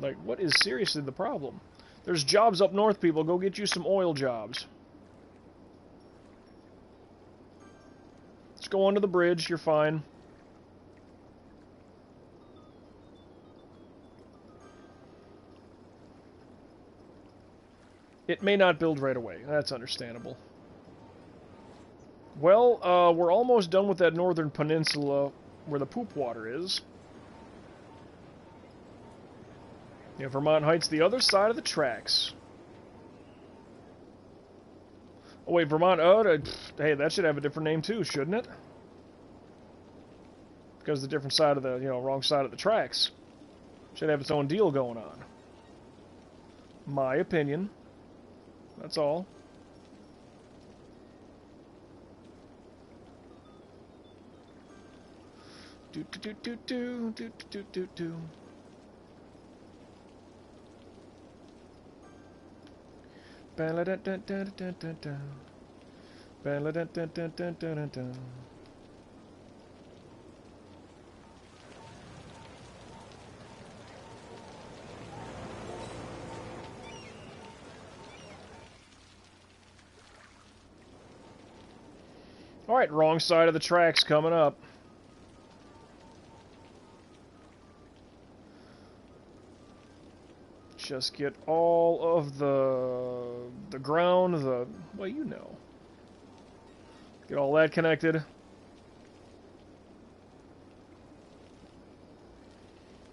Like, what is seriously the problem? There's jobs up north, people. Go get you some oil jobs. Let's go onto the bridge. You're fine. It may not build right away. That's understandable. Well, we're almost done with that northern peninsula where the poop water is. Yeah, Vermont Heights, the other side of the tracks. Oh wait, Vermont, hey, that should have a different name too, shouldn't it? Because the different side of the, wrong side of the tracks. Should have its own deal going on. My opinion. That's all. Do do do do do do do do. Alright, wrong side of the tracks coming up. Just get all of the ground, well, you know. Get all that connected.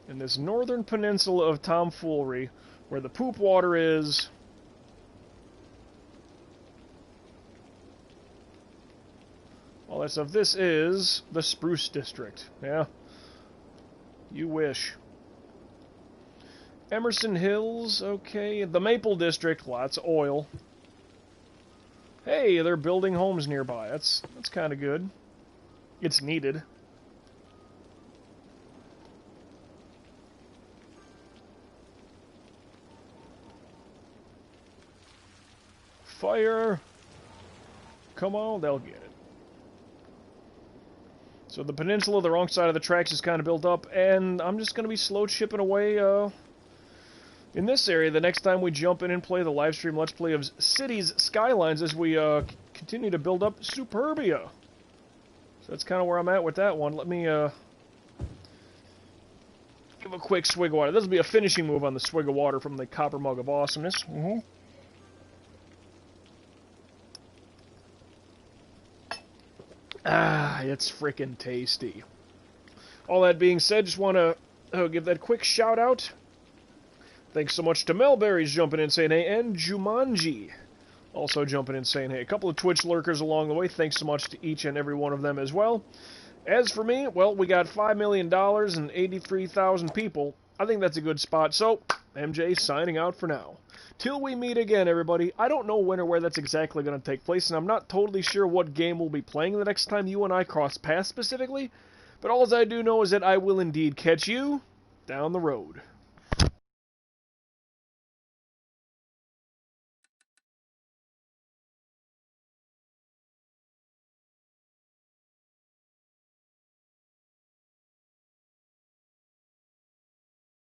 In this northern peninsula of tomfoolery, where the poop water is. All that stuff. This is the Spruce District. Yeah. You wish. Emerson Hills, okay. The Maple District, lots of oil. Hey, they're building homes nearby. That's kind of good. It's needed. Fire! Come on, they'll get it. So the peninsula, the wrong side of the tracks, is kind of built up, and I'm just going to be slow chipping away, in this area, the next time we jump in and play the live stream Let's Play of Cities Skylines as we continue to build up Superbia. So that's kind of where I'm at with that one. Let me give a quick swig of water. This will be a finishing move on the swig of water from the Copper Mug of Awesomeness. Ah, it's frickin' tasty. All that being said, just want to give that quick shout out. Thanks so much to Melberries jumping in saying hey, and Jumanji also jumping in saying hey. A couple of Twitch lurkers along the way. Thanks so much to each and every one of them as well. As for me, well, we got $5 million and 83,000 people. I think that's a good spot. So, MJ signing out for now. Till we meet again, everybody. I don't know when or where that's exactly going to take place, and I'm not totally sure what game we'll be playing the next time you and I cross paths specifically. But all I do know is that I will indeed catch you down the road.